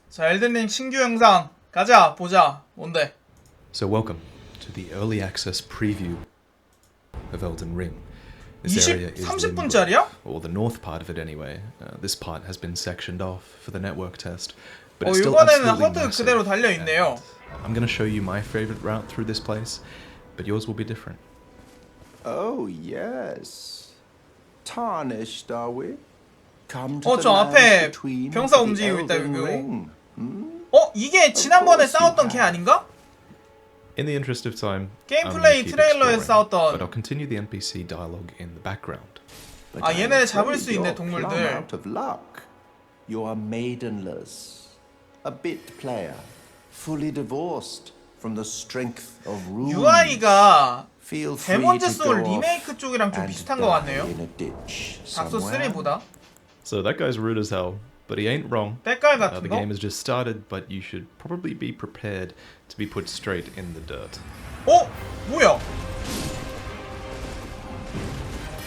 자, 엘든링 신규 영상 가자 보자. 뭔데? So welcome to the early access preview of Elden Ring. This 20, area is 30분짜리야? or the north part of it anyway. This part has been sectioned off for the network test, but it's still 이번에는 absolutely 허드 massive. 그대로 달려 있네요. I'm going to show you my favorite route through this place, but yours will be different. Oh yes. Tarnished, are we? Come to the 저 lands 앞에 between 병사 the 움직이고 있다, Elden 이거. Ring. 이게 지난번에 싸웠던 걔 아닌가? In the interest of time, 게임 I'm 플레이 gonna keep 트레일러에 exploring, 싸웠던. but I'll continue the NPC dialogue in the background. But 얘네를 I'm 잡을 afraid 수 있네, you're plumb 동물들. out of luck. You're maidenless, a bit player, fully divorced from the strength of runes. UI가 Feel free 데몬즈 to 소울 go 리메이크 off 쪽이랑 좀 and 비슷한 것 die 같네요. in a ditch 닥소 somewhere. 3보다. So that guy's rude as hell, but he ain't wrong. 때깔 The 같은 거? game has just started, but you should probably be prepared to be put straight in the dirt. 뭐야?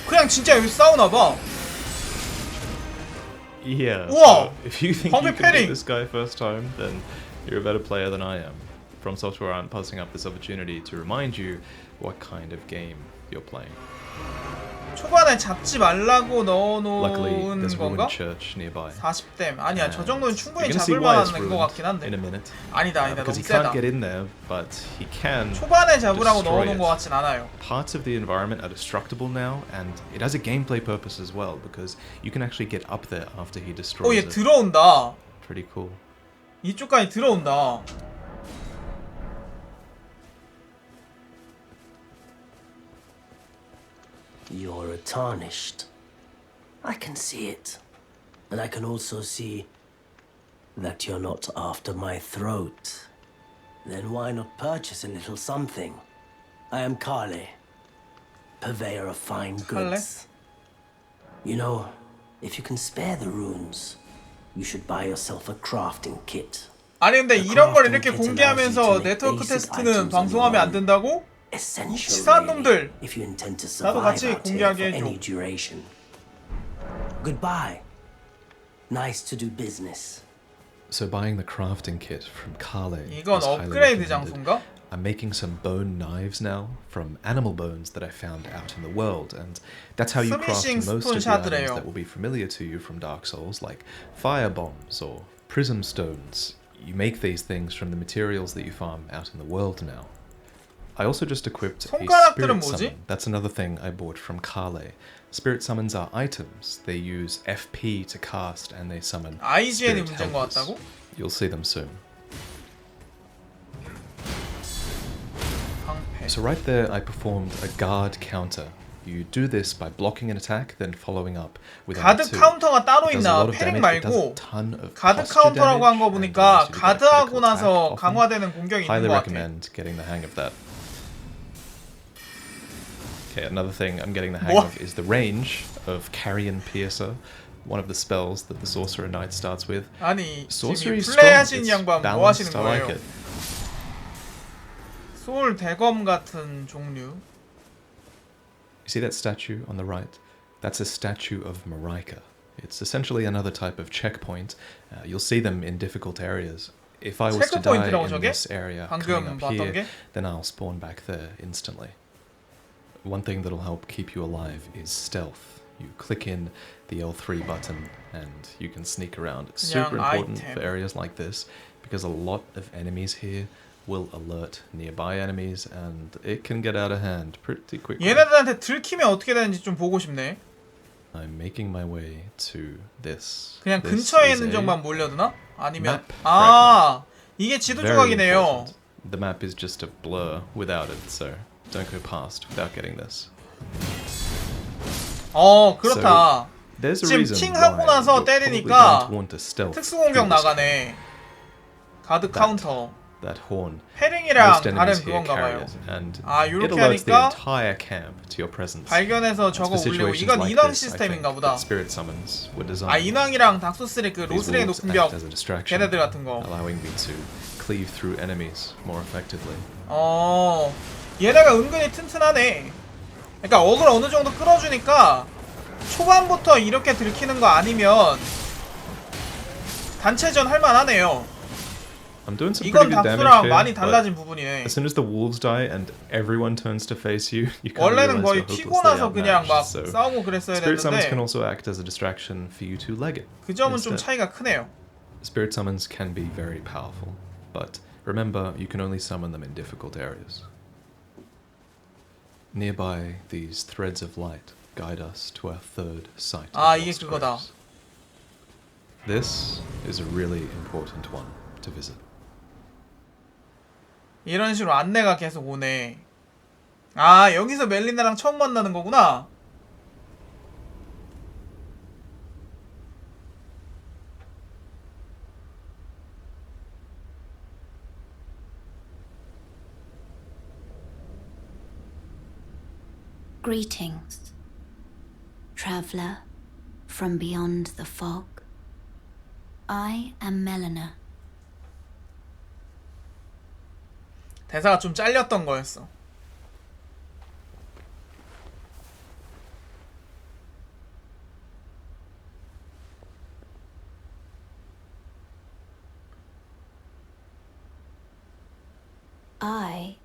그냥 진짜 여기 싸우나봐. Yeah. 우와! So if you think 방패 you can beat 패링! this guy first time, then you're a better player than I am. From Software, I'm passing up this opportunity to remind you what kind of game you're playing. 초반에 잡지 말라고 Luckily, 넣어놓은 there's a 건가? ruined church nearby. 40댐. 아니야, 저 정도는 충분히 You're gonna see 잡을 why it's 만한 것 ruined 같긴 한데. in a minute. 아니다, Because 너무 he can't 세다. get in there, but he can. 초반에 잡으라고 destroy 넣어놓은 it. 것 같진 않아요. Parts of the environment are destructible now, and it has a gameplay purpose as well, because you can actually get up there after he destroys 얘 it. 들어온다. Pretty cool. 이쪽까지 들어온다. You're tarnished. I can see it. And I can also see that you're not after my throat. Then why not purchase a little something? I am Kale, purveyor of fine goods. You know, if you can spare the runes, you should buy yourself a crafting kit. 아니 근데 이런 걸 이렇게 공개하면서 네트워크 테스트는 방송하면 안 된다고? 치사한 놈들. If you intend to 나도 survive 같이 out here for 공개하게 any 해줘. duration. Goodbye. Nice to do business. So buying the crafting kit from Kale 이건 is highly 업그레이드 recommended. 장소인가? I'm making some bone knives now from animal bones that I found out in the world, and that's how you craft 스미싱 most 스톤 of the items 샤드래요. that will be familiar to you from Dark Souls, like fire bombs or prism stones. You make these things from the materials that you farm out in the world now. I also just equipped a 손가락들은 spirit 뭐지? summon. That's another thing I bought from Kale. Spirit summons are items. They use FP to cast and they summon IGN이 spirit 문제인 것 helpers. 같다고? You'll see them soon. 방패. So right there I performed a guard counter. You do this by blocking an attack, then following up with 가드 M2. 카운터가 따로 It does a 있나? lot of 패링 damage, it does a 말고 ton of 가드 posture 카운터라고 한 거 damage, 보니까 and you get a 가드하고 critical 나서 attack often. 강화되는 공격이 Highly 있는 것 같아. recommend getting the hang of that. Okay, another thing I'm getting the hang 뭐? of is the range of Carrion Piercer, one of the spells that the Sorcerer Knight starts with. 아니 Sorcery 지금 is 플레이 strong, 하시는 it's 양반 뭐 하시는 balanced, I like 거예요? it. 소울 대검 같은 종류. You see that statue on the right? That's a statue of Marika. It's essentially another type of checkpoint. You'll see them in difficult areas. If I was to die 체크포인트라고 in 저게? this area coming 방금 up 봤던 here, 게? then I'll spawn back there instantly. One thing that'll help keep you alive is stealth. You click in the L3 button and you can sneak around. It's super important item. for areas like this because a lot of enemies here will alert nearby enemies and it can get out of hand pretty quickly. 얘네들한테 들키면 어떻게 되는지 좀 보고 싶네. I'm making my way to this. 그냥 This 근처에 is 있는 a 적만 몰려드나? 아니면 map 이게 지도 very 조각이네요. important. The map is just a blur without it, so don't go past without getting this. 그렇다. There's a 지금 reason 팅 why 하고 나서 you're probably 때리니까 going to want to stealth 특수 공격 through this. 나가네. 가드 카운터. That horn. 패링이랑 Most 다른 enemies here 그건가 carry 봐요. it, and 요렇게 it alerts the 하니까 entire camp to your presence. 발견해서 It's 저거 for 올리고 situations 이건 like 인왕 this, I think, 시스템인가 보다. that spirit summons were designed. 인왕이랑 닥소스의 그 These 로스랭이 wolves 높은 act 벽 as a distraction, 걔네들 같은 거. allowing me to cleave through enemies more effectively. 얘네가 은근히 튼튼하네. 그러니까 어글 어느 정도 끌어주니까 초반부터 이렇게 들키는 거 아니면 단체전 할만하네요. I'm doing some 이건 pretty good damage 닥수랑 here, 많이 but 달라진 부분이네. as soon as the wolves die and everyone turns to face you, you kind of 원래는 realize 거의 you're 튀고 hopelessly 나서 그냥 막 outmatched. So 싸우고 그랬어야 spirit summons can 됐는데 also act as a distraction for you to leg it. 그 점은 좀 instead. 차이가 크네요. Spirit summons can be very powerful, but remember you can only summon them in difficult areas. Nearby, these threads of light guide us to our third site. 아, of 이게 lost 그거다. graves. This is a really important one to visit. 이런 식으로 안내가 계속 오네. 아, 여기서 멜리나랑 처음 만나는 거구나. Greetings, traveler from beyond the fog. I am Melina. 대사가 좀 잘렸던 거였어. I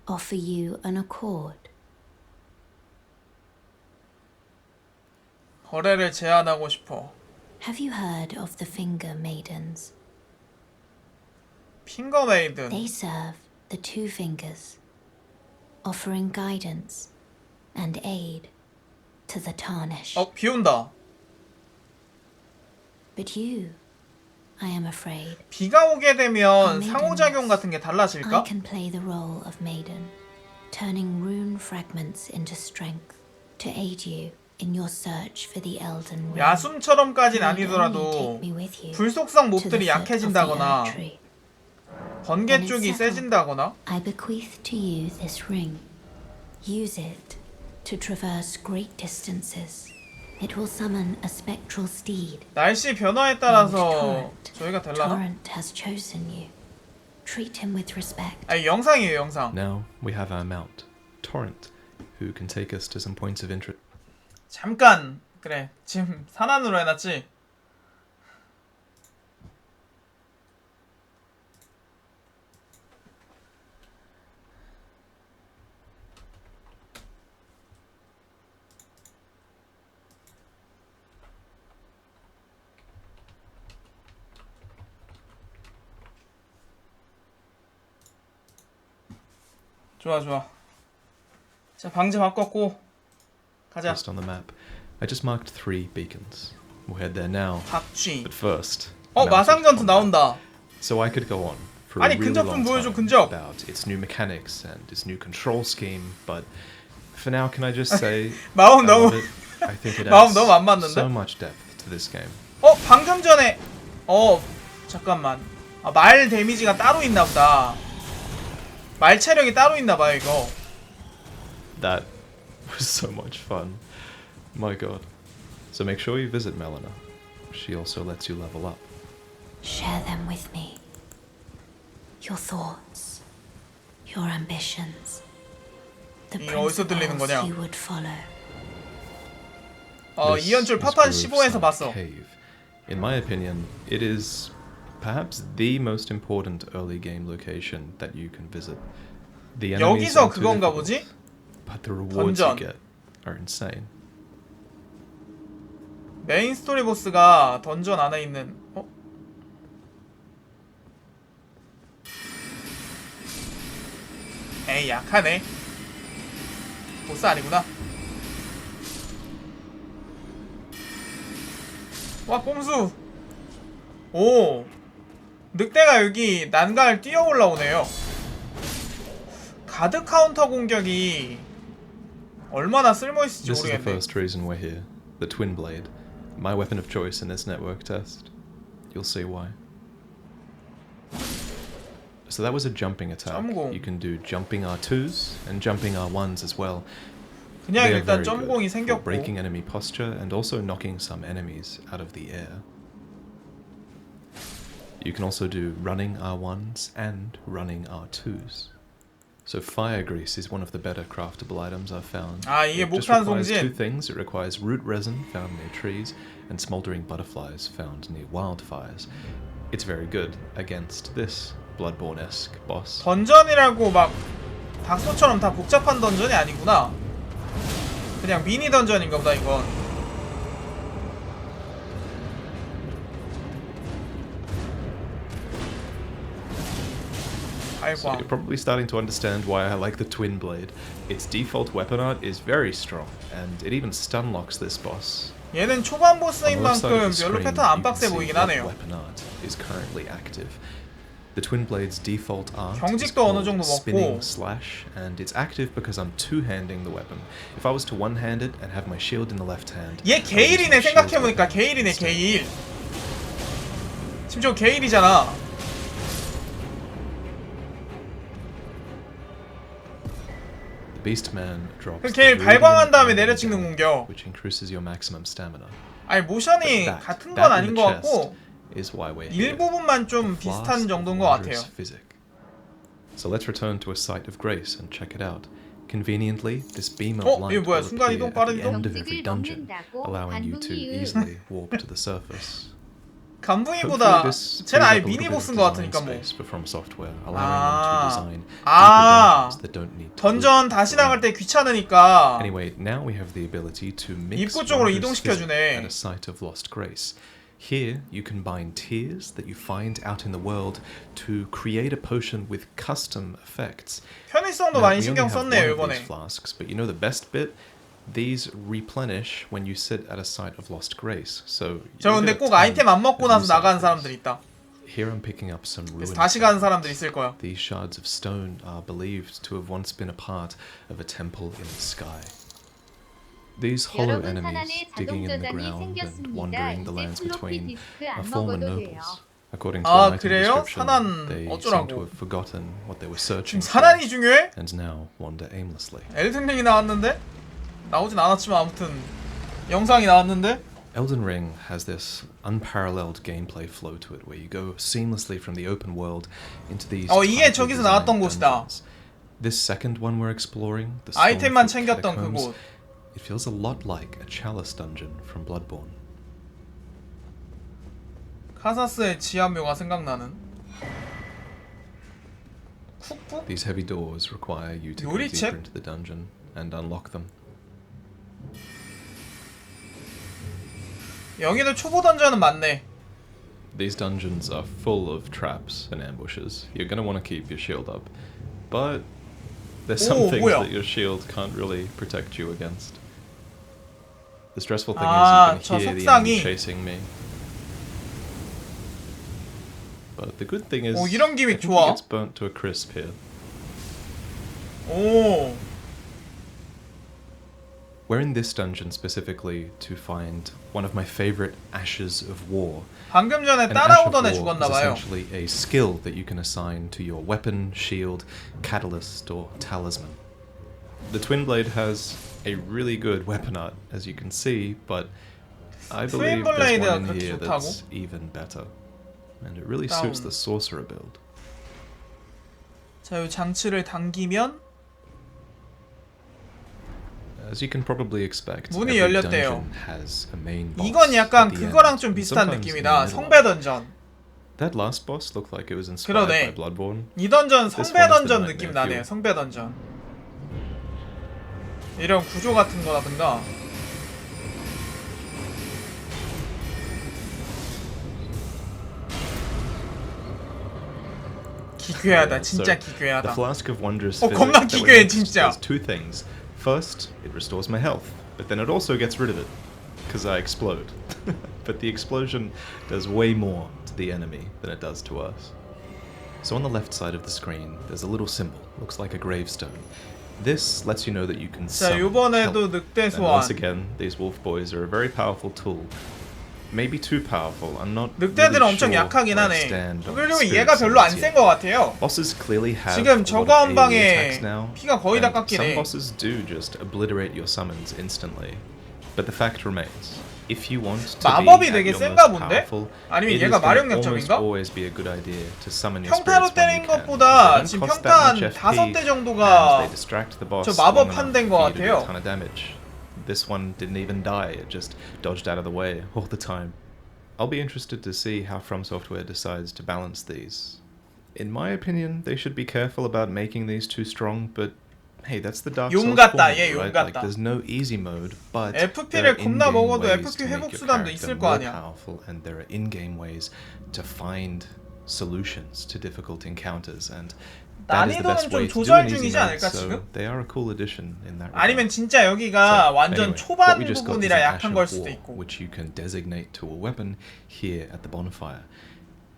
offer you an accord. 거래를 제안하고 싶어. Have you heard of the Finger Maidens? 핑거 메이든. They serve the two fingers, offering guidance and aid to the tarnished. 비 온다. But you, I am afraid, 비가 오게 되면 상호작용 같은 게 I 달라질까? can play the role of maiden, turning rune fragments into strength to aid you in your search for the Elden Ring. 야숨처럼까진 You need only 아니더라도 take me with you 불속성 to the 몹들이 foot of the 약해진다거나 Erd tree. 번개 쪽이 세진다거나 I bequeath to you this ring. Use it to traverse great distances. It will summon a spectral steed. 날씨 변화에 따라서 저희가 될라나? Torrent has chosen you. Treat him with respect. 아니 영상이에요 영상. Now we have our mount, Torrent, who can take us to some points of interest. 잠깐 그래 지금 산안으로 해놨지? 좋아 좋아. 자 방제 바꿨고 가자. On the map, I just marked 3 beacons. We'll head there now. 박쥐. But first, 마상전투 mounted combat. 나온다. So I could go on for 아니, a really 근접 좀 long 보여줘, time 근접. about its new mechanics and its new control scheme, but for now, can I just say 마음 I 너무 love it. I think it 마음 adds 너무 안 맞는데? so much depth to this game. 방금 전에 잠깐만. 말 데미지가 따로 있나 보다. 말 체력이 따로 있나 봐요, 이거. That was so much fun. My god. So make sure you visit Melina. She also lets you level up. Share them with me. Your thoughts, your ambitions, the 이게 어디서 들리는 principles 거냐? you would follow. This 이연출 is 파판 Grove's 15에서 Side 봤어. Cave. In my opinion, it is perhaps the most important early game location that you can visit. The enemies 여기서 aren't too 그건가 difficult, 보지? but the rewards you 던전. get are insane. 메인 스토리 보스가 던전 안에 있는 에이 약하네. 보스 아니구나. 와 꼼수. 오 늑대가 여기 난간을 뛰어 올라오네요. 가드 카운터 공격이 얼마나 쓸모있을지 This is the 모르겠네. first reason we're here. The Twin Blade. My weapon of choice in this network test. You'll see why. So that was a jumping attack. 점공. You can do jumping R2s and jumping R1s as well. 그냥 They are 일단 very good 점공이 for 생겼고 breaking enemy posture and also knocking some enemies out of the air. You can also do running R1s and running R2s. So fire grease is one of the better craftable items I've found. 이게 It just 목탄 requires two 송진. things. It requires root resin found near trees and smoldering butterflies found near wildfires. It's very good against this Bloodborne-esque boss. 던전이라고 막 닥소처럼 다 복잡한 던전이 아니구나. 그냥 미니 던전인가 보다 이건. So you're probably starting to understand why I like the Twin Blade. Its default weapon art is very strong, and it even stun locks this boss. 얘는 초반 보스인 On the left side 만큼 of the 별로 screen, 패턴 안 you can 빡세 see 보이긴 what 하네요. weapon art is currently active. The Twin Blade's default art is 경직도 어느 called 정도 spinning 먹고. slash, and it's active because I'm two-handing the weapon. If I was to one-hand it and have my shield in the left hand, 얘 I would use 게일이네. my shield 생각해보니까 weapon 게일이네. instead. 게일. 심지어 게일이잖아. The Beastman drops 그 the 게일 Viridian 발광한 다음에 Iron 내려찍는 Gun, 공격. which increases your maximum stamina. 아니 모션이 That, 같은 건 that 아닌 in the 것 chest 같고 is why we're here. 일부분만 좀 The 비슷한 Flask 정도인 of 것 같아요. Wondrous Physic. So let's return to a site of grace and check it out. Conveniently, this beam of light 이거 뭐야? will 순간 appear 이동, at 빠른 the 이동? end of every dungeon, allowing you to easily warp to the surface. Hopefully 간부이보다 this 쟤는 frees 아예 up a 미니 little bit of 보스인 것 design 같으니까 뭐. space for From Software, allowing them to design deeper 아, dungeons that don't need to 던전 loop 다시 around. 나갈 때 귀찮으니까 Anyway, now we have the ability to mix 입구 쪽으로 Wondrous Physic 이동시켜주네. at a site of lost grace. Here, you combine tears that you find out in the world to create a potion with custom effects. 편의성도 Now, 많이 we only 신경 have 썼네요 one of 이번에. these flasks, but you know the best bit? These replenish when you sit at a site of lost grace. So 저 you'll 근데 get a 꼭 ton 아이템 안 먹고 of 나서 new 나가는 cycles. 사람들 있다. Here I'm picking up some 그래서 ruined 다시 가는 cycles. 사람들 있을 거야. These shards of stone are believed to have once been a part of a temple in the sky. These hollow 여러분 enemies 산안에 digging in the 자동 ground and 저장이 wandering the 생겼습니다. lands 이제 플로피 between 디스크 are 안 former 먹어도 돼요. nobles. According to 아, an item 그래요? description, 산안 they seem 어쩌라고. to have forgotten what they were 지금 searching for 산안이 중요해? and now wander aimlessly. 엘든링이 나왔는데? 나오진 않았지만 아무튼 영상이 나왔는데? Elden Ring has this unparalleled gameplay flow to it, where you go seamlessly from the open world into these 이게 tightly 저기서 designed 나왔던 곳이다. dungeons. This second one we're exploring, the 아이템만 Stormford 챙겼던 Catacombs, 그곳. it feels a lot like a chalice dungeon from Bloodborne. 카사스의 지하묘가 생각나는. 쿡북? These heavy doors require you to go 요리책? deeper into the dungeon and unlock them. 여기도 초보 던전은 많네. These dungeons are full of traps and ambushes. You're going to want to keep your shield up, but there's some things 뭐야? that your shield can't really protect you against. The stressful thing 아, is 저 you can hear the 속상이. enemy chasing me. But the good thing is, 오, 이런 기믹 I think 좋아. he gets burnt to a crisp here. 오, We're in this dungeon specifically to find one of my favorite ashes of war. 방금 전에 An ash of 따라오던 애 war is 죽었나봐요. essentially a skill that you can assign to your weapon, shield, catalyst, or talisman. The Twin Blade has a really good weapon art, as you can see, but I believe there's 블레이드가 one in 그렇게 here 좋다고? that's even better. And it really suits 다운. the sorcerer build. 자, 이 장치를 당기면 As you can probably expect, 문이 every 열렸대요. dungeon has a main boss 이건 약간 at the 그거랑 end, 좀 and 비슷한 sometimes in the 느낌이다. middle of 성배 it. 던전. That last boss looked like it was inspired 그러네. by Bloodborne. 이 던전 This 성배 one is the 던전 nightmare 느낌 나네요. fuel. 성배 던전. 이런 구조 같은 거라든가. 기괴하다. 진짜 The 기괴하다. Flask of Wondrous 어, Physic 겁나 that we 기괴해, mixed 진짜. does two things. First, it restores my health, but then it also gets rid of it, because I explode. But the explosion does way more to the enemy than it does to us. So on the left side of the screen, there's a little symbol, looks like a gravestone. This lets you know that you can 자, summon 이번에도 help. 늑대 And once 소환. again, these wolf boys are a very powerful tool. Maybe too powerful. I'm not 늑대들은 really 엄청 sure 약하긴 where I 하네. stand on 그리고 spirit 얘가 별로 안 summons 센 yet. 것 같아요. Bosses clearly have 지금 a lot 저거 of 한 AoE 방에 attacks now, 피가 거의 다 and 깎이네. some bosses do just obliterate your summons instantly. But the fact remains, if you want to 마법이 be at 되게 your 센가 most 본데? powerful, 아니면 it 얘가 is going 마력 to almost 약점인가? always be a good idea to summon your 평타로 spirits when 때린 you can. 것보다 They don't 지금 cost 평타 that 한 much 5대 FP, 정도가 and they distract the boss 저 마법 long 한 enough 대인 것 for you to do a 같아요. ton of damage. This one didn't even die, it just dodged out of the way all the time. I'll be interested to see how From Software decides to balance these. In my opinion, they should be careful about making these too strong, but hey, that's the Dark 용 Souls 같다, formula, 얘 용 right? Like 같다. there's no easy mode, but FP를 there are 겁나 in-game 먹어도 ways FP to make 회복 your 수단도 character 있을 거 more 아니야. powerful, and there are in-game ways to find solutions to difficult encounters, and that is the best 난이도는 좀 way to do 조절 an easy 중이지 mode, 않을까 so 지금? they are a cool addition in that regard. 아니면 진짜 여기가 So, 완전 anyway, 초반 what we just got is 부분이라 an 약한 Ash 걸 of 수도 War, 있고. which you can designate to a weapon here at the bonfire.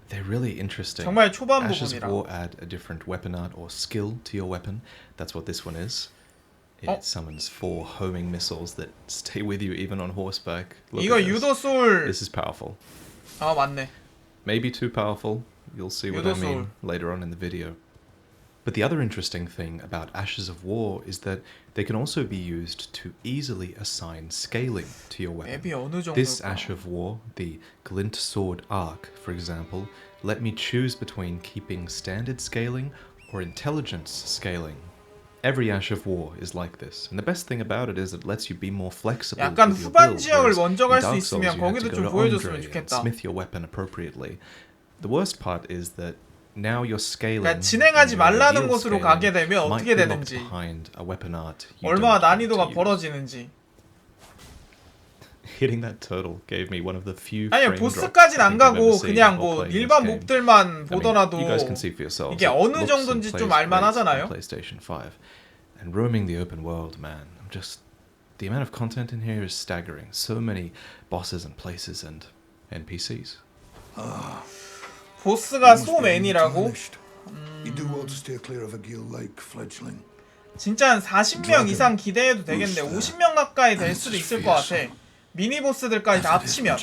They're really interesting. 정말 초반 Ashes of 부분이라. War add a different weapon art or skill to your weapon. That's what this one is. It summons 4 homing missiles that stay with you even on horseback. Look 이거 at this. 유도 소울. This is powerful. 아 맞네. Maybe too powerful. You'll see what I 유도 mean 소울. later on in the video. But the other interesting thing about Ashes of War is that they can also be used to easily assign scaling to your weapon. 맵이 어느 This 정도일까? Ash of War, the Glint Sword Arc, for example, let me choose between keeping standard scaling or intelligence scaling. Every Ash of War is like this, and the best thing about it is it lets you be more flexible 약간 with your 후반 build, 지역을 whereas 먼저 in 갈 수 Dark 있으면 Souls you had to 거기도 go 좀 to 보여줬으면 Andre and 좋겠다. smith your weapon appropriately. The worst part is that now your scaling 그러니까 진행하지 and your 말라는 ideal 곳으로 scaling 가게 되면 might 어떻게 be locked 되는지, behind a weapon art you 얼마나 don't want 난이도가 to use. 벌어지는지. Hitting that turtle gave me one of the few 아니 frame 보스까진 drops I 안 think I've ever 가고 seen 그냥 while 뭐 playing this 일반 game. 몹들만 I mean, 보더라도 you guys can see for yourselves. 이게 It 어느 looks and 정도인지 좀 plays 알만 great 하잖아요. on PlayStation 5. And roaming the open world, man, I'm just the amount of content in here is staggering. So many bosses and places and NPCs. 보스가 소맨이라고? You do well to steer clear of a guild-like fledgling. 진짜 한 40명 이상 기대해도 되겠는데 50명 가까이 될 수도 있을 것 같아. 미니 보스들까지 다 합치면.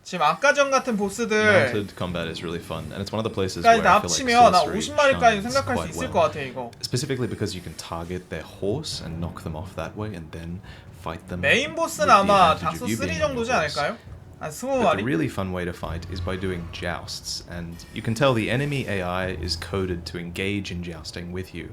지금 아까 전 같은 보스들 Mounted combat is really fun, and it's one of the places 까지 where 다 I feel like 합치면 한 sorcery 50마리까지 shines 생각할 수 quite 있을 것 well. 같아 이거. Specifically because you can target their horse and knock them off that way, and then fight them. 메인 with 보스는 the 아마 advantage 닥소 of you 3 being on the 정도지 horse. 않을까요? 한 But 20마리? the really fun way to fight is by doing jousts, and you can tell the enemy AI is coded to engage in jousting with you.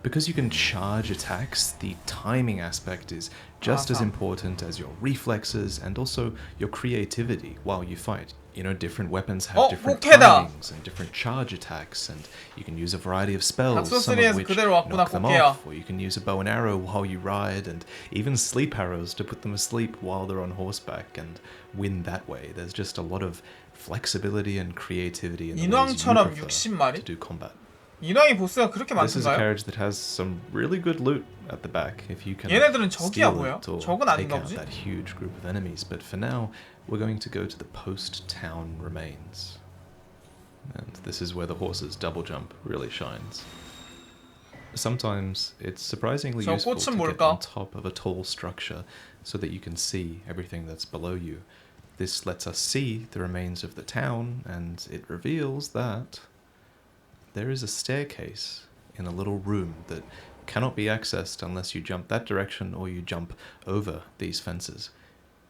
Because you can charge attacks, the timing aspect is just as important as your reflexes and also your creativity while you fight. You know, different weapons have different 포켓다. timings and different charge attacks, and you can use a variety of spells, 닥소 some 3에서 of which 그대로 왔구나, knock them 포켓야. off, or you can use a bow and arrow while you ride, and even sleep arrows to put them asleep while they're on horseback and win that way. There's just a lot of flexibility and creativity in the ways you 인왕처럼 prefer 60마리? to do combat. 인왕이 보스가 그렇게 This is a 많던가요? carriage that has some really good loot at the back if you can 얘네들은 적이야 steal 뭐야? it or 적은 take 아닌가 out 보지? that huge group of enemies. But for now, we're going to go to the post-town remains. And this is where the horse's double jump really shines. Sometimes it's surprisingly 저 useful 꽃은 to get 뭘까? on top of a tall structure so that you can see everything that's below you. This lets us see the remains of the town, and it reveals that there is a staircase in a little room that cannot be accessed unless you jump that direction or you jump over these fences.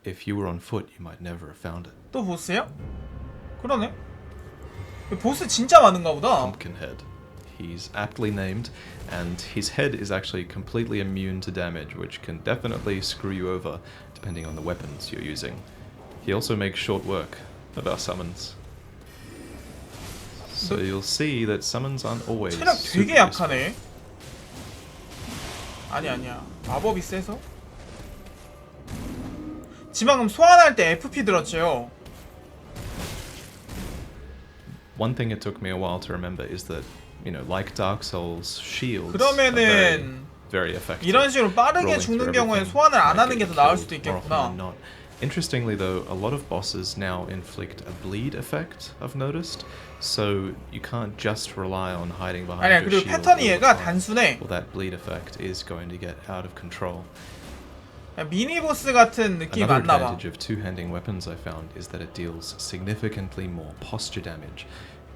If you were on foot, you might never have found it. 또 보스야? 그러네. 보스 진짜 많은가 보다. Pumpkinhead. He's aptly named, and his head is actually completely immune to damage, which can definitely screw you over depending on the weapons you're using. He also makes short work of our summons. So you'll see that summons aren't always 체력 super 되게 useful. 약하네. 아니야. 마법이 세서? 지방금 소환할 때 FP 들었죠. One thing it took me a while to remember is that, you know, like Dark Souls, shields are very, 그러면은 very effective. 이런 식으로 빠르게 rolling 죽는 through 경우에 everything, 소환을 안 하는 make 게 it 더 나을 kill 수도 more often than 있겠구나. not. Interestingly though, a lot of bosses now inflict a bleed effect, I've noticed. So you can't just rely on hiding behind 아니야, your 그리고 shield 패턴이 all the 얘가 time, 단순해. or that bleed effect is going to get out of control. 미니 보스 같은 느낌이 Another 많나 봐. advantage of two-handing weapons I found is that it deals significantly more posture damage.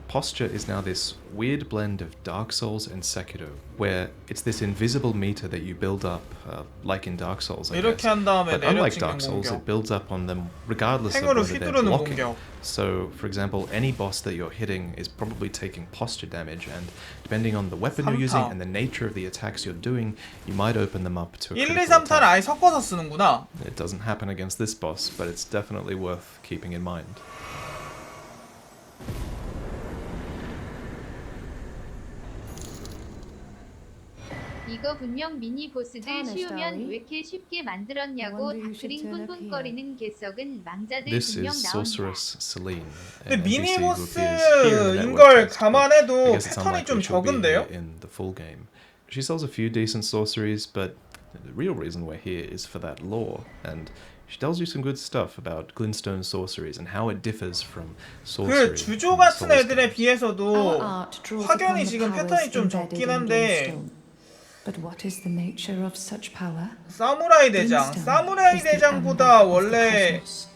Posture is now this weird blend of Dark Souls and Sekiro, where it's this invisible meter that you build up, like in Dark Souls, I 이렇게 guess. 한 다음에 But unlike 내려치는 Dark Souls, 공격. it builds up on them regardless of 행으로 whether they're 휘두르는 blocking. 공격. So, for example, any boss that you're hitting is probably taking posture damage, and depending on the weapon you're using 3탄. and the nature of the attacks you're doing, you might open them up to a 1, 2, critical 3탄을 attack. 아예 섞어서 쓰는구나. It doesn't happen against this boss, but it's definitely worth keeping in mind. 이거 분명 미니 보스들 쉬우면 왜 이렇게 쉽게 만들었냐고 다크링 뿜뿜거리는 개썩은 망자들 This 분명 is 나온다. Sorceress Celine. 근데 an 미니 NPC who appears here in the 보스인 network 걸 text, but 감안해도 I guess it's 패턴이 unlikely 좀 she'll be 적은데요? here in the full game. She sells a few decent sorceries, but the real reason we're here is for that lore, and she tells you some good stuff about glintstone sorceries and how it differs from sorcery. 그 주조 in 같은 Souls 애들에 games. 비해서도 확연히 지금 패턴이 좀 적긴 한데 But what is the nature of such power? 사무라이 대장, Glintstone 사무라이 is the 대장보다 amber of the 원래 cosmos.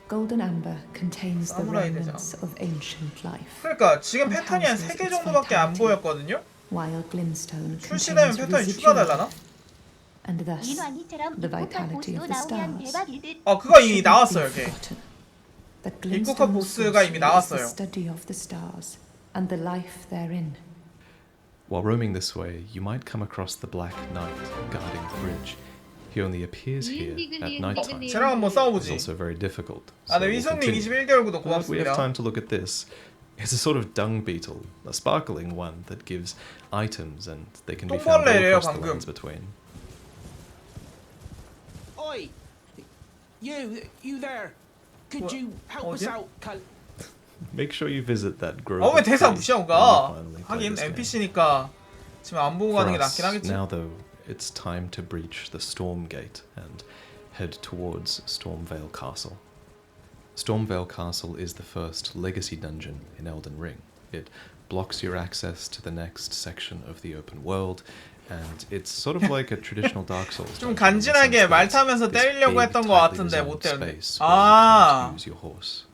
Golden amber contains the 사무라이 remnants of ancient life. 그러니까 지금 패턴이 한 3개 정도밖에 안 보였거든요? While glintstone 출시되면 contains 패턴이 residual 추가되려나? life, and thus the vitality of the stars. 그거 이미 나왔어요, 이게. That 입국한 glintstone 보스가 이미 sorcery is the 나왔어요. study of the stars and the life therein. While roaming this way, you might come across the Black Knight guarding the bridge. He only appears here at night time. 쟤랑 한번 It's 싸워보지. also very difficult. 아, 네, so we'll 위성님 continue. 21개월 구독 But we have 고맙습니다. time to look at this. It's a sort of dung beetle, a sparkling one that gives items, and they can be found all 똥벌레래요, across the 방금. lands between. Oi! You there? Could you help us 어디야? out, Cal? Make sure you visit that grove. 왜 of 대사 trees 무시하고 when 가? you finally play 하긴 this game. NPC니까 지금 안 보고 For 가는 게 us, 낫긴 하겠지. now though, it's time to breach the Storm Gate and head towards Stormvale Castle. Stormvale Castle is the first legacy dungeon in Elden Ring. It blocks your access to the next section of the open world, and it's sort of like a traditional Dark Souls. 좀 dungeon in the 간지나게 sense that 말 it's 타면서 this 때리려고 big, 했던 것 tightly 같은데 zoned 못 때렸네. space where you can't use your horse.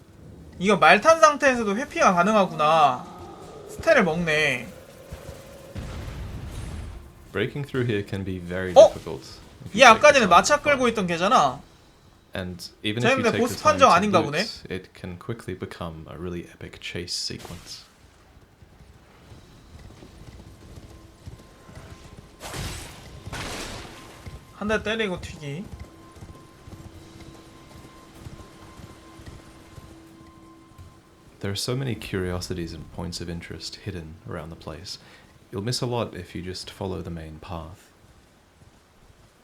이거 말 탄 상태에서도 회피가 가능하구나. 스텔을 먹네. Breaking through here can be very difficult. if you 얘 take 아까 the 전에 time 마차 to 끌고 fight. 있던 걔잖아. And even if you 쟤는데 take 보스 the time 판정 to 아닌가 loot, 보네. it can quickly become a really epic chase sequence. 한 대 때리고 튀기. There are so many curiosities and points of interest hidden around the place. You'll miss a lot if you just follow the main path.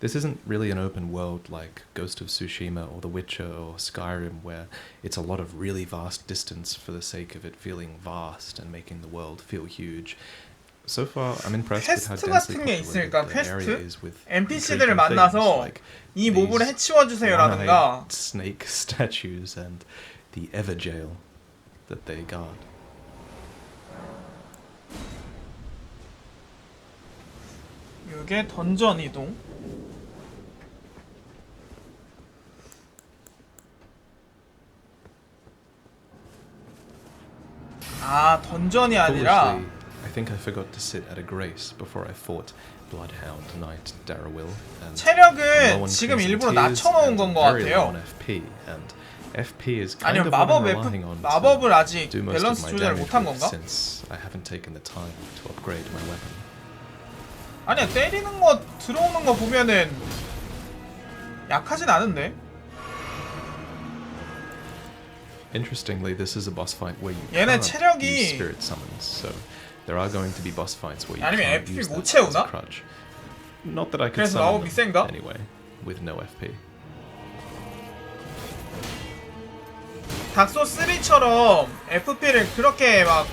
This isn't really an open world like Ghost of Tsushima or The Witcher or Skyrim, where it's a lot of really vast distance for the sake of it feeling vast and making the world feel huge. So far, I'm impressed with how 퀘스트 densely 같은 게 populated 있으니까 the area 퀘스트? is with NPC들을 intriguing things 만나서 like 이 몹을 these 해치워주세요라든가 one-eyed snake statues and the Ever Jail that they guard. 이게 던전 이동. 아, 던전이 아니라 Foolishly, I think I forgot to sit at a grace before I fought Bloodhound Knight Darrowil. And 체력은 low on 지금 crimson 일부러 tears 낮춰놓은 and 건 것 very low 같아요. on FP, and FP is kind 아니면 of what I'm 마법 relying on 마법을 to 아직 do most 밸런스 of my 조절을 damage 못한 with, 건가? since I haven't taken the time to upgrade my weapon. 아니야, 때리는 거 들어오는 거 보면은 약하진 않은데. Interestingly, this is a boss fight where you 얘는 can't 체력이 use spirit summons, so there are going to be boss fights where you 아니면 can't FP use 못 that as a 채우나? crutch. Not that I could 그래서 summon 마법이 them 센가? anyway, with no FP. 닥소 3처럼 FP를 그렇게 막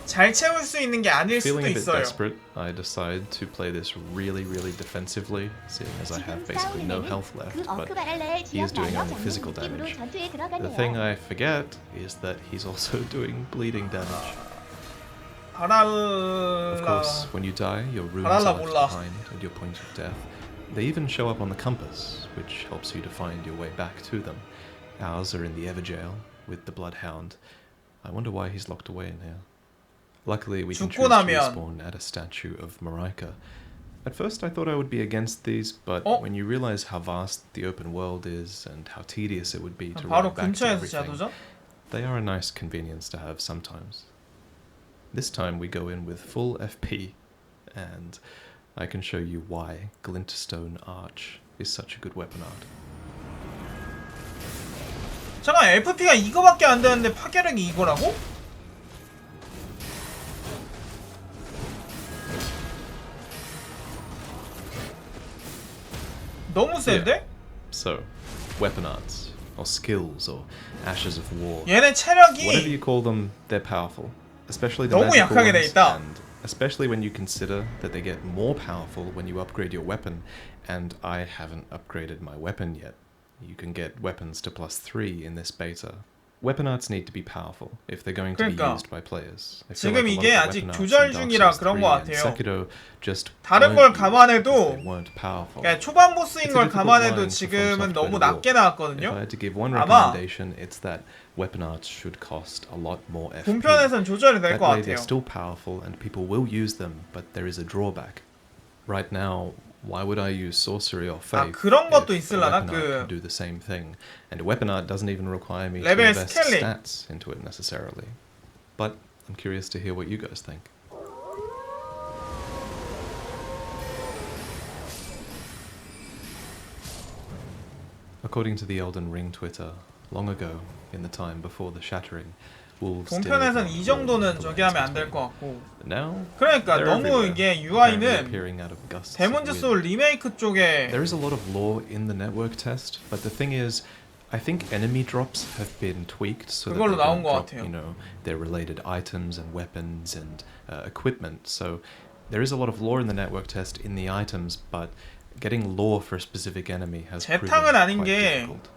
잘 채울 수 있는 게 아닐 수도 Feeling a bit 있어요. desperate, I decide to play this really defensively, seeing as I have basically no health left, but he is doing only physical damage. The thing I forget is that he's also doing bleeding damage. Of 바랄라. course, when you die, your runes 바랄라 are left 몰라. behind at your point of death. They even show up on the compass, which helps you to find your way back to them. Ours are in the Ever Jail, with the Bloodhound. I wonder why he's locked away in here. Luckily, we can 죽고 choose to 나면 respawn at a statue of Marika. At first, I thought I would be against these, but when you realize how vast the open world is and how tedious it would be to 바로 run back to 근처에서 everything, 제도전? they are a nice convenience to have sometimes. This time we go in with full FP, and I can show you why Glintstone Arch is such a good weapon art. 잠깐, FP가 이거밖에 안 되는데 파괴력이 이거라고? 너무 센데? So, weapon arts, or skills, or ashes of war. 얘네 Whatever 체력이 you call them, they're powerful. Especially the 너무 magical 약하게 돼 ones, 있다. and especially when you consider that they get more powerful when you upgrade your weapon, and I haven't upgraded my weapon yet. You can get weapons to +3 in this beta. Weapon arts need to be powerful if they're going to be 그러니까 used by players. I feel 지금 like a lot 이게 of the 아직 weapon arts 조절 in Dark 중이라 Souls 그런 3 것 and 같아요. Sekiro just 다른 걸 weren't used 감안해도 because they weren't powerful. 그러니까 초반 보스인 It's a 걸 difficult 감안해도 line for 지금은 From 너무 Software to 낮게 If I 나왔거든요. had to give one 아마 recommendation, it's that weapon arts should cost a lot more FP. 본편에선 조절이 될 That 것 way they're 같아요. still powerful and people will use them, but there is a drawback. Right now, why would I use sorcery or faith 그런 것도 if a 있으려나? weapon art can do the same thing? And weapon art doesn't even require me to 레벨 invest 스케일링. stats into it necessarily. But I'm curious to hear what you guys think. According to the Elden Ring Twitter, long ago, in the time before the Shattering, wolves did 본편에선 이 정도는 roam 저기 하면 안 the 될 것 같고. Now, 그러니까 they're 너무 everywhere, 이게 apparently UI는 appearing out of gusts of 데몬즈 wind. 소울 리메이크 쪽에 There is a lot of lore in the network test, but the thing is, I think enemy drops have been tweaked so that 그걸로 they 나온 don't 것 drop, 같아요. you know, their related items and weapons and equipment. So there is a lot of lore in the network test in the items, but getting lore for a specific enemy has proven 재탕은 아닌 quite 게 difficult.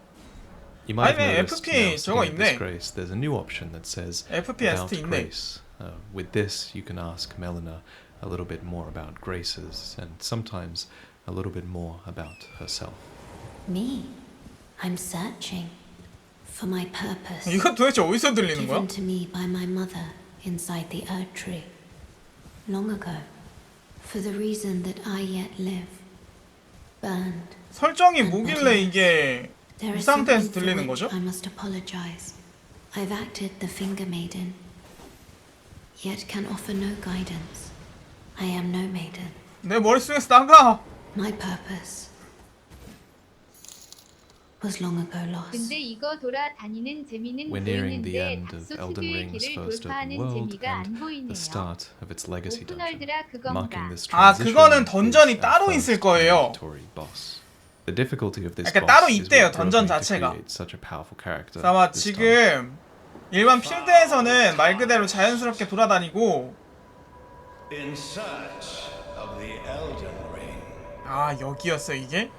You might have 아니네, noticed FP now, 저거 sitting at 있네. Disgrace, there's a new option that says FPS about 있네. grace. With this, you can ask Melina a little bit more about graces and sometimes a little bit more about herself. Me? I'm searching for my purpose. 이거 도대체 어디서 들리는 거야? Given to me by my mother inside the Earth Tree. Long ago. For the reason that I yet live. Burned. 설정이 뭐길래 이게 There 이 is 상태에서 something for 들리는 which 거죠? I must apologize. I've acted the finger maiden, yet can offer no guidance. I am no maiden. 내 머릿속에서 나가! My purpose was long ago lost. 근데 이거 돌아다니는 재미는 We're nearing the 보이는데 end of 닥소 Elden 특유의 Ring's 길을 first open 돌파하는 world 재미가 안 and 보이네요. the start of its legacy dungeon, 오픈월드라 marking 그건가? this 아, transition 그거는 던전이 is our 따로 first 있을 거예요. mandatory boss. The difficulty of this 그러니까 boss 따로 is 있대요, what drove 던전 me to 자체가. create such a powerful character 아마 this time. 지금 일반 필드에서는 말 그대로 자연스럽게 돌아다니고 In search of the Elden Ring, 아 여기였어 이게?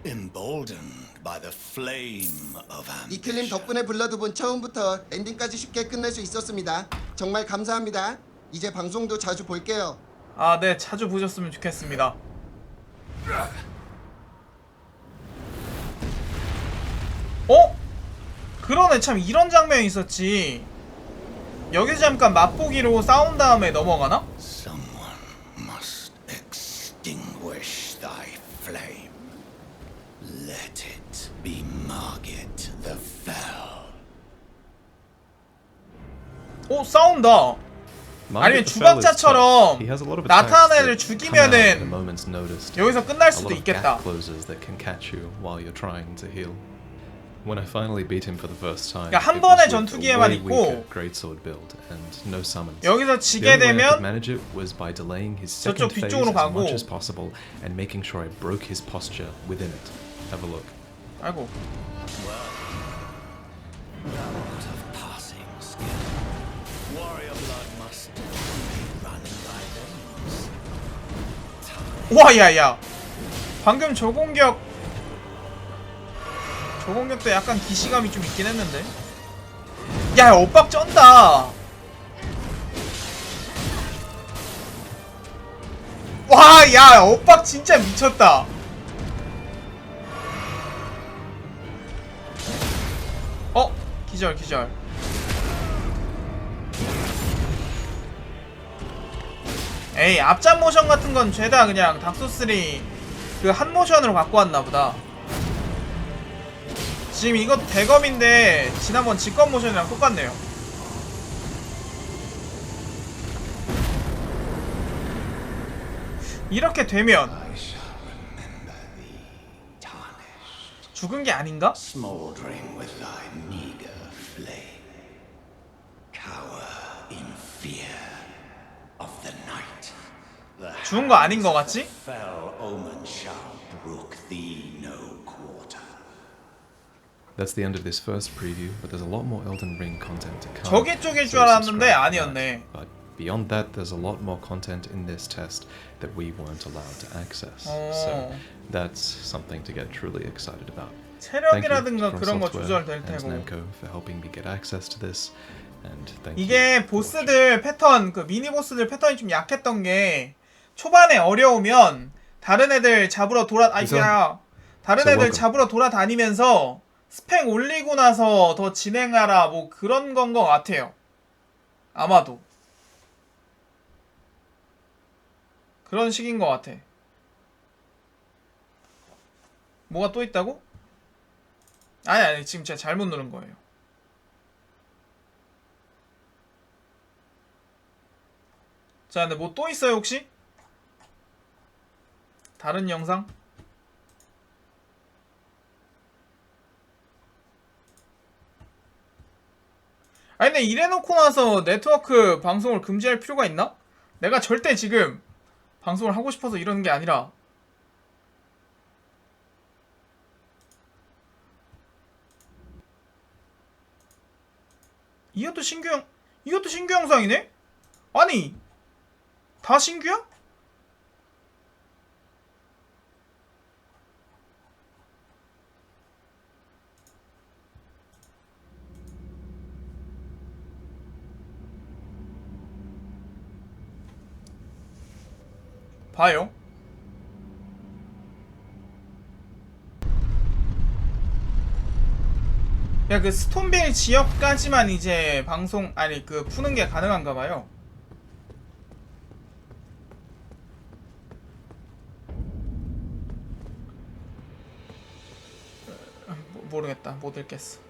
emboldened by the flame of 이클림 ambition. 덕분에 블러드본 처음부터 엔딩까지 쉽게 끝낼 수 있었습니다. 정말 감사합니다. 이제 방송도 자주 볼게요. 아 네 자주 보셨으면 좋겠습니다. 어? 그러네 참 이런 장면이 있었지. 여기서 잠깐 맛보기로 싸운 다음에 넘어가나? Someone must extinguish thy flame. Let it be Margit the Fell. 싸운다. 아니면 Margit the Fell is 주방자처럼 tough. He has a lot of attacks 나타나를 that come out at a 죽이면은 moment's notice. 여기서 끝날 A 수도 lot of 있겠다. gap closes that can catch you while you're trying to heal. When I finally beat him for the first time, 그러니까 한 it 번의 was with a 전투기에만 way 있고 weaker greatsword build and no summons. 여기서 The 지게 only way I could 되면 manage it was by delaying his 저쪽 second phase 뒤쪽으로 as 가고. much as possible and making sure I broke his posture within it. Have a look. 아이고 Not of passing skill. Warrior blood must be running by veins. 와 야야 방금 저 공격도 약간 기시감이 좀 있긴 했는데 야 엇박 쩐다. 와 야 엇박 진짜 미쳤다. 기절 에이 앞잡 모션 같은 건 죄다 그냥 닥소3 그 한 모션으로 갖고 왔나 보다. 지금 이거 대검인데 지난번 직검 모션이랑 똑같네요. 이렇게 되면 죽은 게 아닌가? Smoldering with thy meager flame. Cower in fear of the night. The 죽은 거 아닌 거 같지? fell omen shall brook that's the end of this first preview, but there's a lot more Elden Ring content to come. 저기 쪽일 줄 so 알았는데 subscribe 아니었네. But beyond that, there's a lot more content in this test that we weren't allowed to access. So that's something to get truly excited about. Thank you 체력이라든가 from 그런 거 Software 조절될 and 테고. Namco for helping me get access to this. And thank you. 이게 보스들 패턴, 그 미니 보스들 패턴이 좀 약했던 게 초반에 어려우면 다른 애들 잡으러 다른 애들 잡으러 돌아다니면서 스펙 올리고 나서 더 진행하라 뭐 그런 건 것 같아요. 아마도 그런 식인 것 같아. 뭐가 또 있다고? 아니 지금 제가 잘못 누른 거예요. 자, 근데 뭐 또 있어요 혹시? 다른 영상? 아니 근데 이래놓고 나서 네트워크 방송을 금지할 필요가 있나? 내가 절대 지금 방송을 하고 싶어서 이러는 게 아니라 이것도 신규 영상이네? 아니 다 신규야? 봐요. 야, 그 스톤빌 지역까지만 이제 방송 아니 그 푸는 게 가능한가 봐요. 모르겠다. 못 읽겠어.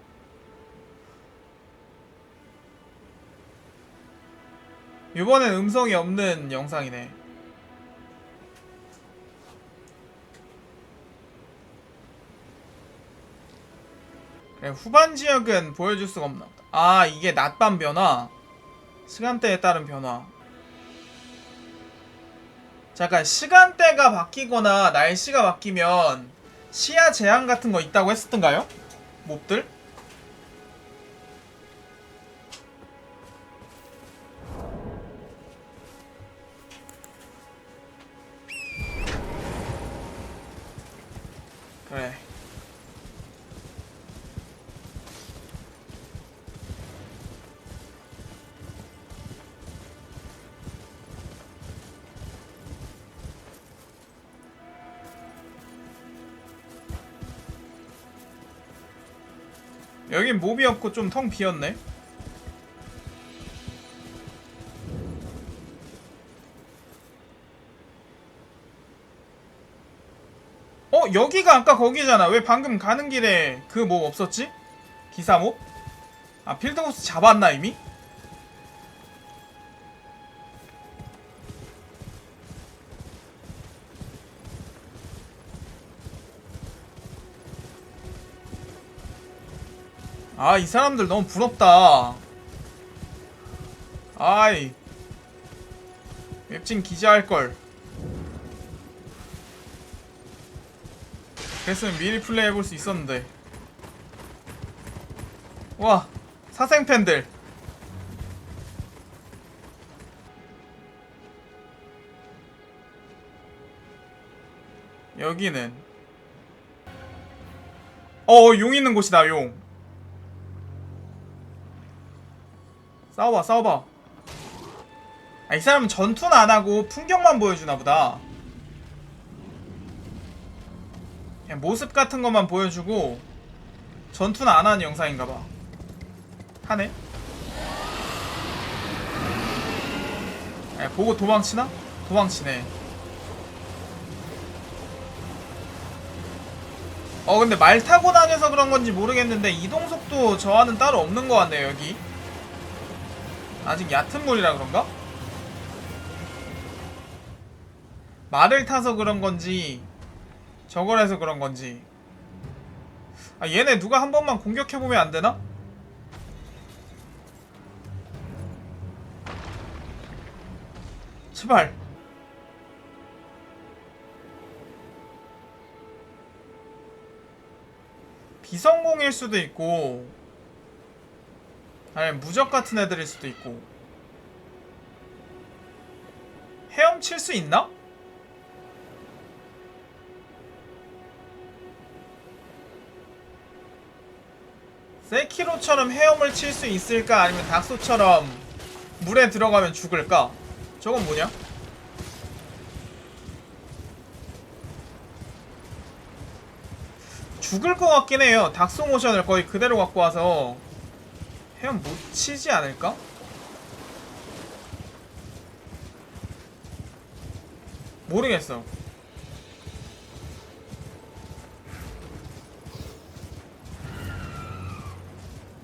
이번엔 음성이 없는 영상이네. 그래, 후반 지역은 보여줄 수가 없나 보다. 아, 이게 낮밤 변화, 시간대에 따른 변화. 잠깐, 시간대가 바뀌거나 날씨가 바뀌면 시야 제한 같은 거 있다고 했었던가요? 몹들? 그래. 여긴 몹이 없고 좀 텅 비었네. 여기가 아까 거기잖아. 왜 방금 가는 길에 그 몹 없었지? 기사 몹? 아, 필드보스 잡았나 이미? 아, 이 사람들 너무 부럽다. 아이, 웹진 기자할걸. 그랬으면 미리 플레이 해볼 수 있었는데. 와, 사생팬들. 여기는 용 있는 곳이다. 용. 싸워봐, 싸워봐. 아, 이 사람은 전투는 안하고 풍경만 보여주나보다. 그냥 모습 같은 것만 보여주고 전투는 안하는 영상인가봐. 하네? 야, 보고 도망치나? 도망치네. 근데 말 타고 다녀서 그런 건지 모르겠는데 이동속도 저하는 따로 없는 것 같네요. 여기 아직 얕은 물이라 그런가? 말을 타서 그런 건지 저거라서 그런 건지. 아, 얘네 누가 한 번만 공격해보면 안 되나? 제발. 비성공일 수도 있고 아니면 무적 같은 애들일 수도 있고. 헤엄칠 수 있나? 세키로처럼 헤엄을 칠 수 있을까? 아니면 닥소처럼 물에 들어가면 죽을까? 저건 뭐냐? 죽을 것 같긴 해요. 닥소 모션을 거의 그대로 갖고 와서 헤엄 못 치지 않을까? 모르겠어.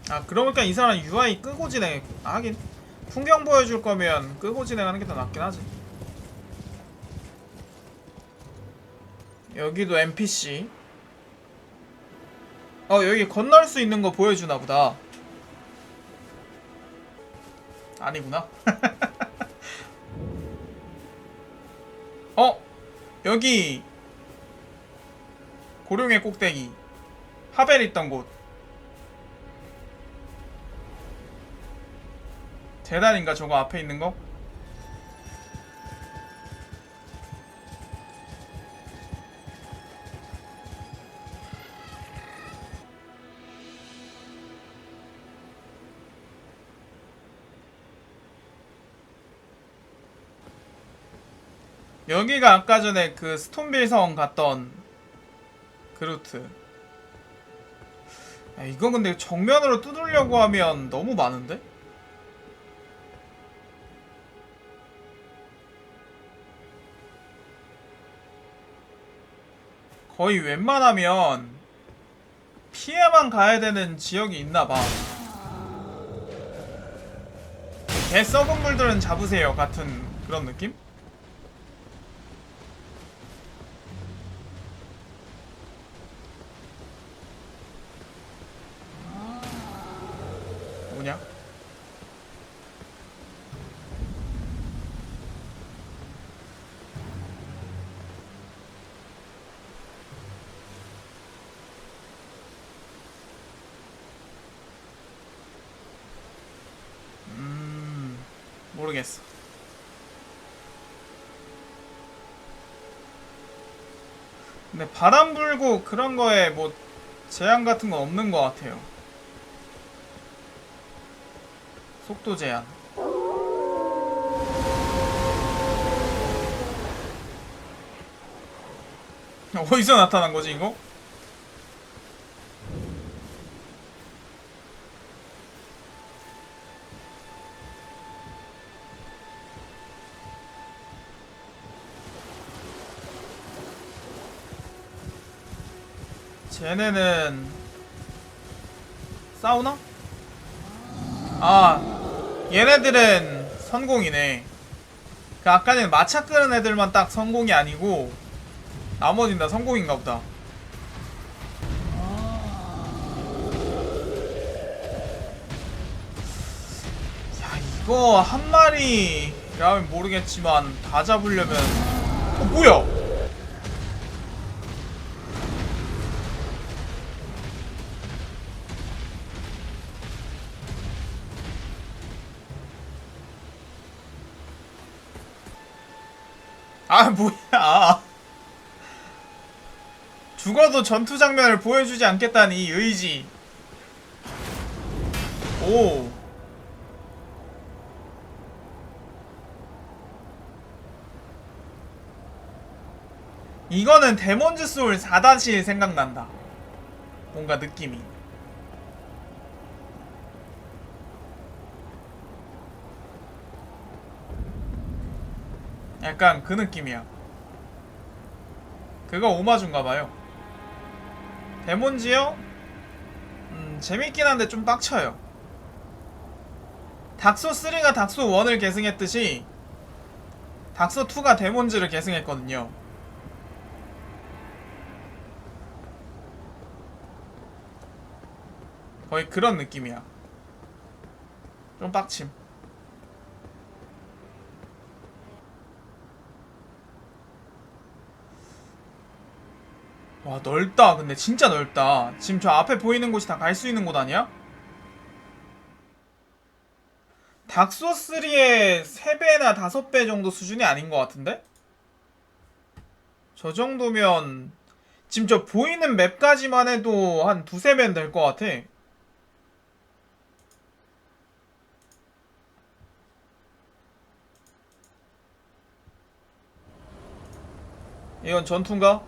아, 그러니까 이 사람 UI 끄고 진행. 하긴 풍경 보여줄 거면 끄고 진행하는 게 더 낫긴 하지. 여기도 NPC. 여기 건널 수 있는 거 보여주나 보다. 아니구나. 여기 고룡의 꼭대기. 하벨 있던 곳. 재단인가 저거 앞에 있는 거? 여기가 아까 전에 그 스톤빌 성 갔던 그 루트. 야, 이거 근데 정면으로 뚫으려고 하면 너무 많은데? 거의 웬만하면 피해만 가야 되는 지역이 있나봐. 개 썩은 물들은 잡으세요 같은 그런 느낌? 뭐냐? 모르겠어. 근데 바람 불고 그런 거에 뭐 제한 같은 건 없는 것 같아요. 속도 제한. 어디서 나타난 거지 이거? 쟤네는 싸우나? 아, 얘네들은 성공이네. 그 아까는 마차 끄는 애들만 딱 성공이 아니고 나머진 다 성공인가 보다. 야, 이거 한 마리라면 모르겠지만 다 잡으려면 뭐야? 아, 뭐야. 죽어도 전투 장면을 보여주지 않겠다는 이 의지. 오. 이거는 데몬즈 소울 4-1 생각난다. 뭔가 느낌이. 약간 그 느낌이야. 그거 오마주인가봐요. 데몬즈요? 재밌긴 한데 좀 빡쳐요. 닥소3가 닥소1을 계승했듯이 닥소2가 데몬즈를 계승했거든요. 거의 그런 느낌이야. 좀 빡침. 와 넓다. 근데 진짜 넓다. 지금 저 앞에 보이는 곳이 다 갈 수 있는 곳 아니야? 닥소3의 3배나 5배 정도 수준이 아닌 것 같은데? 저 정도면 지금 저 보이는 맵까지만 해도 한 2~3배는 될 것 같아. 이건 전투인가?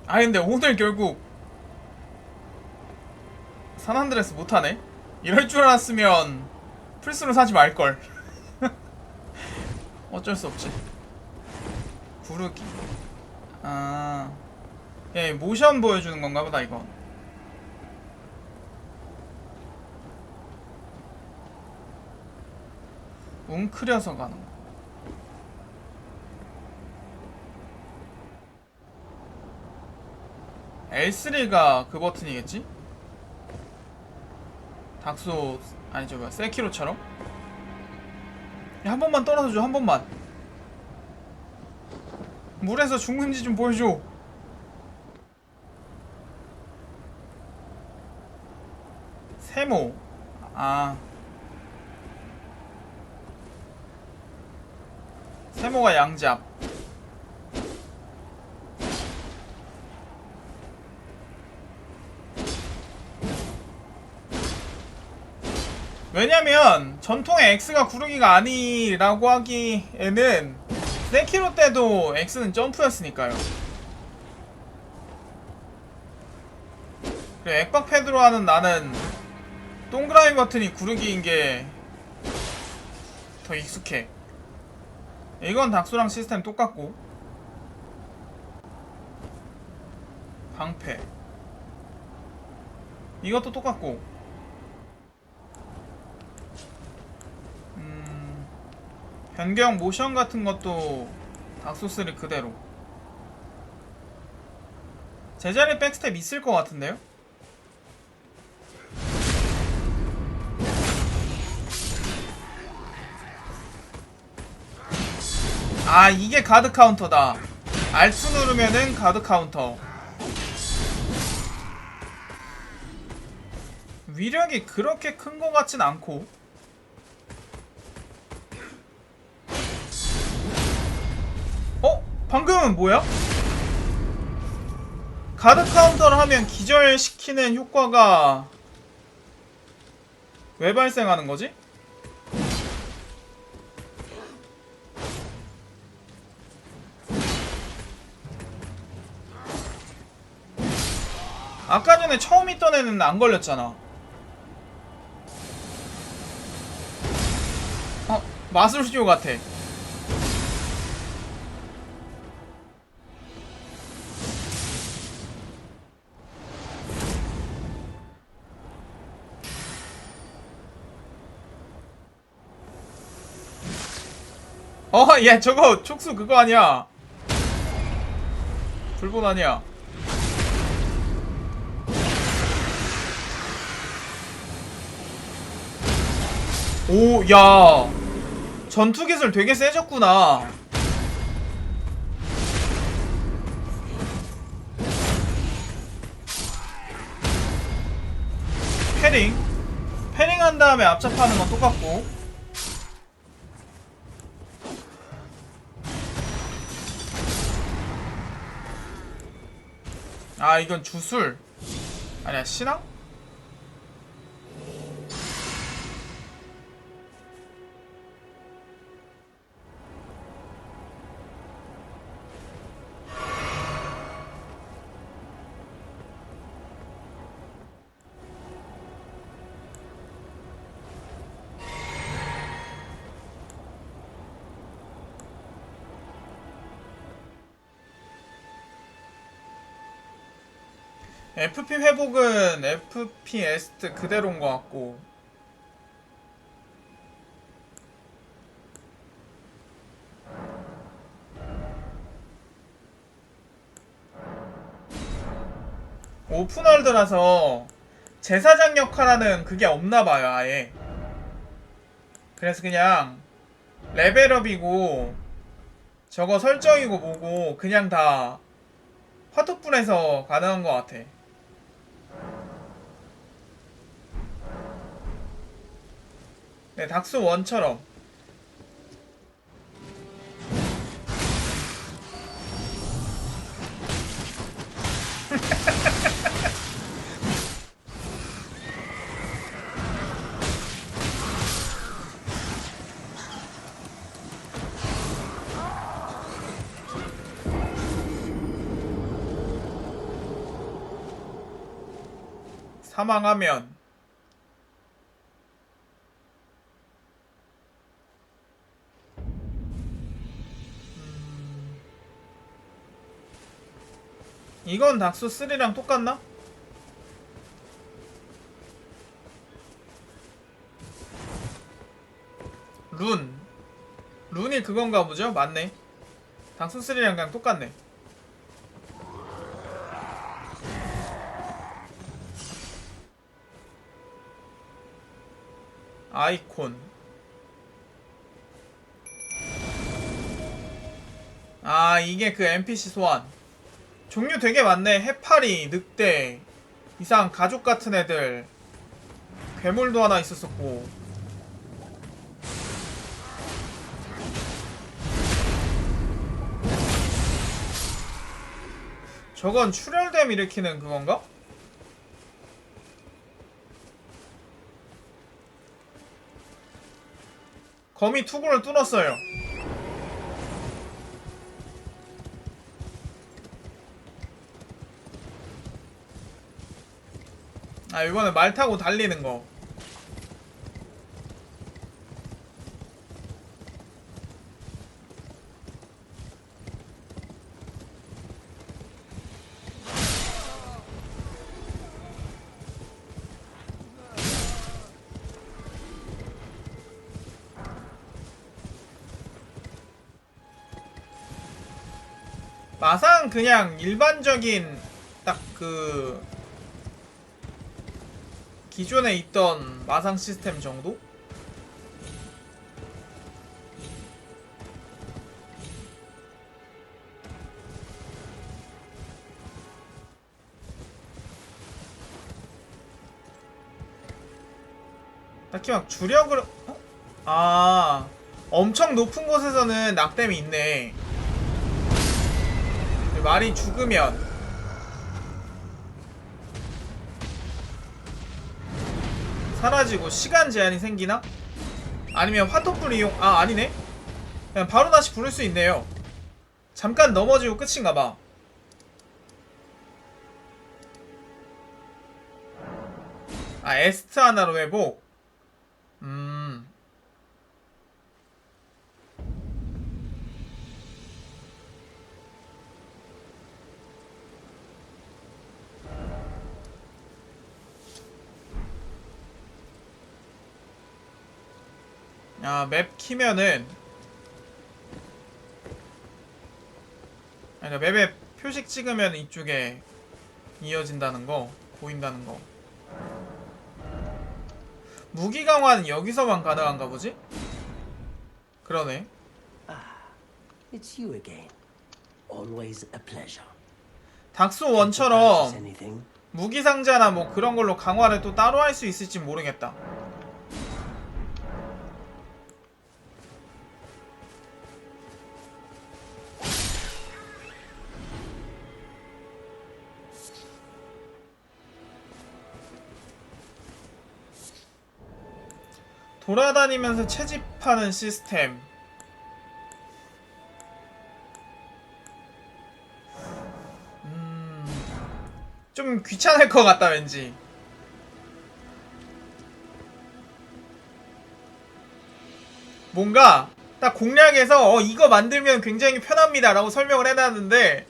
아 근데 오늘 결국 산안드레스 못하네? 이럴 줄 알았으면 플스로 사지 말걸. 어쩔 수 없지. 구르기. 아, 예, 모션 보여주는 건가 보다 이건. 웅크려서 가는 거. L3가 그 버튼이겠지? 닥소 아니죠 뭐야 세키로처럼? 야, 한 번만 떨어져줘. 한 번만. 물에서 죽는지 좀 보여줘. 세모. 아, 세모가 양잡. 왜냐면 전통의 X가 구르기가 아니라고 하기에는 세키로 때도 X는 점프였으니까요. 그리고 액박 패드로 하는 나는 동그라미 버튼이 구르기인 게 더 익숙해. 이건 닥소랑 시스템 똑같고. 방패 이것도 똑같고. 변경 모션 같은 것도 닥소3 그대로. 제자리 백스텝 있을 것 같은데요? 아 이게 가드 카운터다. R2 누르면은 가드 카운터. 위력이 그렇게 큰 것 같진 않고. 어? 방금은 뭐야? 가드 카운터를 하면 기절시키는 효과가 왜 발생하는 거지? 아까 전에 처음 있던 애는 안 걸렸잖아. 마술쇼 같아. 야 저거 촉수 그거 아니야. 불본 아니야. 오, 야 전투기술 되게 세졌구나. 패링 한 다음에 앞잡하는 건 똑같고. 아 이건 주술 아니야 신앙? FP 회복은 FP 에스트 그대로인 것 같고. 오픈월드라서 제사장 역할하는 그게 없나봐요 아예. 그래서 그냥 레벨업이고 저거 설정이고 뭐고 그냥 다 화투풀에서 가능한 것 같아. 네, 닥스 1처럼. 사망하면 이건 닥스 3랑 똑같나? 룬이 그건가 보죠? 맞네. 닥스 3랑 그냥 똑같네. 아이콘. 아, 이게 그 NPC 소환. 종류 되게 많네. 해파리, 늑대, 이상 가족 같은 애들, 괴물도 하나 있었었고. 저건 출혈됨 일으키는 그건가? 거미 투구를 뚫었어요. 아, 이거는 말 타고 달리는 거. 마상 그냥 일반적인 딱 그 기존에 있던 마상 시스템 정도? 딱히 막 주력을 아, 엄청 높은 곳에서는 낙뎀이 있네. 말이 죽으면 사라지고 시간 제한이 생기나? 아니면 화토풀 이용... 아, 아니네? 그냥 바로 다시 부를 수 있네요. 잠깐 넘어지고 끝인가봐. 아, 에스트 하나로 회복? 아, 맵 키면은 그러니까 맵에 표식 찍으면 이쪽에 이어진다는 거, 보인다는 거. 무기 강화는 여기서만 가능한가 보지? 그러네. It's you again. Always a pleasure. 닥스 1처럼 무기 상자나 뭐 그런 걸로 강화를 또 따로 할 수 있을지 모르겠다. 돌아다니면서 채집하는 시스템. 좀 귀찮을 것 같다 왠지. 뭔가 딱 공략에서 이거 만들면 굉장히 편합니다 라고 설명을 해놨는데,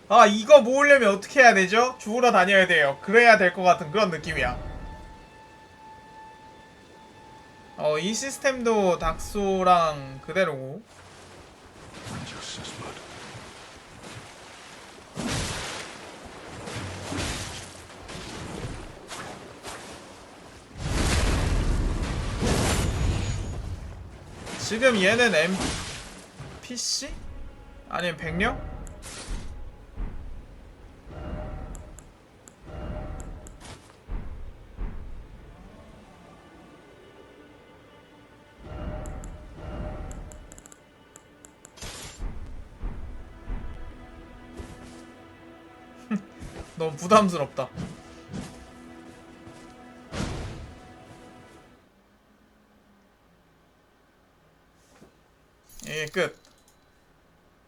아, 이거 모으려면 어떻게 해야 되죠? 주우러 다녀야 돼요. 그래야 될 것 같은 그런 느낌이야. 이 시스템도 닥소랑 그대로고. 지금 얘는 NPC? 아니면 백령? 너무 부담스럽다. 예, 끝.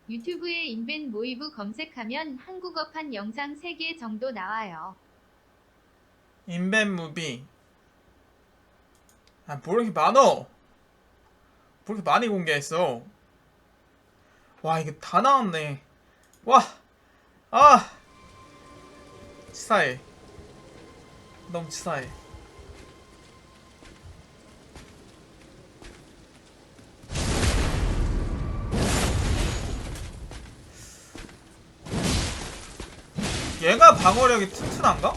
유튜브에 인벤 모이브 검색하면 한국어판 영상 3개 정도 나와요. 인벤 무비. 아, 뭐 이렇게 많어? 뭐 이렇게 많이 공개했어? 와, 이게 다 나왔네. 와! 아! 치사해. 너무 치사해. 얘가 방어력이 튼튼한가?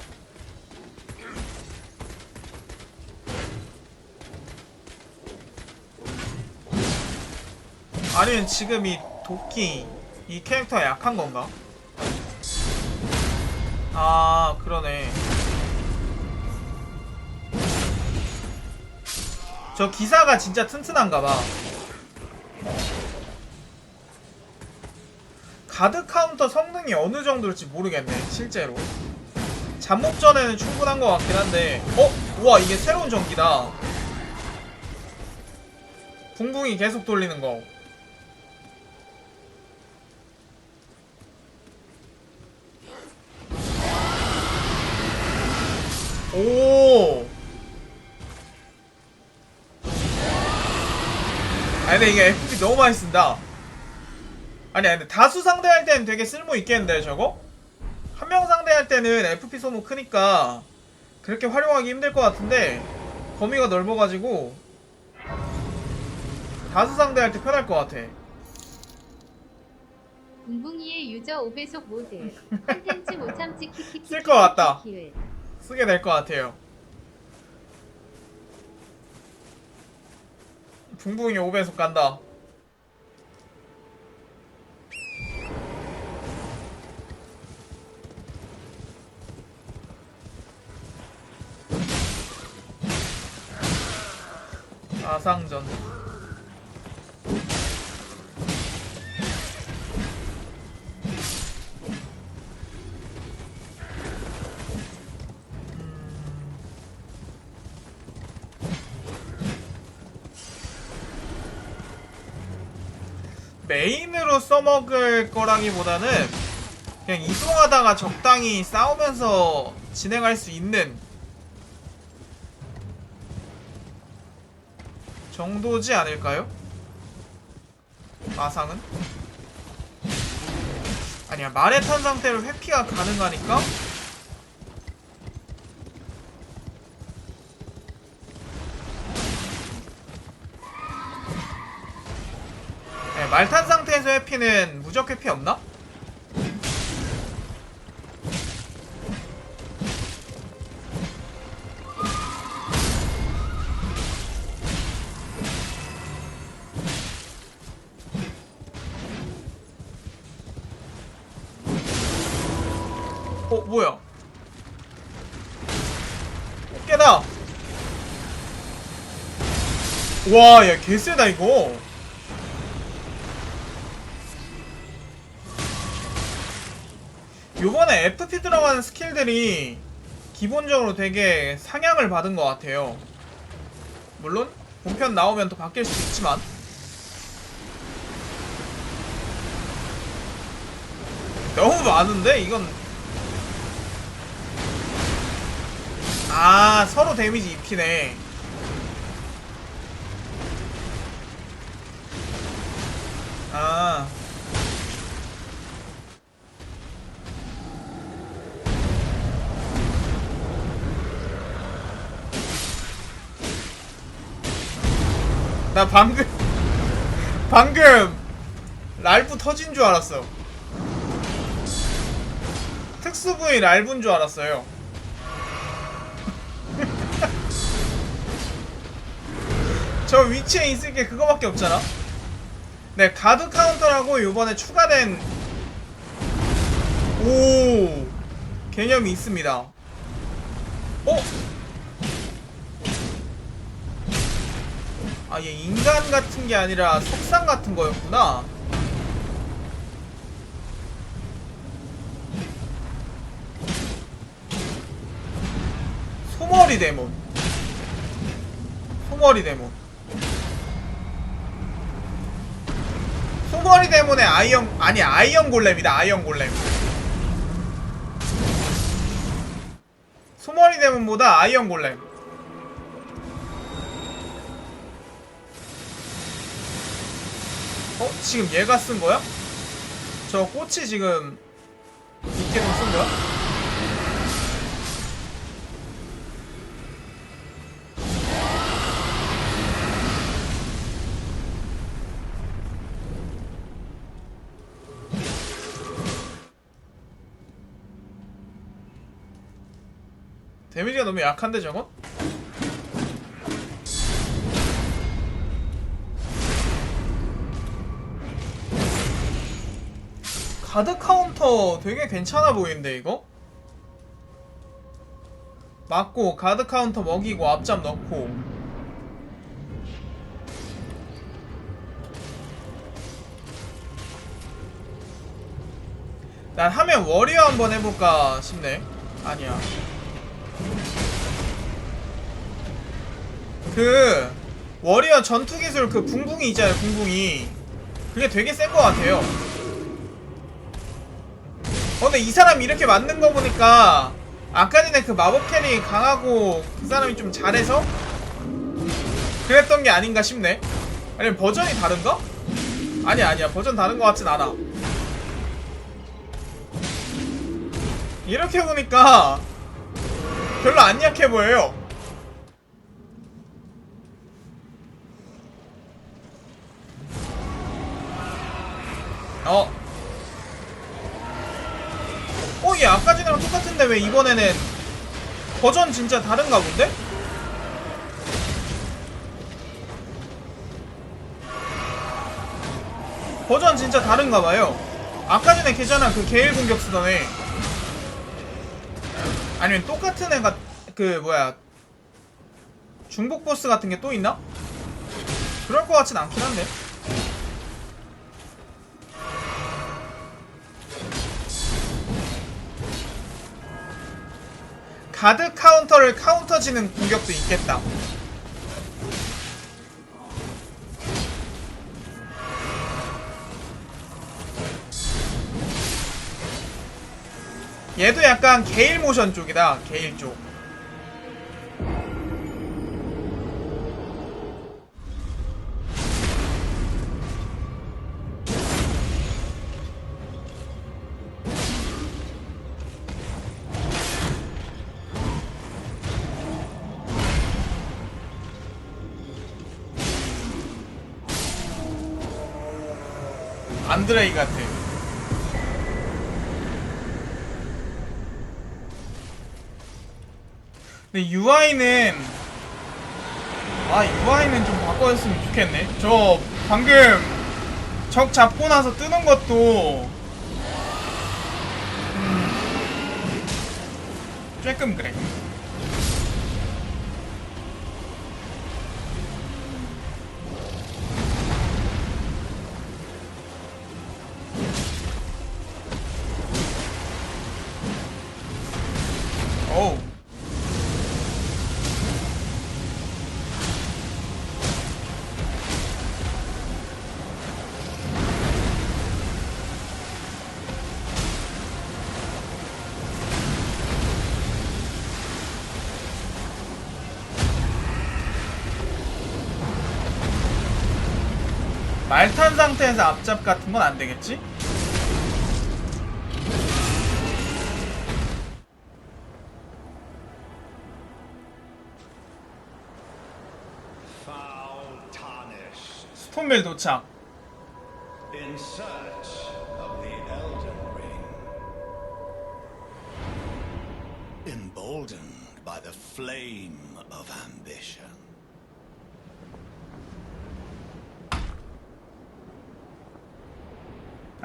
아니면 지금 이 도끼 이 캐릭터가 약한 건가? 아, 그러네. 저 기사가 진짜 튼튼한가 봐. 가드 카운터 성능이 어느 정도일지 모르겠네, 실제로. 잠복전에는 충분한 것 같긴 한데. 우와, 이게 새로운 전기다. 붕붕이 계속 돌리는 거. 오. 아니 근데 이게 FP 너무 많이 쓴다. 아니 근데 다수 상대할 때는 되게 쓸모 있겠는데 저거? 한 명 상대할 때는 FP 소모 크니까 그렇게 활용하기 힘들 것 같은데 범위가 넓어가지고 다수 상대할 때 편할 것 같아. 붕붕이의 유저 5배속 모드. 컨텐츠 못 참지 키키키. 쓸 것 같다. 쓰게 될 것 같아요. 붕붕이 5배속 간다. 아상전. 메인으로 써먹을 거라기보다는 그냥 이동하다가 적당히 싸우면서 진행할 수 있는 정도지 않을까요? 마상은? 아니야, 말에 탄 상태로 회피가 가능하니까? 네, 말 탄 상태에서 회피는 무적 회피 없나? 뭐야? 깨다. 와, 야, 개쎄다 이거. 요번에 FP 들어가는 스킬들이 기본적으로 되게 상향을 받은 것 같아요. 물론 본편 나오면 또 바뀔 수도 있지만. 너무 많은데? 이건 서로 데미지 입히네. 나 방금 랄프 터진 줄 알았어. 특수 부위 랄프인 줄 알았어요. 저 위치에 있을 게 그거밖에 없잖아. 네, 가드 카운터라고 요번에 추가된 오 개념이 있습니다. 어? 아, 얘 인간 같은 게 아니라 석상 같은 거였구나. 소머리 데몬. 소머리 데몬. 소머리 데몬의 아이언 골렘이다. 아이언 골렘. 소머리 데몬보다 아이언 골렘. 지금 얘가 쓴 거야? 저 꽃이 지금 이케동 쓴 거야? 데미지가 너무 약한데 저건? 가드 카운터 되게 괜찮아 보이는데 이거? 맞고 가드 카운터 먹이고 앞잡 넣고. 난 하면 워리어 한번 해볼까 싶네. 아니야. 그 워리어 전투기술 그 붕붕이 있잖아요. 붕붕이 그게 되게 센 것 같아요. 근데 이 사람이 이렇게 만든 거 보니까 아까 전에 그 마법 캐릭 강하고 그 사람이 좀 잘해서 그랬던 게 아닌가 싶네. 아니면 버전이 다른가? 아니야 버전 다른 거 같진 않아. 이렇게 보니까 별로 안 약해 보여요. 얘 아까 전이랑 똑같은데 왜 이번에는 버전 진짜 다른가 본데? 버전 진짜 다른가 봐요. 아까 전에 걔잖아, 그 게일 공격 쓰던 애. 아니면 똑같은 애가 그 뭐야 중복 보스 같은 게 또 있나? 그럴 것 같진 않긴 한데. 가드 카운터를 카운터지는 공격도 있겠다. 얘도 약간 게일 모션 쪽이다. 게일 쪽. 안드레이 같아. 근데 UI는 UI는 좀 바꿔줬으면 좋겠네. 저 방금 적 잡고 나서 뜨는 것도 조금 그래. 오우. 말탄 상태에서 앞잡 같은 건 안 되겠지? 스톤밀 도착. In search of the Elden Ring. Emboldened by the flame of ambition.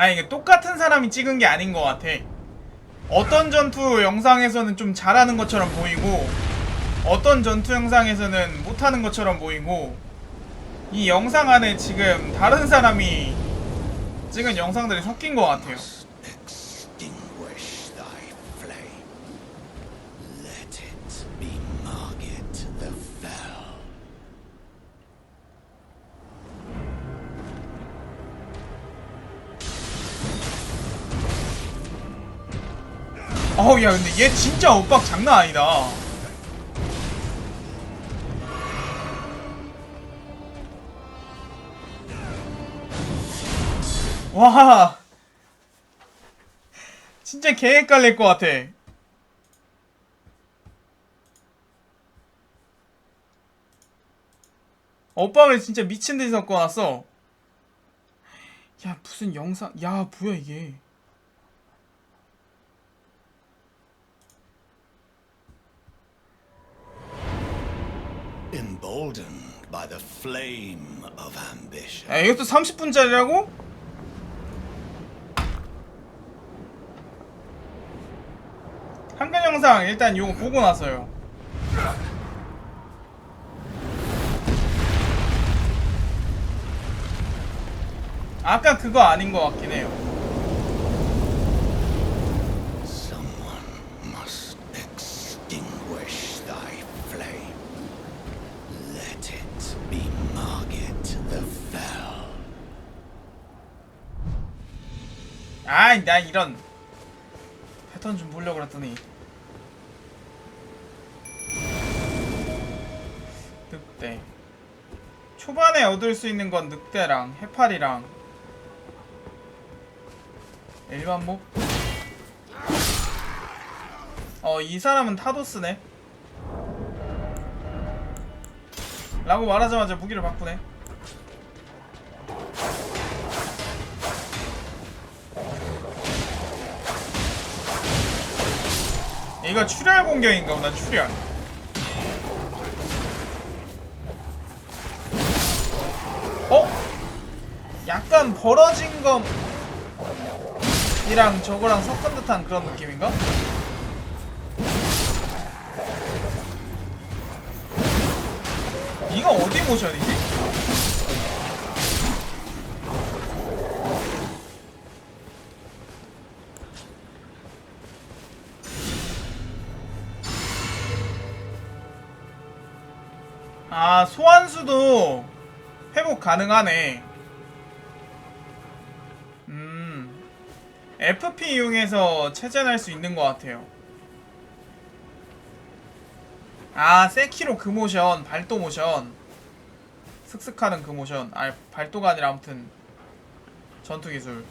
아니 이게 똑같은 사람이 찍은 게 아닌 것 같아. 어떤 전투 영상에서는 좀 잘하는 것처럼 보이고 어떤 전투 영상에서는 못하는 것처럼 보이고 이 영상 안에 지금 다른 사람이 찍은 영상들이 섞인 것 같아요. Extinguish thy flame. Let it be Margit the Fell. 어우 야 근데 얘 진짜 엇박 장난 아니다. 와 진짜 개 헷갈릴 것 같아. 엇박을 진짜 미친듯이 섞어놨어. 야 무슨 영상 야 뭐야 이게. Emboldened by the flame of ambition. 야 이것도 30분짜리라고? 한글 영상 일단 요거 보고 나서요. 아까 그거 아닌 것 같긴 해요. Someone must extinguish thy flame. Let it be Margit the Fell. 아이 나 이런 패턴 좀 보려고 그랬더니 늑대 초반에 얻을 수 있는 건 늑대랑 해파리랑 일반 몹? 이 사람은 타도스네 라고 말하자마자 무기를 바꾸네. 이거 출혈 공격인가 보다. 출혈. 약간 벌어진 검이랑 저거랑 섞은 듯한 그런 느낌인가? 이거 어디 모션이지? 아 소환수도 회복 가능하네. FP 이용해서 체전할 수 있는 것 같아요. 아 세키로 그 모션 발도 모션 슥슥하는 그 모션. 아 발도가 아니라 아무튼 전투 기술.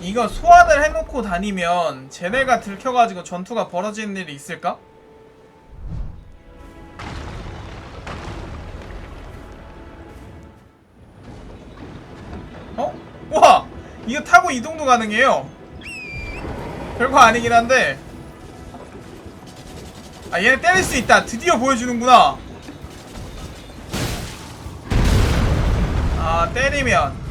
이거 소환을 해놓고 다니면 쟤네가 들켜가지고 전투가 벌어지는 일이 있을까? 우와! 이거 타고 이동도 가능해요. 별거 아니긴 한데 아 얘네 때릴 수 있다. 드디어 보여주는구나. 아 때리면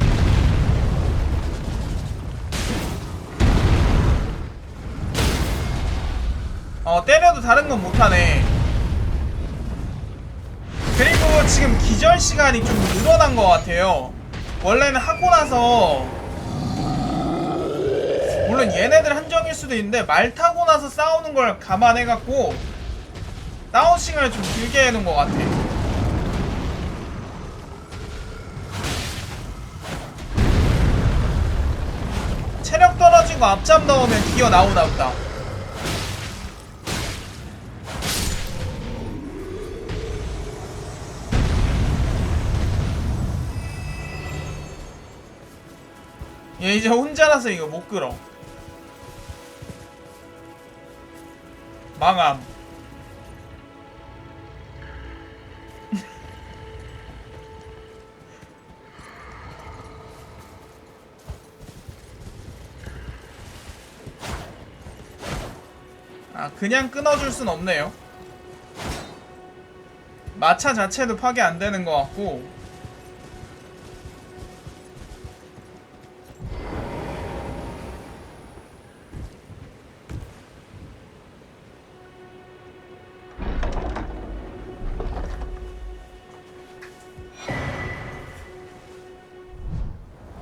때려도 다른 건 못하네. 그리고 지금 기절 시간이 좀 늘어난 것 같아요. 원래는 하고 나서 물론 얘네들 한정일 수도 있는데 말 타고 나서 싸우는 걸 감안해갖고 다운 시간을 좀 길게 해놓은 것 같아. 체력 떨어지고 앞잡 넣으면 기어 나오나 보다. 얘 이제 혼자라서 이거 못 끌어. 망함. 아 그냥 끊어줄 순 없네요. 마차 자체도 파괴 안 되는 것 같고.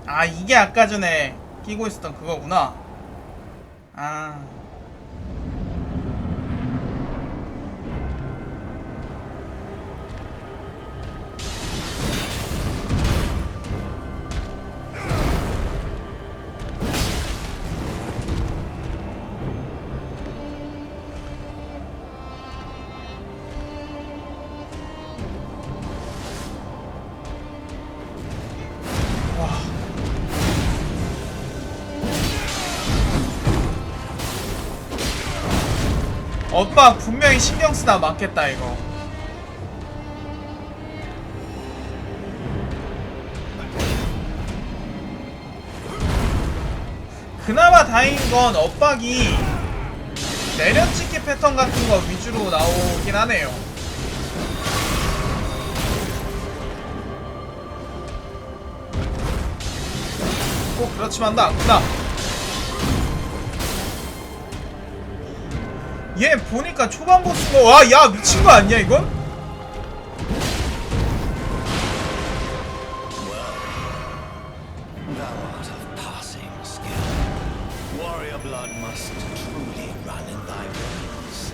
아, 이게 아까 전에 끼고 있었던 그거구나. 아. 오빠 분명히 신경쓰다 맞겠다 이거. 그나마 다행인 건 엇박이 내려찍기 패턴 같은 거 위주로 나오긴 하네요. 꼭 그렇지만도 않구나. 얘 보니까 초반 보스가 와, 야 미친거 아니야 이건? Thou art of passing skill. Warrior blood must truly run in thy veins.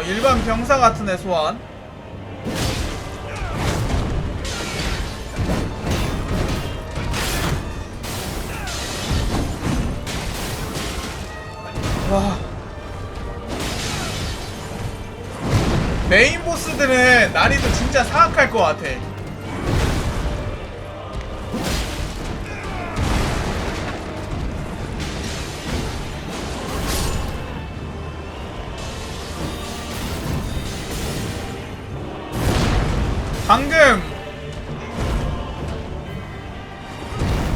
일반 병사 같은 애 소환. 와. 메인 보스들은 난이도 진짜 사악할 것 같아. 방금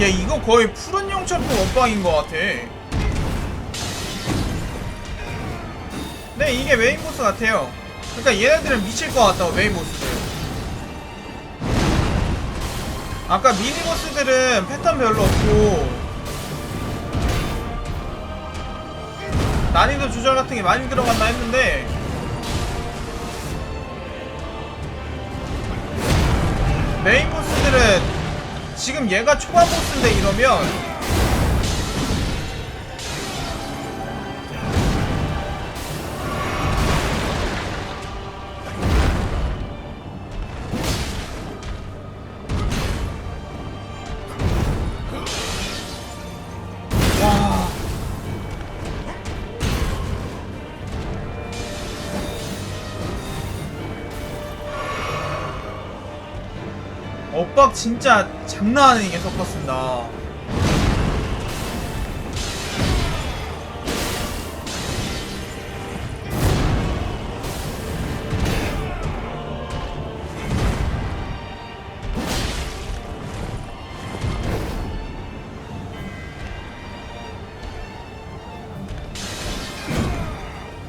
얘 이거 거의 푸른 용철풍 원빵인 것 같아. 네, 이게 메인 보스 같아요. 그러니까 얘네들은 미칠 것 같다고, 메인 보스들. 아까 미니 보스들은 패턴 별로 없고 난이도 조절 같은 게 많이 들어간다 했는데 메인 보스들은 지금 얘가 초반 보스인데 이러면 엇박 진짜 장난 아니게 섞었습니다.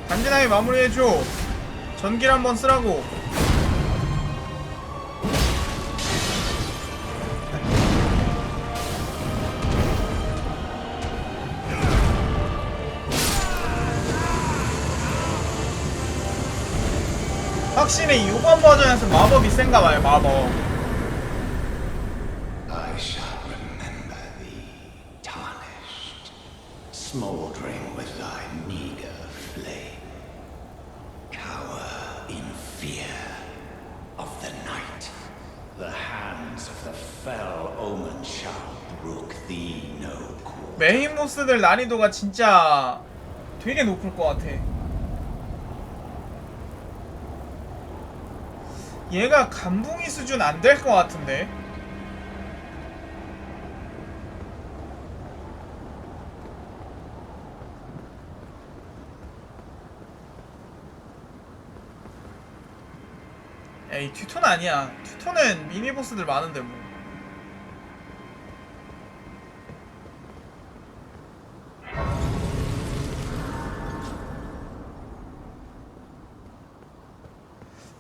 간지나게 마무리해줘. 전기를 한번 쓰라고. 확실히 요번 버전에서 마법이 센가봐요. 마법. I shall remember thee, tarnished, smoldering with thy meager flame. Cower in fear of the night. The hands of the fell omen shall brook thee no quarter. 메인 보스들 난이도가 진짜 되게 높을 것 같아. 얘가 간붕이 수준 안 될 것 같은데. 에이, 튜톤 아니야. 튜톤은 미니 보스들 많은데 뭐.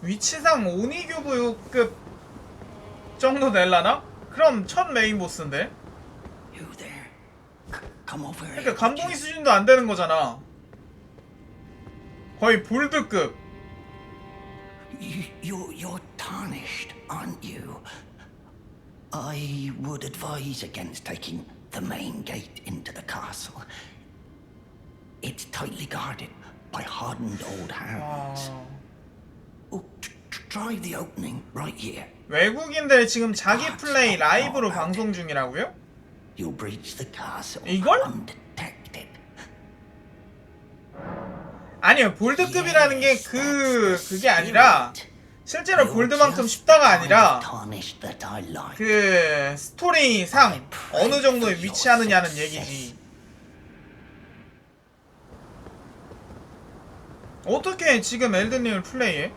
위치상 오니큐브급 정도 될라나? 그럼 첫 메인 보스인데? 그러니까 감동이 수준도 안 되는 거잖아. 거의 볼드급. You're tarnished, aren't you? I would advise against taking the main gate into the castle. It's tightly guarded by hardened old hands. Oh, try the opening right here. 외국인들 지금 자기 플레이 라이브로 방송 중이라고요? You'll breach the castle 이걸? undetected. 아니요, 볼드급이라는 게 그게 아니라 실제로 볼드만큼 쉽다가 아니라 그 스토리상 어느 정도에 위치하느냐는 얘기지. 어떻게 지금 엘든링을 플레이해?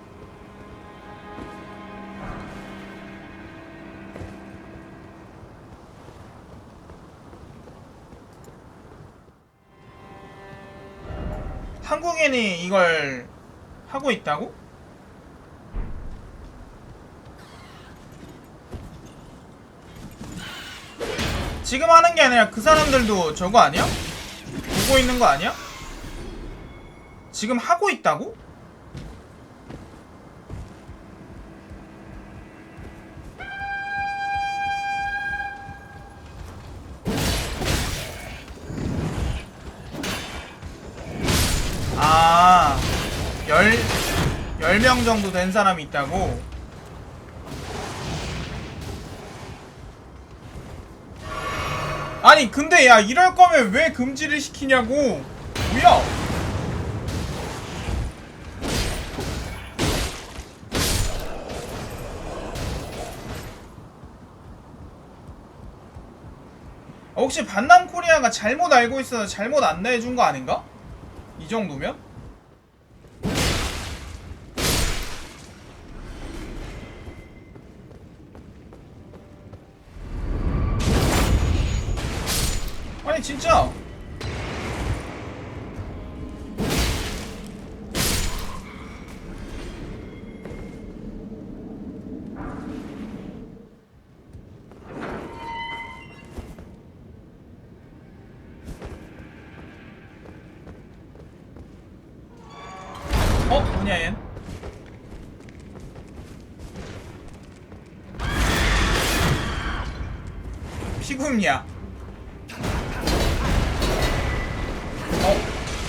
한국인이 이걸 하고 있다고? 지금 하는 게 아니라 그 사람들도 저거 아니야? 보고 있는 거 아니야? 지금 하고 있다고? 아, 10명 정도 된 사람이 있다고? 아니 근데 야, 이럴 거면 왜 금지를 시키냐고. 뭐야? 혹시 반남 코리아가 잘못 알고 있어서 잘못 안내해준 거 아닌가? 이 정도면? 아니 진짜 뭐냐 얜? 피굽냐?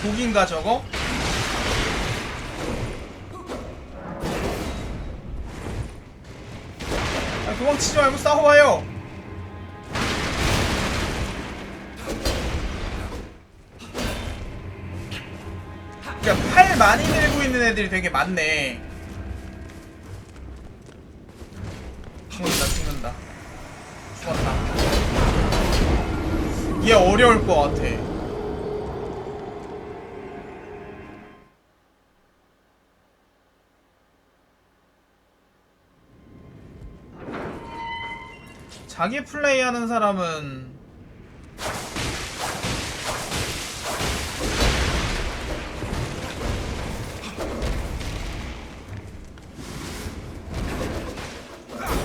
독인가 저거? 아, 도망치지 말고 싸워봐요. 야, 팔 많이 들고 있는 애들이 되게 많네. 죽는다. 죽었다. 얘 어려울 것 같아. 자기 플레이하는 사람은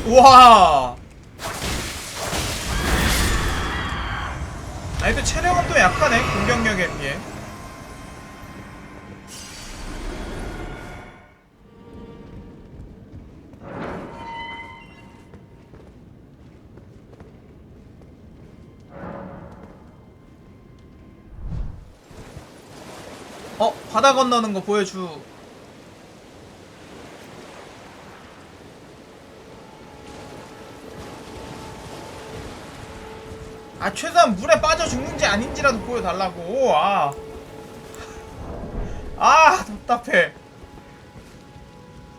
우와. 아니 또 체력은 또 약하네, 공격력에 비해. 바다 건너는 거 보여줘. 아, 최소한 물에 빠져 죽는지 아닌지라도 보여달라고. 답답해.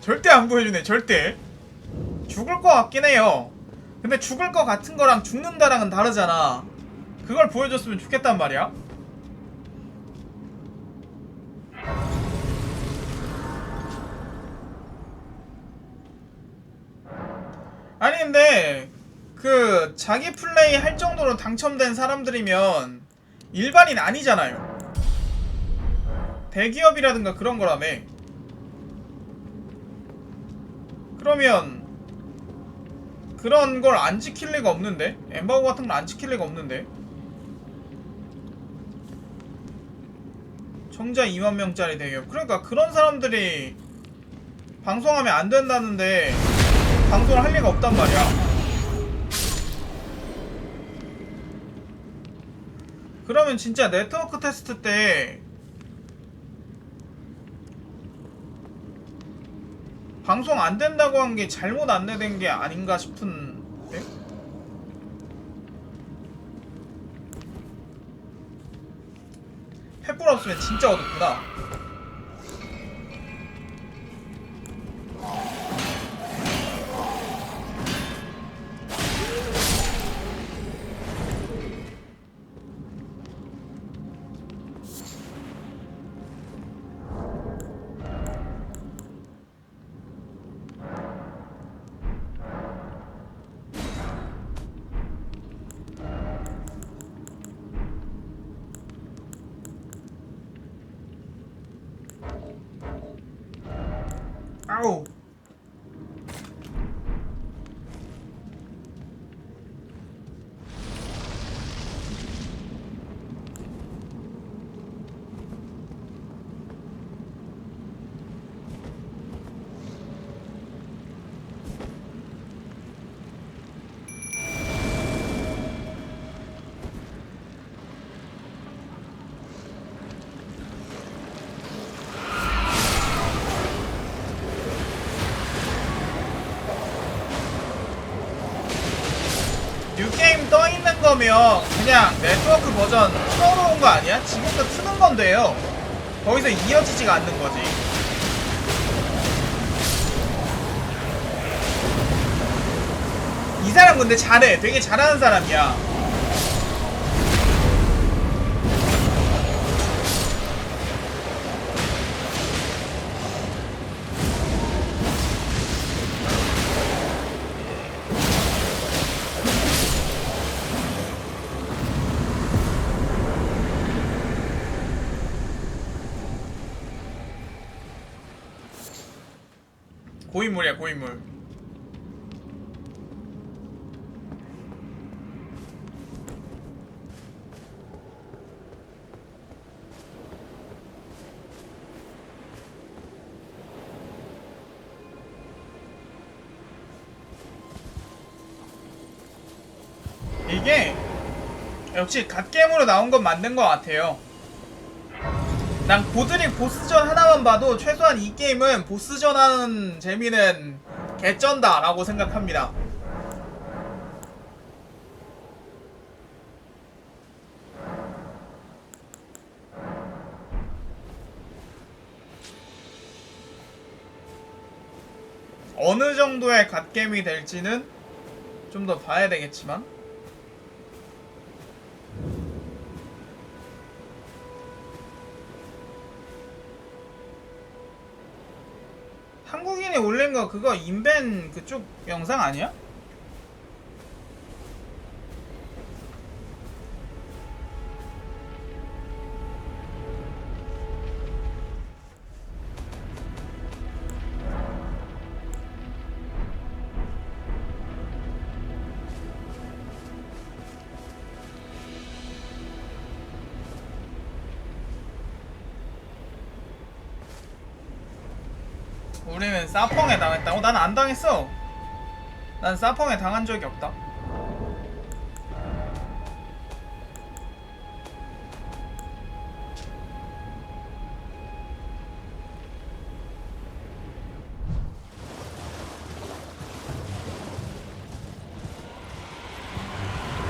절대 안 보여주네, 절대. 죽을 것 같긴 해요. 근데 죽을 것 같은 거랑 죽는다랑은 다르잖아. 그걸 보여줬으면 좋겠단 말이야. 아니 근데 그 자기 플레이 할 정도로 당첨된 사람들이면 일반인 아니잖아요. 대기업이라든가 그런 거라며. 그러면 그런 걸 안 지킬 리가 없는데? 엠바고 같은 걸 안 지킬 리가 없는데? 정자 2만 명짜리 대기업. 그러니까 그런 사람들이 방송하면 안 된다는데 방송을 할 리가 없단 말이야. 그러면 진짜 네트워크 테스트 때 방송 안 된다고 한 게 잘못 안내된 게 아닌가 싶은데? 횃불 없으면 진짜 어둡구나. 아우. 뉴게임 떠있는 거면 그냥 네트워크 버전 틀어놓은 거 아니야? 지금도 트는 건데요. 거기서 이어지지가 않는 거지. 이 사람 근데 잘해. 되게 잘하는 사람이야. 고인물이야, 고인물. 이게 역시 갓게임으로 나온 건 맞는 것 같아요. 난 고드릭 보스전 하나만 봐도 최소한 이 게임은 보스전 하는 재미는 개쩐다 라고 생각합니다. 어느 정도의 갓게임이 될지는 좀 더 봐야 되겠지만 한국인이 올린 거 그거 인벤 그쪽 영상 아니야? 우리는 사펑에 당했다고? 난 안 당했어. 난 사펑에 당한 적이 없다.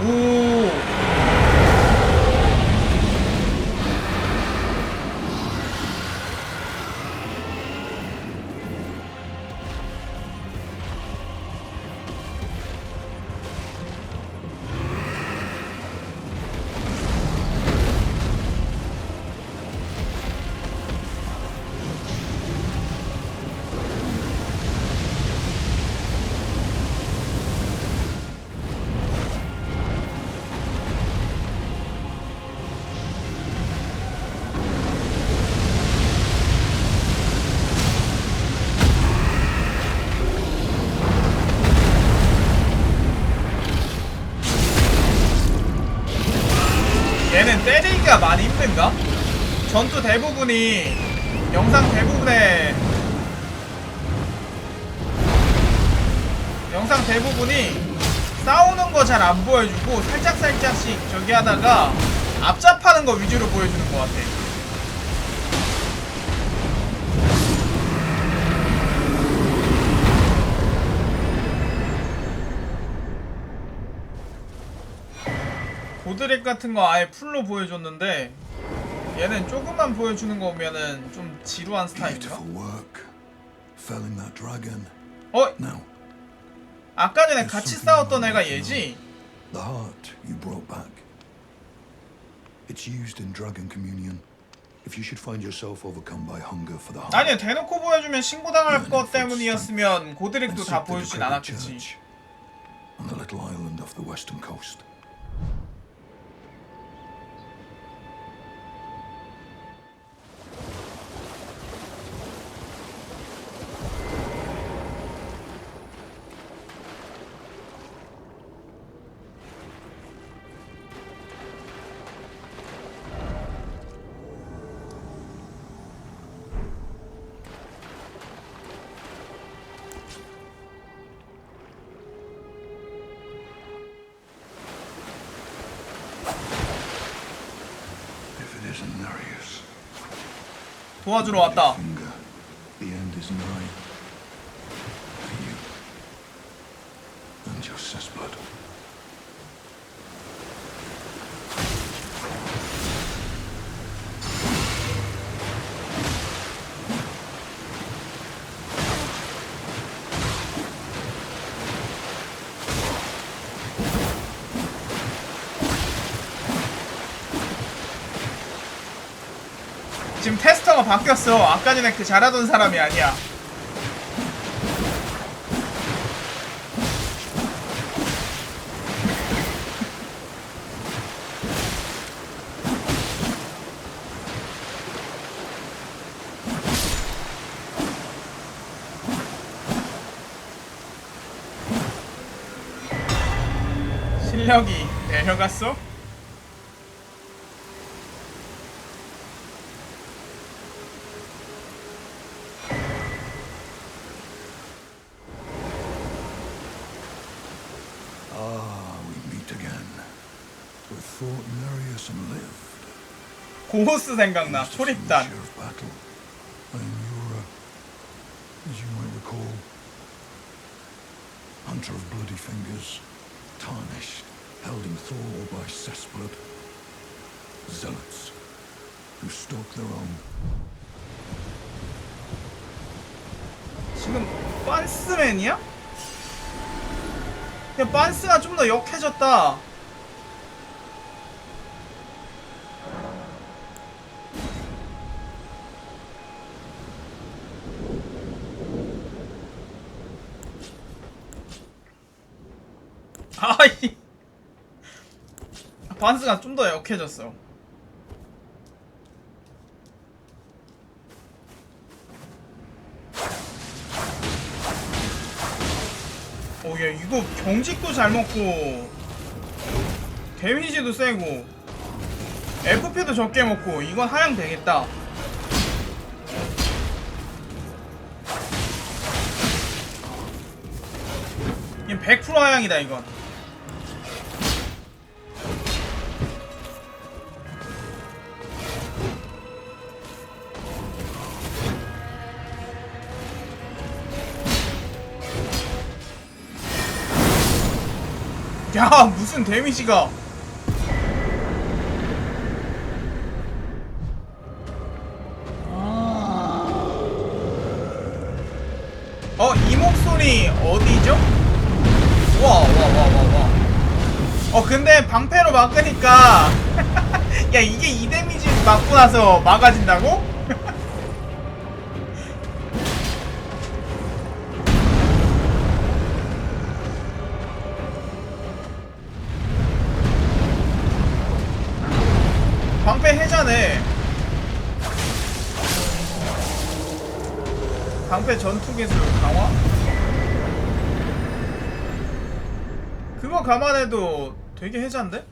오. 탑인가? 전투 대부분이 영상 대부분이 싸우는 거 잘 안 보여주고 살짝씩 저기 하다가 앞잡하는 거 위주로 보여주는 것 같아. 고드릭 같은 거 아예 풀로 보여줬는데 얘는 조금만 보여주는 거 보면은 좀 지루한 스타일인가? 어? 아까 전에 같이 싸웠던 애가 얘지? The heart you brought back. It's used in dragon communion. If you should find yourself overcome by hunger for the heart. 아니야, 대놓고 보여주면 신고당할 것 때문이었으면 고드릭도 다 보여주진 않았겠지. On the little island off the western coast. 도와주러 왔다. The end is nigh. For you and your Sesblood. 지금 테스터가 바뀌었어. 아까 전에 그 잘하던 사람이 아니야. 실력이 내려갔어? 고호스 생각나. 초립단. I am Yura, as you might recall, hunter of bloody fingers, tarnished, held in thrall by Sesblood, zealots who stalk their own. 지금 빤스맨이야? 그냥 빤스가 좀 더 역해졌다. 아이, 반스가 좀 더 역해졌어. 오얘 이거 경직도 잘 먹고 데미지도 세고 FP도 적게 먹고 이건 하향 되겠다. 이건 100% 하향이다 이건. 야 무슨 데미지가 이 목소리 어디죠? 와 근데 방패로 막으니까 야 이게 이 데미지 맞고 나서 막아진다고? 방패 해자네. 방패 전투기술 강화? 그거 감안해도 되게 해자인데?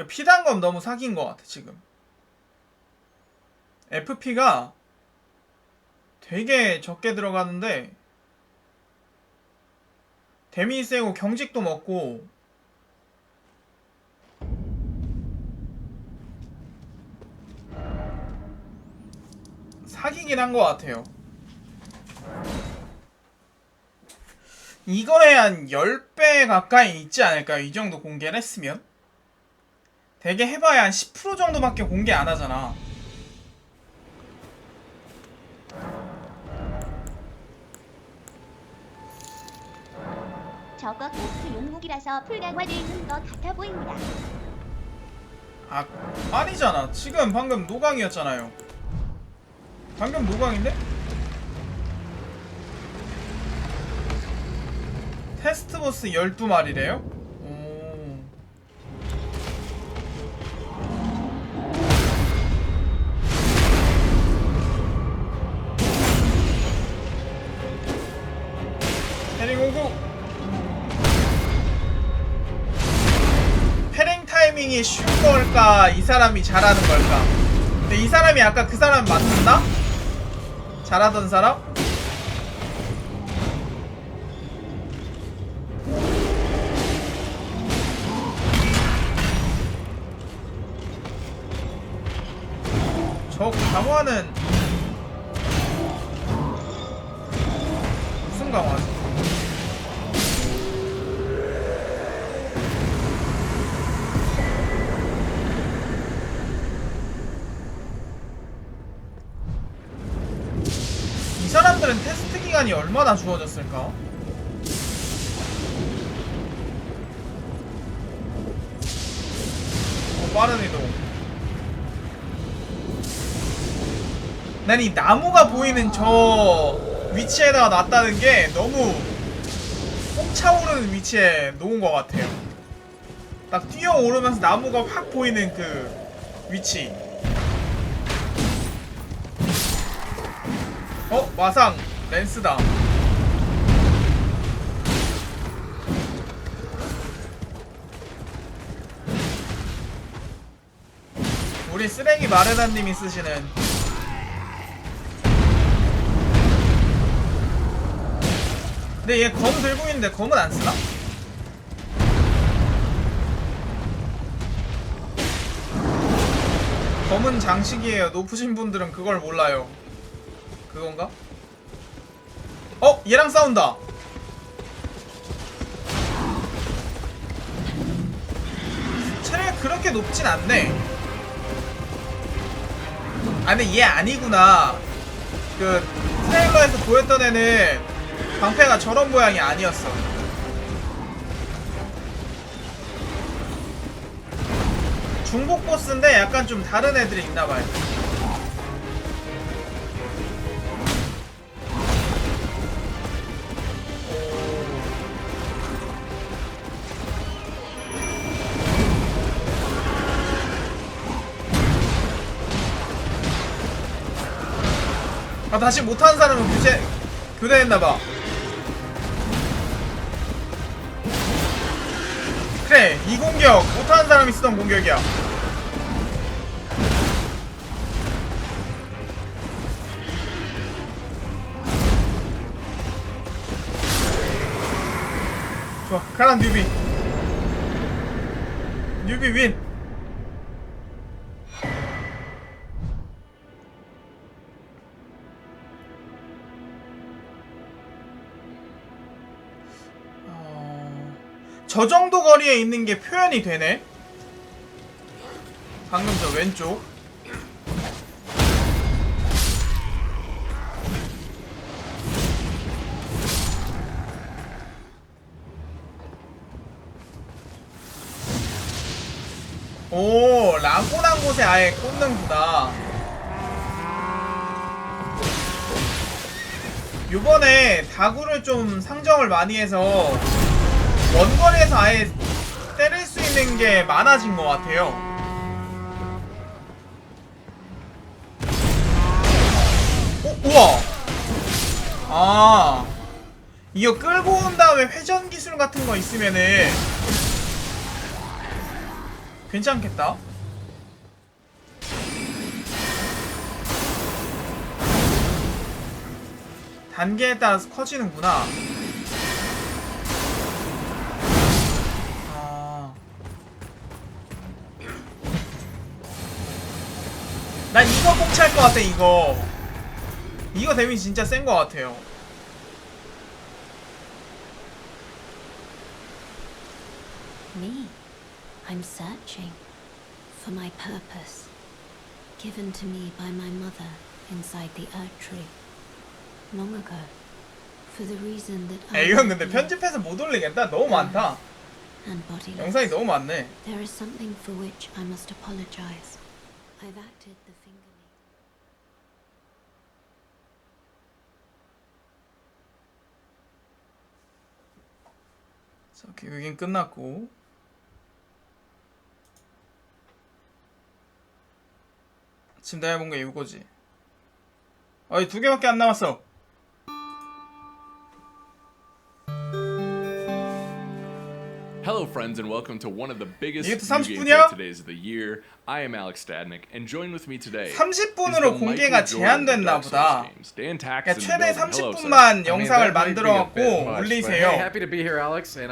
피단검 너무 사기인 것 같아 지금. FP가 되게 적게 들어가는데 데미 세고 경직도 먹고 사기긴 한 것 같아요. 이거에 한 10배 가까이 있지 않을까요? 이 정도 공개를 했으면? 되게 해봐야 한 10% 정도밖에 공개 안 하잖아. 저거 퀘스트 용목이라서 풀강화되어 있는 것 같아 보입니다. 아, 아니잖아. 지금 방금 노강이었잖아요. 방금 노강인데? 테스트 보스 12마리래요? 오. 패링 오고! 패링 타이밍이 쉬운 걸까? 이 사람이 잘하는 걸까? 근데 이 사람이 아까 그 사람 맞았나? 잘하던 사람? 저 강화는 무슨 강화지? 이 사람들은 테스트 기간이 얼마나 주어졌을까? 빠른 이동. 난 이 나무가 보이는 저 위치에다가 놨다는 게 너무 꼭 차오르는 위치에 놓은 것 같아요. 딱 뛰어오르면서 나무가 확 보이는 그 위치. 마상 랜스다. 우리 쓰레기 마르다님이 쓰시는. 근데 얘 검 들고 있는데 검은 안 쓰나? 검은 장식이에요. 높으신 분들은 그걸 몰라요. 그건가? 얘랑 싸운다. 체력이 그렇게 높진 않네. 아 근데 얘 아니구나. 그 트레일러에서 보였던 애는 방패가 저런 모양이 아니었어. 중복 보스인데 약간 좀 다른 애들이 있나봐요. 아 다시 못하는 사람은 교대했나봐. 그래 이 공격 못하는 사람이 쓰던 공격이야. 좋아 가라 뉴비. 뉴비 윈. 저 정도 거리에 있는 게 표현이 되네. 방금 저 왼쪽. 오, 라고난 곳에 아예 꽂는구나. 요번에 다구를 좀 상정을 많이 해서 원거리에서 아예 때릴 수 있는 게 많아진 것 같아요. 우와! 아, 이거 끌고 온 다음에 회전 기술 같은 거 있으면은 괜찮겠다. 단계에 따라서 커지는구나. 난 이거 꼭 찰 것 같아. 이거 데미지 진짜 센 것 같아요. Me. I'm searching for my purpose, given to me by my mother inside the Earth Tree long ago, for the reason that I. 이건 근데 편집해서 못 올리겠다. 너무 많다. And bodiless. 영상이 너무 많네. There is something for which I must apologize. I've acted the finger. 자, 교육인 끝났고. 지금 내가 본 게 이거지. 이 2개밖에 안 남았어. Hello friends and welcome to one of the biggest 이게 또 new 30분이야? gameplay todays of the year. I am Alex Stadnik and join with me today 30분으로 공개가 제한됐나 보다. 그러니까 최대 30분만 영상을 만들어갖고 올리세요. Hey, happy to be here, Alex, and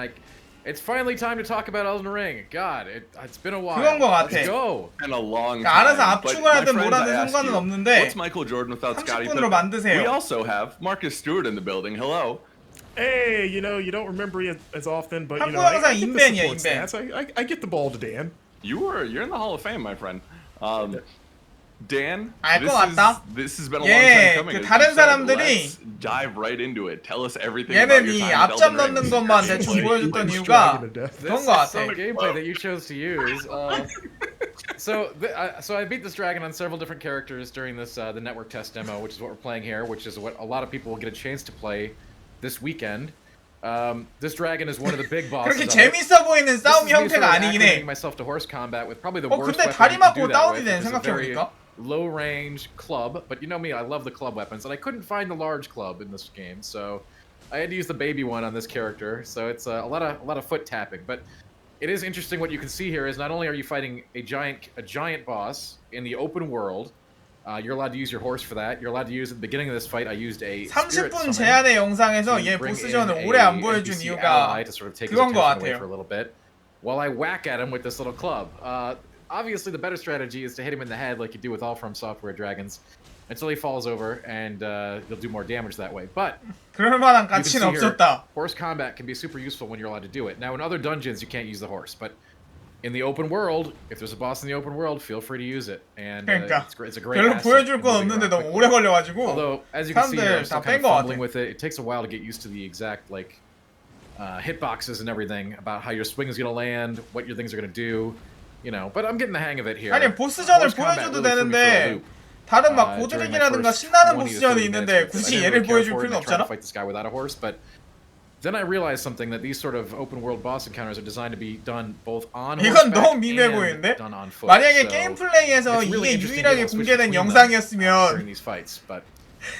it's finally time to talk about Elden Ring. God, it's been a while. 그건 거 같아. Let's go. Been a long 그러니까 알아서 time. 압축을 하든 뭘 하든 상관은 없는데 What's Michael Jordan without Scottie 30분으로 Pippen? 만드세요. We also have Marcus Stewart in the building. Hello. Hey, you don't remember me as often, but 한국 I 영상 get the 인벤이야, support 인벤. stats. I get the ball to Dan. You're in the Hall of Fame, my friend. Dan, 알 것 같다. this has been a long time coming. 그 as you 다른 said. 사람들이 Let's dive right into it. Tell us everything about 얘는 your 이 time in 앞잡 Elden Ring. 넣는 것만 대충 보여줬던 이유가 그런 거 같아. Some gameplay that you chose to use. So I beat this dragon on several different characters during this the network test demo, which is what we're playing here, which is what a lot of people will get a chance to play this weekend. This dragon is one of the big bosses. 그렇게 재밌어 보이는 싸움 형태가 아니긴 해. myself to horse combat with probably the worst 근데 weapon 다리 you can 맞고 do that 다운이 with, 되네, which is a very 생각해보니까. low range club. But you know me, I love the club weapons, and I couldn't find the large club in this game, so I had to use the baby one on this character. So it's a lot of foot tapping. But it is interesting. What you can see here is not only are you fighting a giant boss in the open world. You're allowed to use your horse for that. You're allowed to use at the beginning of this fight. I used a 30분 제한의 영상에서 얘 보스전을 오래 안 보여준 이유가 그건 것 같아요. For a little bit, while I whack at him with this little club. Obviously, the better strategy is to hit him in the head like you do with all From Software dragons, until he falls over, and you'll do more damage that way. But 그럴 만한 가치는 없었다. Horse combat can be super useful when you're allowed to do it. Now, in other dungeons, you can't use the horse, but in the open world, if there's a boss in the open world, feel free to use it. And 그러니까 it's a great 별로 asset 보여줄 in 건 moving 없는데 around 너무 quickly. 오래 걸려가지고 Although, as you can see, 사람들 I'm 다 still kind 뺀 of 것 fumbling 같아. with it. It takes a while to get used to the exact hitboxes and everything about how your swing is going to land, what your things are going to do. You know, but I'm getting the hang of it here. 아니 보스전을 Horse combat 보여줘도 really threw me for a 되는데 loop. 다른 막 During my 고드릭이라든가 first 신나는 20 to 보스전이 30 있는데 minutes, 굳이 I didn't 얘를 really care 보여줄 for it, 필요는 and I tried to 없잖아. fight this guy without a horse, but then I realized something, that these sort of open world boss encounters are designed to be done both on 이건 horseback 너무 미묘해 and 보이는데? done on foot. 만약에 So 게임 플레이에서 it's really 이게 interesting 유일하게 to switch 공개된 between them, 영상이었으면 during these fights, but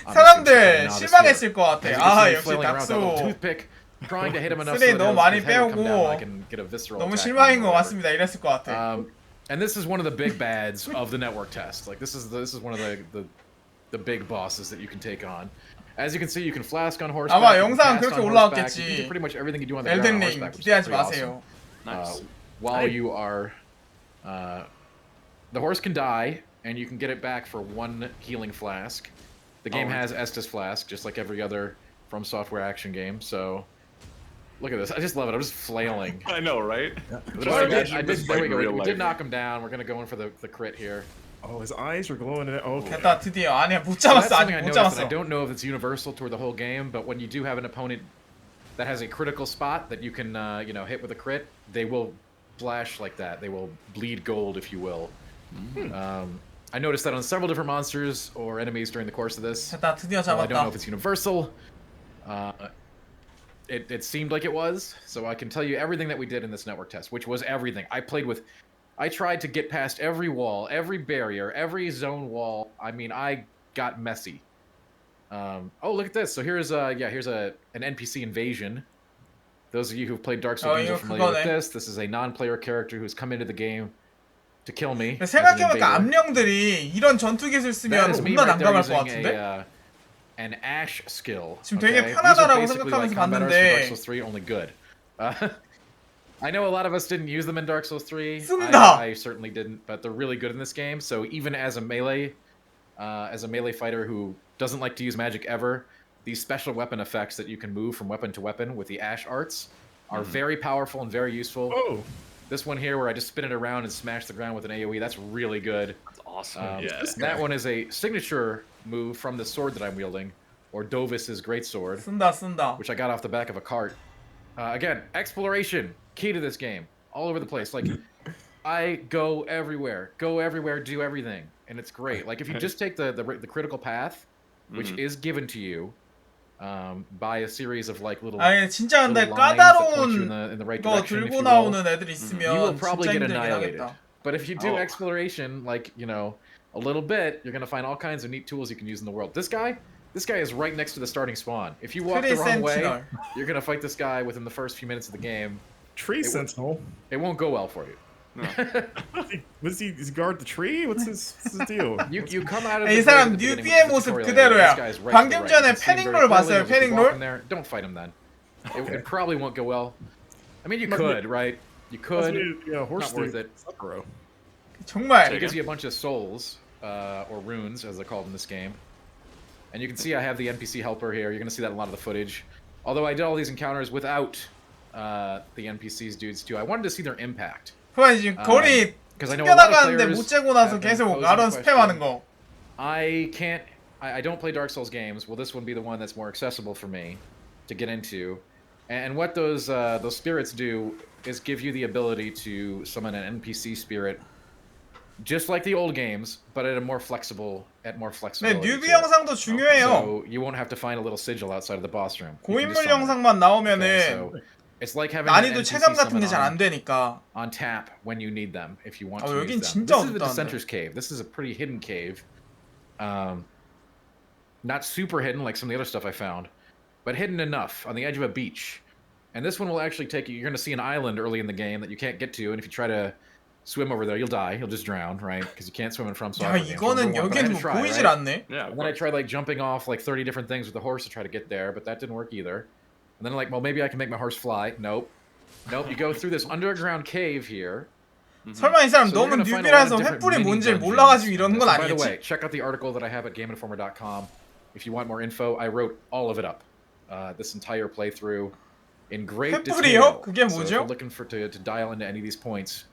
사람들 obviously it's 실망했을 not 것 같아. as here. 아 As you 역시 can see, flailing around with that little 닥소 toothpick, trying to hit him enough 쓰레기 so that 너무 his 많이 head will come down, I 빼오고 can get a visceral 너무 attack 실망인 것 on him. 같습니다. 이랬을 것 같아. And this is one of the big bads of the network test. Like this is one of the big bosses that you can take on. As you can see, you can flask on horseback. 아마 you can 영상 cast 그렇게 on horseback, 올라왔겠지. you can do pretty much everything you do on the ground on 엘든링 horseback, which is 기대하지 pretty 마세요. awesome. While you are, the horse can die, and you can get it back for 1 healing flask. The game has Estus Flask, just like every other From Software action game. So, look at this. I just love it. I'm just flailing. I know, right? There we go. We did knock him down. We're gonna go in for the crit here. Oh, his eyes are glowing. Okay. 됐다 드디어. 아니야 못 So that's 잡았어. something 아직 I 못 noticed, and I 잡았어. don't know if it's universal toward the whole game, but when you do have an opponent that has a critical spot that you can, hit with a crit, they will flash like that. They will bleed gold, if you will. I noticed that on several different monsters or enemies during the course of this. 됐다 드디어 Well, I don't know 잡았다. if it's universal. It seemed like it was, so I can tell you everything that we did in this network test, which was everything. I tried to get past every wall, every barrier, every zone wall. I mean, I got messy. Oh, look at this. So here's an NPC invasion. Those of you who've played Dark Souls are familiar with this. This is a non-player character who's come into the game to kill me. 생각해보니까 암령들이 이런 전투 기술 쓰면 겁나 난감할 것 같은데? An ash skill. 지금 되게 편하다라고 생각하면서 봤는데. Dark Souls 3 only good. I know a lot of us didn't use them in Dark Souls 3. 쓴다. I certainly didn't, but they're really good in this game. So even as a melee fighter who doesn't like to use magic ever, these special weapon effects that you can move from weapon to weapon with the ash arts are very powerful and very useful. Oh. This one here, where I just spin it around and smash the ground with an AoE, that's really good. That's awesome. That one is a signature move from the sword that I'm wielding, or Dovis's greatsword, 쓴다. which I got off the back of a cart. Again, exploration, key to this game, all over the place. Like, I go everywhere, do everything, and it's great. Like, if you just take the critical path, which is given to you by a series of like little. 아니 진짜 근데 little lines that point 까다로운 you in the right 거 direction, if 들고 you will. 나오는 애들 있으면 You will probably 진짜 get 힘들긴 annihilated. 하겠다. But if you do exploration, like, you know, a little bit, you're gonna find all kinds of neat tools you can use in the world. This guy is right next to the starting spawn. If you walk the wrong way, you're gonna fight this guy within the first few minutes of the game. Tree Sentinel. It won't go well for you. Does he guard the tree? What's his deal? You come out of 이 the 사람 뉴비의 모습 그대로야. 방금 전에 패닉롤 봤어요. 패닉롤? Don't fight him then. It probably won't go well. I mean, you could, right? You could. Yeah, horse not worth it. 정말. It gives you a bunch of souls, or runes, as they're called in this game. And you can see I have the NPC helper here. You're going to see that in a lot of the footage. Although I did all these encounters without the NPCs dudes too. I wanted to see their impact. 그만 지금 거리 튕겨나가는데 못 재고 나서 계속 아론 스팸하는 거. I don't play Dark Souls games. Will this one be the one that's more accessible for me to get into? And what those spirits do is give you the ability to summon an NPC spirit, just like the old games, but at a more flexible. 네, 뉴비 영상도 중요해요. So you won't have to find a little sigil outside of the boss room. 고인물 영상만 나오면은 it's like having 난이도 체감 같은 게 잘 안 되니까. On tap when you need them, if you want to 여긴 use them. 진짜 This is the 어둡다는데. Dissenter's Cave. This is a pretty hidden cave. Not super hidden like some of the other stuff I found, but hidden enough on the edge of a beach. And this one will actually take you. You're going to see an island early in the game that you can't get to, and if you try to swim over there, you'll die. You'll just drown, right? Because you can't swim in from. 야, 이거는 여긴 뭐 보이질 않네. Yeah. And then I tried like jumping off like 30 different things with the horse to try to get there, but that didn't work either. And then like, well, maybe I can make my horse fly. Nope. You go through this underground cave here. 설마 이 사람 너무 뉴비라서 횃불이 뭔지 몰라가지고 이러는 건 By the 아니겠지? way, check out the article that I have at GameInformer.com if you want more info. I wrote all of it up, this entire playthrough, in great detail. 그게 So if 뭐죠? you're looking to dial into any of these points,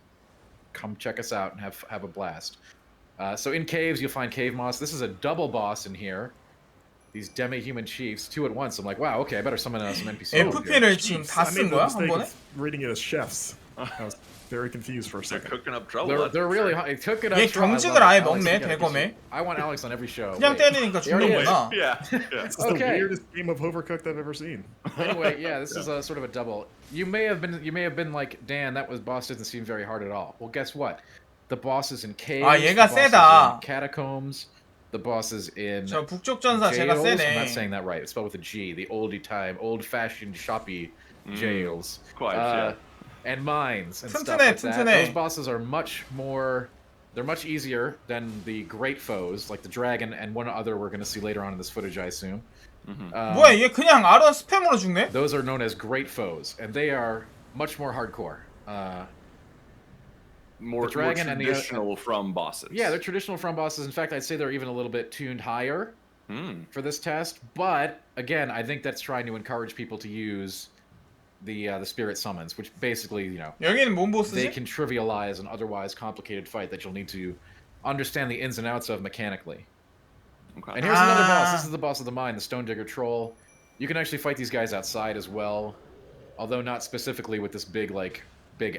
come check us out and have a blast. So in caves, you'll find cave moss. This is a double boss in here. These demi-human chiefs, 2 at once. I'm like, wow, okay, I better summon some NPCs. FP를 지금 다 쓴 거야? 한 번에? Reading it as chefs. I was very confused for a second. They're cooking up trouble. They're really hot. Took it up. 얘 경직을 아예 먹네, 대검에. I want Alex on every show. 그냥 때리니까 죽는구나. Yeah. This is the weirdest game of Overcooked I've ever seen. Anyway, yeah, this is a sort of a double. You may have been like, Dan, that boss doesn't seem very hard at all. Well, guess what? The bosses in caves, 얘가 the bosses 세다. in catacombs, the bosses in 저 북쪽 전사 제가 jails. I'm 세네. not saying that right. It's spelled with a G. The old-fashioned shoppy jails. Quite, yeah. And mines and stuff 튼튼해, like that. 튼튼해. Those bosses are much more. They're much easier than the great foes, like the dragon and one other we're going to see later on in this footage, I assume. 뭐야 얘 그냥 아론 스팸으로 죽네? Those are known as great foes, and they are much more hardcore. More traditional from bosses. Yeah, they're traditional from bosses. In fact, I'd say they're even a little bit tuned higher for this test. But again, I think that's trying to encourage people to use the spirit summons, which basically, you know, 여기는 뭔 보스지? they can trivialize an otherwise complicated fight that you'll need to understand the ins and outs of mechanically. Okay. And here's another boss. This is the boss of the mine, the Stone Digger Troll. You can actually fight these guys outside as well, although not specifically with this big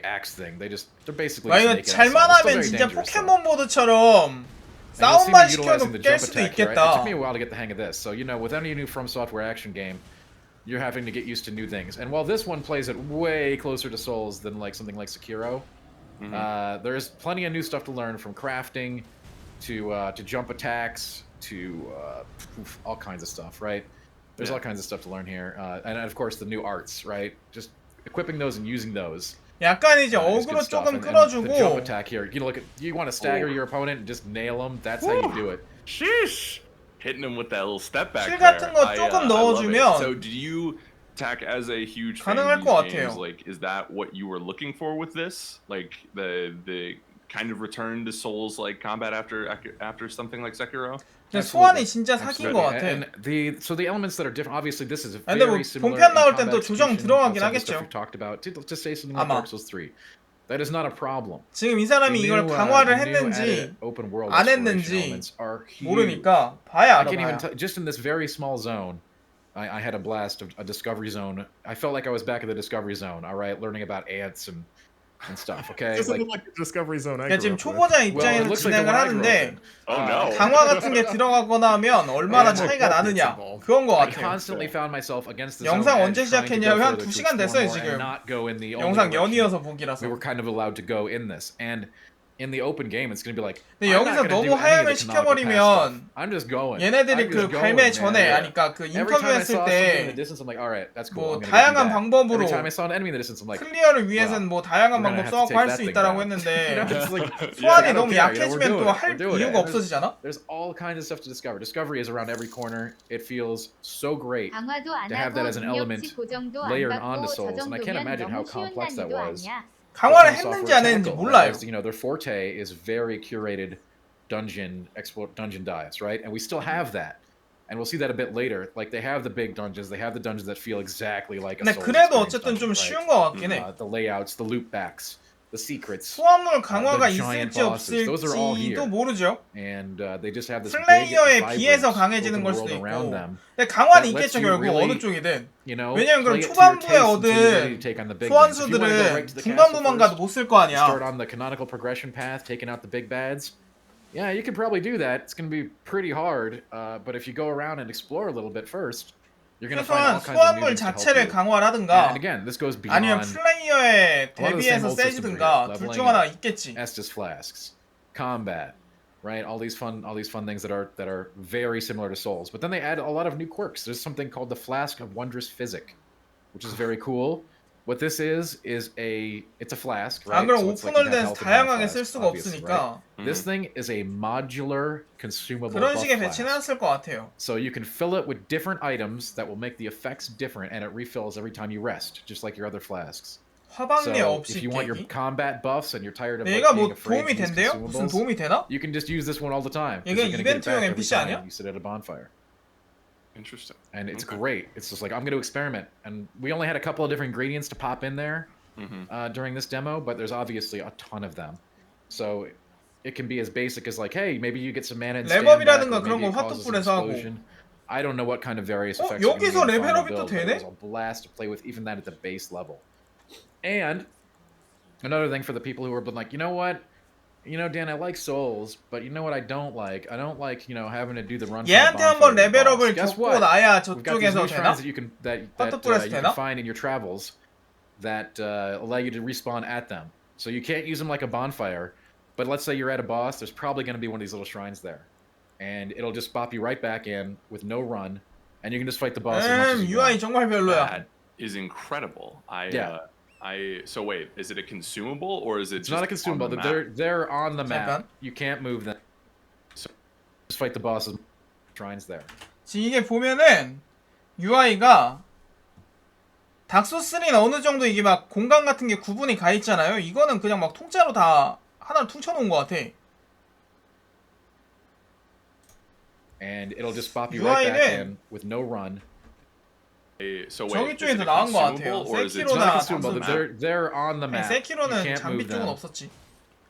axe thing. They're basically 이거 just 잘만 하면 진짜 포켓몬 보드처럼 싸움만 시켜도 깰 수도 있겠다. It took me a while to get the hang of this. So, you know, with any new From Software action game, you're having to get used to new things. And while this one plays it way closer to Souls than like something like Sekiro, there's plenty of new stuff to learn, from crafting to jump attacks to all kinds of stuff, right? There's all kinds of stuff to learn here. And of course the new arts, right? Just equipping those and using those. 약간 이제 It's 어그로 good stuff. 조금 And the jump 끌어주고 attack here. You look at, you want to stagger your opponent and just nail them. That's how you do it. Sheesh! Hitting him with that little step back 킬 there. 같은 거 조금 넣어주면 So do you attack as a huge fan 가능할 of 것 these games? 같아요. Like, is that what you were looking for with this? Like the kind of return to Souls like combat after something like Sekiro? 근데 소환이 진짜 사기인 것 같아. And so the elements that are different. Obviously, this is 근데 뭐 very similar. 본편 나올 in 땐 또 combat 조정 execution, 들어가긴 outside the stuff 하겠죠. we've talked about. To say something like 아마. Dark Souls 3. That is not a problem. 지금 이 사람이 The 이걸 new, 강화를 the new 했는지 added open world 안 exploration 했는지 elements are huge. 모르니까 봐야 I 알아. can't even 봐야. just in this very small zone. I had a blast of a discovery zone. I felt like I was back at the discovery zone. All right, learning about ants and stuff. Okay, Doesn't look like the Discovery Zone I 그러니까 grew 지금 up with. 초보자 입장에서 looks like the 진행을 one I grew up 하는데 in. Oh no. 강화 같은 게 들어가거나 하면 얼마나 차이가 나느냐 그건 것 I 같아요. constantly found myself against the 영상 zone 언제 edge trying to go 시작했냐면 한 further to 2시간 explore 됐어요, more 지금. and not go in the only 영상 direction 연이어서 보기라서. we were kind of allowed to go in this. And in the open game, it's going to be like, 근데 I'm not 여기서 gonna 너무 do any of 하향을 the canonical path 시켜버리면 stuff. I'm just going. 얘네들이 I'm 그 just 발매 going, 전에 man. 아니까 그 Every time I 인터뷰했을 saw something in 때 the distance, I'm like, all right, that's cool. 뭐 I'm gonna go do 다양한 that. 방법으로 Every time I saw an enemy in the distance, I'm like, 클리어를 위해서는 뭐 다양한 we're 방법 gonna have to 써갖고 take 할 that 수 thing 있다라고 down. 했는데 You know, it's like, 소환이 I don't 너무 care, you know, 약해지면 we're 또 할 doing it. 이유가 없어지잖아. There's all kinds of stuff to discover. Discovery is around every corner. It feels so great 강화도 안 to have that as an 하고 element 능력치 고정도 안 layered onto 받고 저 Souls, and I can't 정도면 imagine how 너무 쉬운 complex that 난이도 was. 아니야. 강화를 From 했는지 software 안 했는지 tackle. 몰라요. You know, their forte is very curated dungeon dives, right? And we still have that. And we'll see that a bit later. Like they have the big dungeons, they have the dungeons that feel exactly like a 근데 Souls 그래도 experience 어쨌든 좀 dungeon, 쉬운 right? 것 같긴 해. The layouts, the loop backs, the secrets. 소환물 강화가 the giant 있을지 bosses. Those are all here. 없을지도 모르죠. And they just have this big, 플레이어에 비해서 vibrant 강해지는 open 걸 world 수도 around 있고. them. 근데 강화는 that lets 있겠죠 you 결국 really, 어느 쪽이든. you know, 왜냐면 그럼 play it to your 초반부에 taste until you're ready to 얻은 take on the big things. If you wanna go right to 소환수들은 the 중반부만 castle 가도 못 쓸 거 first, 아니야. start on the canonical progression path, taking out the big bads. Yeah, you could probably do that. It's going to be pretty hard, but if you go around and explore a little bit first, you're going to find all 최소한 kinds of new 소환물 things to help 자체를 you. 강화를 하든가 And again, this goes 아니면 beyond 플레이어에 a lot of the same 대비해서 old systems are here. 세지든가 둘 Leveling 중 하나 up, 있겠지. Estus flasks, combat, right? All these fun things that are very similar to Souls. But then they add a lot of new quirks. There's something called the Flask of Wondrous Physic, which is very cool. What this is it's a flask, right? 안 그럼 So it's like you have 오픈월드에서 health in one 다양하게 flask, 쓸 수가 obviously, 없으니까 right? This thing is a modular consumable 그런 buff 식의 flask. 배치는 했을 것 같아요. So you can fill it with different items that will make the effects different, and it refills every time you rest, just like your other flasks. 화방내 So 없이 if you want your 깨기? combat buffs and you're tired of like, 얘가 being 뭐 afraid 도움이 to use 된대요? 무슨 consumables, 도움이 되나? you can just use this one all the time. 'cause 이게 you're gonna get it 이벤트용 back every NPC time 아니야? you sit at a bonfire. Interesting. And it's Okay. great. It's just like, I'm going to experiment. And we only had a couple of different ingredients to pop in there during this demo, but there's obviously a ton of them. So it can be as basic as like, hey, maybe you get some mana and stand back, 레벨업이라든가 or 그런 maybe 거 it causes an 화투풀에서 하고. explosion. I don't know what kind of various 어, effects you're gonna 여기서 get in the final 레벨업이 또 build, but it 되네? was a blast to play with even that at the base level. And another thing for the people who are like, you know what? You know, Dan, I like Souls, but you know what I don't like? I don't like, you know, having to do the run from the 얘한테 bonfire 한번 to the boss. 레벨업을 Guess 겪고 what? 나야 We've got these 저쪽에서 new 되나? shrines that you can 화투풀에서 you 되나? can find in your travels that allow you to respawn at them. So you can't use them like a bonfire, but let's say you're at a boss, there's probably going to be one of these little shrines there. And it'll just pop you right back in with no run, and you can just fight the boss as much as you UI want. 정말 별로야. That is incredible. Yeah. So wait, is it a consumable or is it It's just not a consumable. on the map? They're on the map. 잠깐. You can't move them. So just fight the bosses. Shrines there. 지금 이게 보면은 UI가 닥소3는 어느 정도 이게 막 공간 같은 게 구분이 가 있잖아요. 이거는 그냥 막 통짜로 다 하나를 퉁쳐놓은 것 같아. And it'll just pop you right back UI는 in with no run. So 저기 wait, 쪽에 is 더 it a 나은 것 같아요. consumable or is it It's not a 세키로나 consumable. 닥소. They're on the map. You 세키로는 can't 장비 move 쪽은 them. 없었지.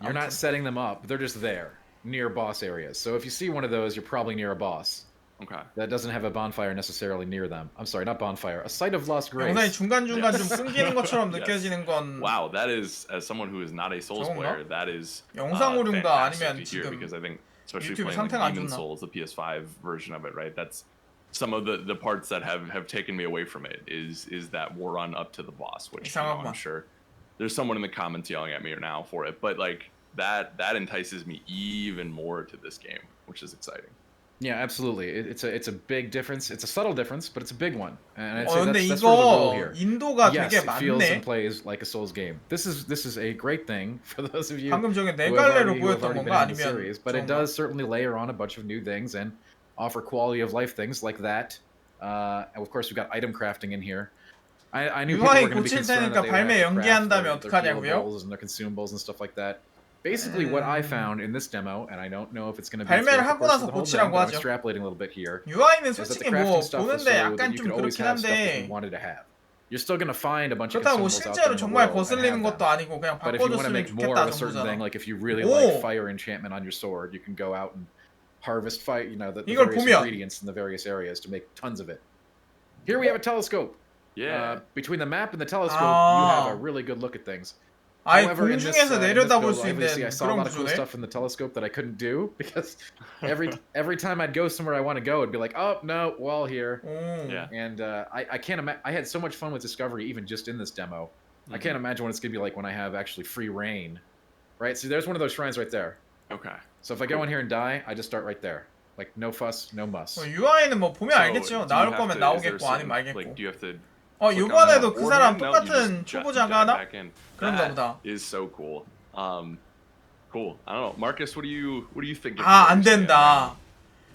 You're not setting them up. They're just there near boss areas. So if you see one of those, you're probably near a boss. Okay. That doesn't have a bonfire necessarily near them. I'm sorry, not bonfire. A site of lost grace. 영상이 중간중간 좀 끊기는 것처럼 Yes. 느껴지는 건 Wow, that is, as someone who is not a Souls 저건가? player, that is 영상 오류인가 fantastic 아니면 to hear, 지금 because I think especially 유튜브 playing 상태가 like 안 Demon 좋나? Souls, the PS5 version of it, right? That's some of the parts that have taken me away from it is that war run up to the boss, which you know, I'm 이상하구만. sure there's someone in the comments yelling at me now for it, but like that entices me even more to this game, which is exciting. Yeah, absolutely. It's a big difference. It's a subtle difference, but it's a big one. And I'd say 근데 that's sort of the rule 이거 here. 인도가 Yes, 되게 it feels 많네. and plays like a Souls game. This is a great thing for those of you 방금 저게 네 who have 갈래로 already 보였던 been 건가 in the 아니면 series, but it does certainly layer on a bunch of new things and offer quality of life things like that. And of course, we've got item crafting in here. I knew people were UI going to be 고칠 concerned 테니까 that they would 발매 have to craft 연기한다면 their 어떡하냐고요? healables and their consumables and stuff like that. Basically, what I found in this demo, and I don't know if it's going to be 발매를 throughout the 하고 course 나서 of the whole 고치라고 demo, but I'm 하죠. extrapolating a little bit here. UI는 is that the 솔직히 crafting 뭐 stuff was 보는데 so that 약간 you 좀 could always 그렇긴 have stuff that you 한데 wanted to have. You're still going to find a bunch of 그렇다고 consumables out there 실제로 in the 정말 world and 거슬리는 have 것도 them. 아니고 그냥 But if you want to 바꿔줬으면 make more of a 좋겠다는 certain 거잖아. thing, like if you really 오! like fire enchantment on your sword, you can go out and harvest the 이걸 various 보면 ingredients in the various areas to make tons of it. Here we have a telescope. Yeah. Between the map and the telescope, you have a really good look at things. 아예 However, in this, 공중에서 in this 내려다볼 build, 수 obviously, I 있는 saw a 그런 lot of cool 구조네. stuff in the telescope that I couldn't do because every time I'd go somewhere I want to go, it'd be like, oh no, wall here. Yeah. And I can't imagine. I had so much fun with discovery even just in this demo. I can't imagine what it's gonna be like when I have actually free reign. Right. So there's one of those shrines right there. Okay. So if I go in here and die, I just start right there. Like no fuss, no muss. UI는 뭐 보면 알겠죠. 나올 거면 나오겠고 아니면 말겠고. Like, do you have to 이번에도 그 사람 beforehand? No, you 똑같은 just 초보자가 dive 하나? back in. 그런가 That 보다. is so cool. Cool. I don't know, Marcus. What do you think? 안 된다.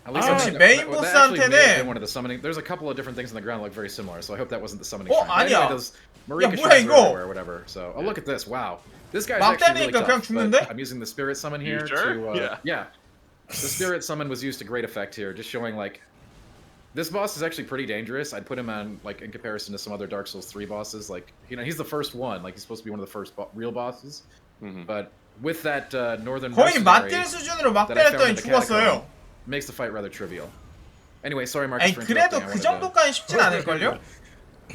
At least 역시 that 메인 actually may have been 보스한테는 one of the summoning. There's a couple of different things on the ground that look very similar, so I hope that wasn't the summoning. 어, shrine. But 아니야. anyway, those Marika 야, 뭐야, shrines are 이거? everywhere, or whatever. So, oh, look at this! Wow, this guy's 막 actually really 때리니까 그냥 tough. 죽는데? But I'm using the spirit summon here sure? to yeah. The spirit summon was used to great effect here, just showing like this boss is actually pretty dangerous. I'd put him on like in comparison to some other Dark Souls 3 bosses. Like he's the first one. Like he's supposed to be one of the first real bosses. But with that northern 거의 mercenary 맞딜 수준으로 막 that I found in 때렸더니 the catacomb, 죽었어요. makes the fight rather trivial. Anyway, sorry, Marcus. 아니 for 그래도 interrupting. I 그 wanted to- 정도까지 쉽진 않을걸요?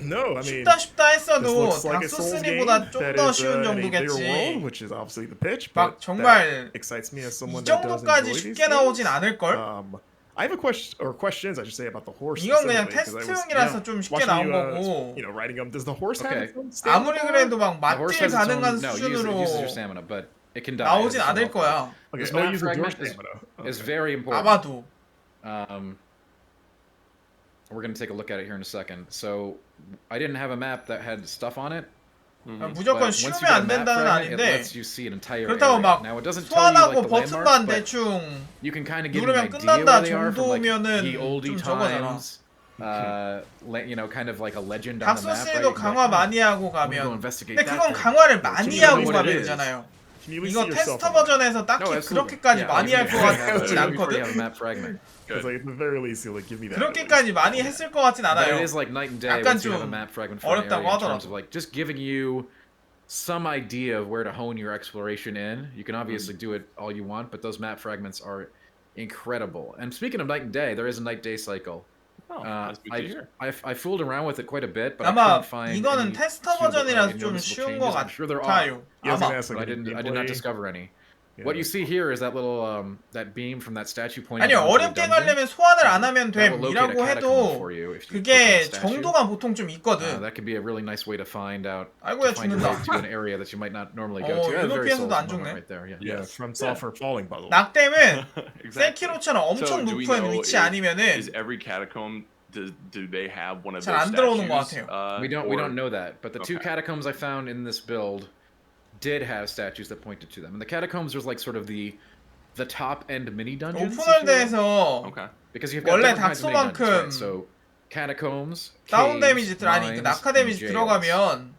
No, I mean, 쉽다 this 했어도 looks like a Souls game 닥소3보다 좀 that 더 is 쉬운 in a bigger world, 정도겠지. which is obviously the pitch. 막 But 정말 that excites me as 이 someone that does 정도까지 enjoy these 쉽게 나오진 games. 않을걸? I have a question or questions I should say about the horse. 이건 그냥 specifically, 'cause I was, 테스트용이라서 좀 쉽게 watching 나온 you, 거고. writing them. Does the horse have Okay. its own stamina 아무리 bar? 그래도 막 The horse 맞딜 has its own, 가능한 no, 수준으로 it uses your stamina, but it can die. 나오진 It has its own 않을 거야. Okay, This oh, map it uses your fragment stamina. is very important. 아마도. We're going to take a look at it here in a second. So, I didn't have a map that had stuff on it. 무조건 But once you 쉬우면 get a 안 map 된다는 fragment, it 아닌데 lets you see an entire 그렇다고 area. 막 Now, it doesn't tell you like 소환하고 the 버튼만 landmarks, but 대충 you can kind of get an 누르면 idea 끝난다 where they are from like 정도면은 the oldie 좀 저거잖아. times. Kind of like a legend on the map, right? 닥소3도 강화 많이 하고 I'm gonna go 가면 investigate 근데 that 그건 thing. 강화를 많이 you know 하고 what it 가면 is? 되잖아요. Can you at least 이거 see yourself 테스터 on it? 버전에서 딱히 No, absolutely. 그렇게까지 Yeah, 많이 할 것 같진 you already have a 않거든? map fragment. Because like, at the very least, you'll like give me that. 그렇게까지 많이 했을 것 같진 But 않아요. it is like night and day 약간 once you have a 좀 map fragment for an area 어렵다고 in terms 하더라고. of like just giving you some idea of where to hone your exploration in. You can obviously do it all you want, but those map fragments are incredible. And speaking of night and day, there is a night-day cycle. That's good to hear. I fooled around with it quite a bit, but I 아마 couldn't find 이거는 any 테스터 suitable, 버전이라서 좀 noticeable 쉬운 것 changes. I'm sure there are. 같아요. Yeah, I was gonna 아마. ask, But like, I did not gameplay. discover any. Yeah. What you see here is that little that beam from that statue pointing 아니요, down to the 어렵게 dungeon. 가려면 소환을 안 하면 That will locate a 됨이라고 catacomb 해도 for you if you click on 그게 the statue. 정도가 보통 좀 있거든. That could be a really nice way to find out. 아이고야, to find your way 죽는다. to an area that you might not normally go to. That's a very 유로피에서도 Souls 안 moment 죽네. right there. Yeah. Yeah, from software falling, by the way. 낙뎀은 Exactly. 세키로처럼 엄청 So, do we 높은 know 위치 is 아니면은 every catacomb? Do they have one of 잘 those 안 들어오는 것 statues? 같아요. We don't know that, but the two Okay. catacombs I found in this build did have statues that pointed to them. And the catacombs was like sort of the top end mini dungeons. 오픈월드에서 Okay. Because you've got 원래 different kinds of mini dungeons, right? 닥소만큼 So catacombs, 다운 caves, 데미지 아니 mines, 그 낙하 데미지 and jails 들어가면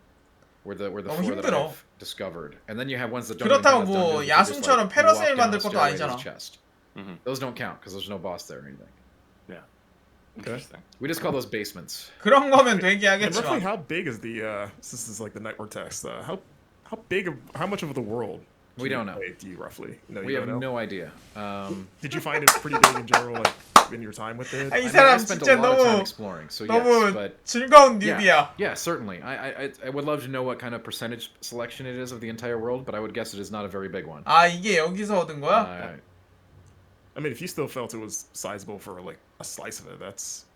were the 너무 four that 힘들어. I've discovered. And then you have ones that don't even 그렇다고 have 뭐 dungeons, which are just 야숨처럼 like you walk 패러세일 down 만들 a 것도 stairway, there's a 아니잖아. chest. Those don't count because there's no boss there or anything. Yeah. Interesting. We just call those basements. 그런 거면 되게 And roughly, 하겠지만 how big is the? This is like the network text. How much of the world? We don't know. Do you roughly? No, We you have don't know? no idea. Did you find it pretty big in general, like in your time with it? 아, 이 I mean, I 사람 spent 진짜 a lot of time 너무 exploring, so 너무 yes, but 즐거운 뉴비야. yeah, certainly. I would love to know what kind of percentage selection it is of the entire world, but I would guess it is not a very big one. 아 이게 여기서 얻은 거야? I mean, if you still felt it was sizable for like a slice of it, that's,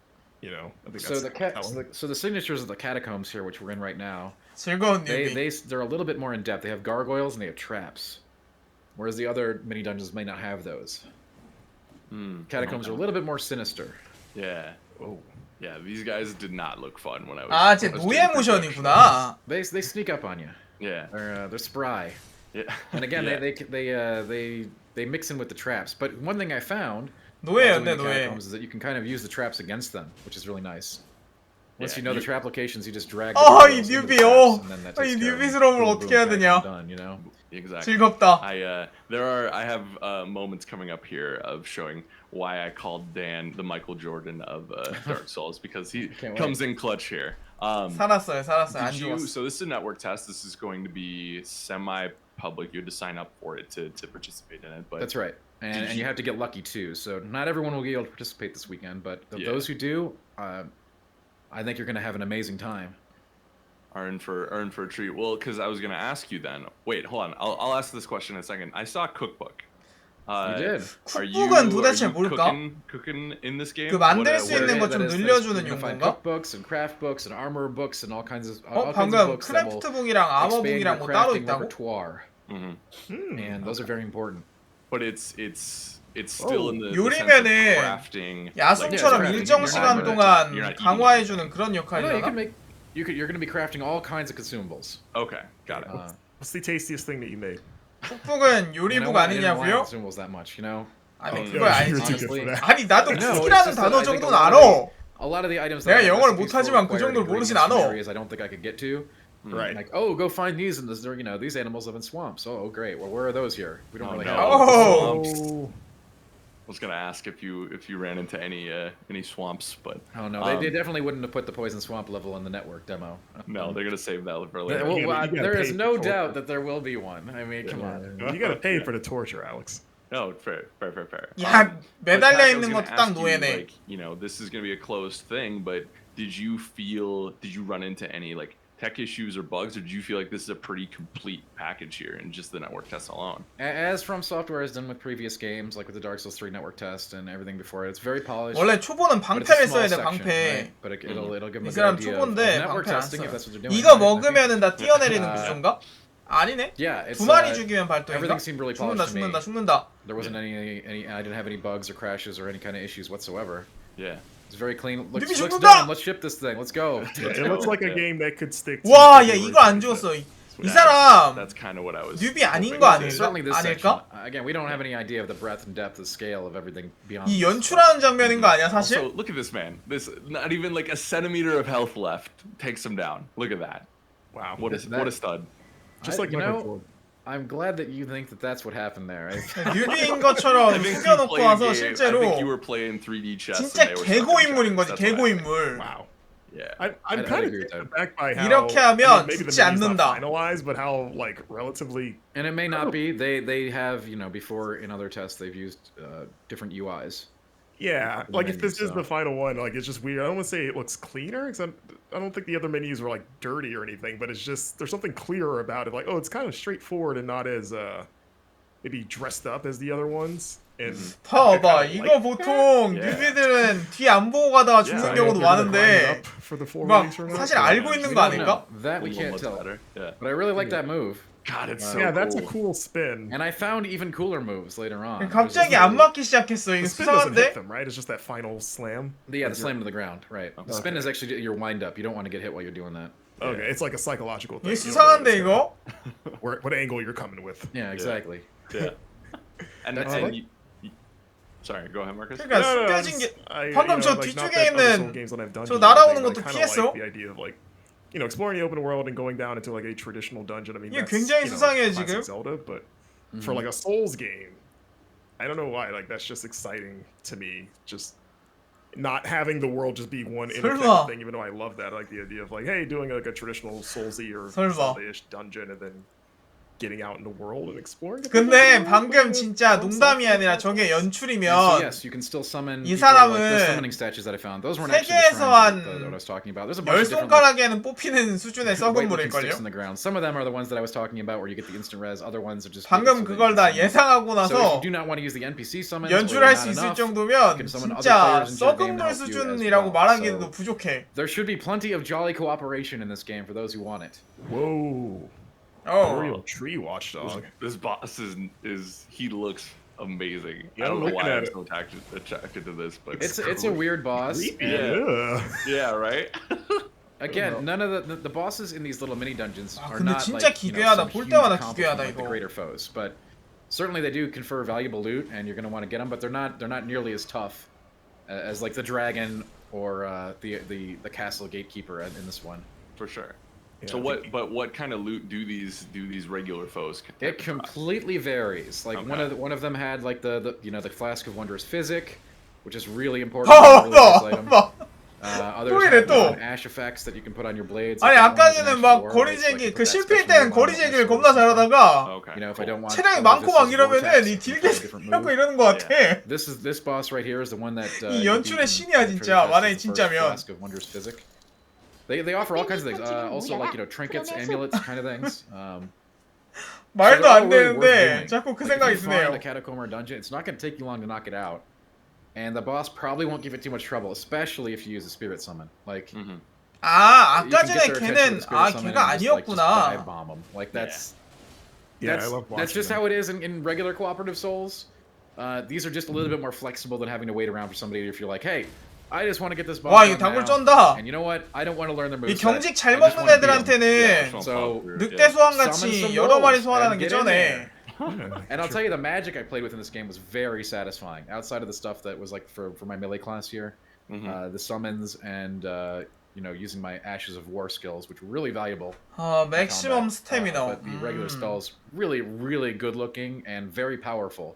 you know, I think So that's so the signatures of the catacombs here, which we're in right now, 즐거운 뉴비. they're a little bit more in depth. They have gargoyles and they have traps, whereas the other mini dungeons may not have those. Catacombs are a little bit more sinister. Yeah. Oh. Yeah, these guys did not look fun when I was. 아, 쟤 노예 모션이구나. They sneak up on you. Yeah. They're spry. Yeah. And again, Yeah. they mix in with the traps. But one thing I found 노예였네, doing the 노예. Catacombs is that you can kind of use the traps against them, which is really nice. Once you know the trap locations, you just drag. 이 뉴비, 이 뉴비스러움을 어떻게 해야 되냐? Done, you know? Exactly. 즐겁다. I have moments coming up here of showing why I called Dan the Michael Jordan of Dark Souls because he comes in clutch here. 살았어요. 안 죽었어. So this is a network test. This is going to be semi-public. You had to sign up for it to participate in it. But that's right, and you have to get lucky too. So not everyone will be able to participate this weekend, but those who do, I think you're going to have an amazing time. Are in for a treat. Well, because I was gonna ask you then. Wait, hold on. I'll ask this question in a second. I saw a cookbook. You did. 쿡북은 도대체 뭘까? Cooking in this game? 그 만들 수 있는 거 좀 늘려주는 용건가? Cookbooks and craft books and armor books and all kinds of. 방금 크래프트북이랑 아머북이랑 뭐 따로 있다고? And those are very important. But it's still in the 요리면은 crafting. 야숨처럼 일정 시간 동안 강화해주는 그런 역할이잖아. You're going to be crafting all kinds of consumables. Okay, got it. What's the tastiest thing that you made? 쿡북은 요리북 아니냐고요? Consumables that much, you know? 아니 그걸 알지. 아니 나도 쿡이라는 단어 정도는 알아. A lot of the items 내가 영어를 못하지만 그 정도를 모르진 않아. I don't think I could get to. Right. Like, go find these, and you know, these animals live in swamps. Oh, great. Well, where are those here? We don't really have swamps. I was gonna ask if you ran into any swamps, but they definitely wouldn't have put the poison swamp level in the network demo. No, they're gonna save that for later. There is no doubt that there will be one. I mean, come on. You gotta pay for the torture, Alex. No, fair. 야, 매달려 있는 것도 딱 노예네. Like, you know, this is gonna be a closed thing, but did you run into any like tech issues or bugs, or did you feel like this is a pretty complete package here in just the network test alone? As From Software has done with previous games, like with the Dark Souls 3 network test and everything before it, it's very polished. 원래 초보는 방패를 써야 돼, 방패. Right? But it'll give them 이 a good 사람 idea 초보인데 of network 방패 안 testing 써. if that's what they're doing. 이거 먹으면은 다 뛰어내리는 구조인가? 아니네. Yeah, 두 마리 죽이면 발동인가? everything seemed really polished to me. 죽는다. There wasn't any. I didn't have any bugs or crashes or any kind of issues whatsoever. Yeah. It's very clean. Looks done. Let's ship this thing. Let's go. It looks like a game that could stick. 와, 야 이거 안 죽었어. 이 사람 That's kind of what I was. 뉴비 아닌 거 아닐까? Certainly this section. Again, we don't have any idea of the breadth and depth and scale of everything beyond. 이 연출하는 장면인 거 아니야, 사실? Also, look at this man. This not even like a centimeter of health left takes him down. Look at that. Wow. What a stud. Just like Michael. I'm glad that you think that that's what happened there. 뉴비인 것처럼 숨겨놓고 와서 실제로 I think you were playing 3D chess. 진짜 개고인물인 거지, 개고인물. Wow. Yeah. I'm kind of taken aback by how 이렇게 하면 maybe the 죽지 menu's 않는다. not finalized, but how like relatively. And it may not be. They have, you know, before in other tests they've used different UIs. Yeah, like if this is the final one, like it's just weird. I don't want to say it looks cleaner because I don't think the other menus were like dirty or anything, but it's just there's something clearer about it. Like, oh, it's kind of straightforward and not as maybe dressed up as the other ones. And 봐봐, 이거 보통 뉴비들은 뒤 안 보고 가다가 죽는 경우도 많은데 막 사실 알고 있는 거 아닌가? That we can't tell. But I really like that move. God, it's so yeah, cool. that's a cool spin. And I found even cooler moves later on. 갑자기 안 맞기 시작했어. 이거 The spin doesn't 수상한데? hit them, right? It's just that final slam. Yeah, the slam to the ground, right. The spin is actually your wind up. You don't want to get hit while you're doing that. Okay, it's like a psychological thing. 이게 수상한데 이거? What angle you're coming with? Yeah, exactly. Yeah. And sorry, go ahead, Marcus. 그러니까 숨겨진 게 방금 저 뒤쪽에 있는 저 날아오는 것도 피했어? The idea of like, you know, exploring the open world and going down into like a traditional dungeon. I mean, 이게 that's, 굉장히 you know, 수상해 classic 지금. Zelda, but for like a Souls game, I don't know why. Like that's just exciting to me. Just not having the world just be one interconnected thing. Even though I love that, I like the idea of like, hey, doing like a traditional Soulsy or Zelda-ish dungeon and then getting out in the world and exploring. 근데 방금 진짜 농담이 아니라 저게 연출이면 Yes, you can still summon 이 사람은 the summoning statues that I found. Those weren't actually the 세계에서 shrines 한 that I was talking about. There's a bunch 열 of different 손가락에는 뽑히는 수준의 썩은 weight-looking sticks 물일걸요? in the ground. Some of them are the ones that I was talking about where you get the instant res. Other ones are just 방금 그걸 다 예상하고 So if 나서 you do not want to use the NPC summons, 연출할 or 수 not 있을 enough, 정도면 you can summon other 진짜 players into the 썩은 game to 물 help you as 수준이라고 well. 말하기도 So 부족해. there should be plenty of jolly cooperation in this game for those who want it. Whoa. Oh. A real tree watchdog. This boss is he looks amazing. Yeah, I don't know looking why at I'm it. so attracted to this, but It's a weird boss. Yeah. Yeah, right? Again, none of the bosses in these little mini dungeons 아, are 근데 not 진짜 like, you know, 기괴하다. some 볼 huge 때마다 accomplishment 기괴하다, like the 이거. greater foes, but certainly they do confer valuable loot, and you're going to want to get them. But they're not nearly as tough as like the dragon or the castle gatekeeper in this one. For sure. Yeah, So what kind of loot do these regular foes? It completely varies. Like one of them had like the Flask of Wondrous Physic, which is really important. Really nice item. Others have ash effects that you can put on your blades. 아니 아까 전에 막 거리제기 그 실패일 때는 거리제기를 겁나 잘하다가 You know, if I don't want 체력이 많고 막 이러면은 이 딜게 하고 이러는 것 같아. This boss right here is the one that 이 연출의 신이야 진짜. 만약에 진짜면. Flask of Wondrous Physic. They offer all kinds of things. Also like, you know, trinkets, amulets, kind of things. 말도 so 안 really 되는데 자꾸 그 생각이 if you find 드네요. a catacomb or dungeon, it's not going to take you long to knock it out. And the boss probably won't give it too much trouble, especially if you use a spirit summon. Like, 아 you 아까 can get 전에 their attention 걔는 with spirit 아 summon 걔가 and just, like, just 아니었구나. dive bomb 'em. Like that's Yeah, I love that's just how it is in regular cooperative Souls. These are just a little bit more flexible than having to wait around for somebody if you're like, hey, I just want to get this boss 와 이거 done 단골 now. 쩐다. And you know what? I don't want to learn their moveset. 이 경직 잘 I just 먹는 wanna beat 'em. 애들한테는 So 늑대 소환 summon 같이 some 여러 마리 wolves 소환하는 and 게 get in 전에. there. And I'll tell you, the magic I played with in this game was very satisfying. Outside of the stuff that was like for my melee class here, the summons and you know, using my Ashes of War skills, which were really valuable. 맥시멈 스태미너. But the regular spells really good looking and very powerful.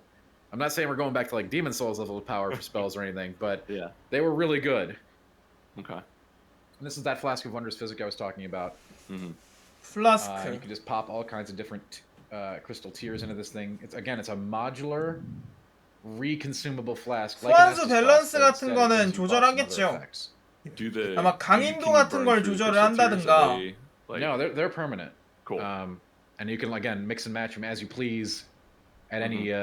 I'm not saying we're going back to like Demon Souls level of power for spells or anything, but they were really good. Okay. And this is that Flask of Wondrous Physic I was talking about. Flask. You can just pop all kinds of different crystal tears into this thing. It's a modular, reconsumable flask. 소환수 밸런스 같은 거는 조절하겠죠. 아마 강인도 같은 걸 조절을 한다든가. No, they're permanent. Cool. And you can again mix and match them as you please at any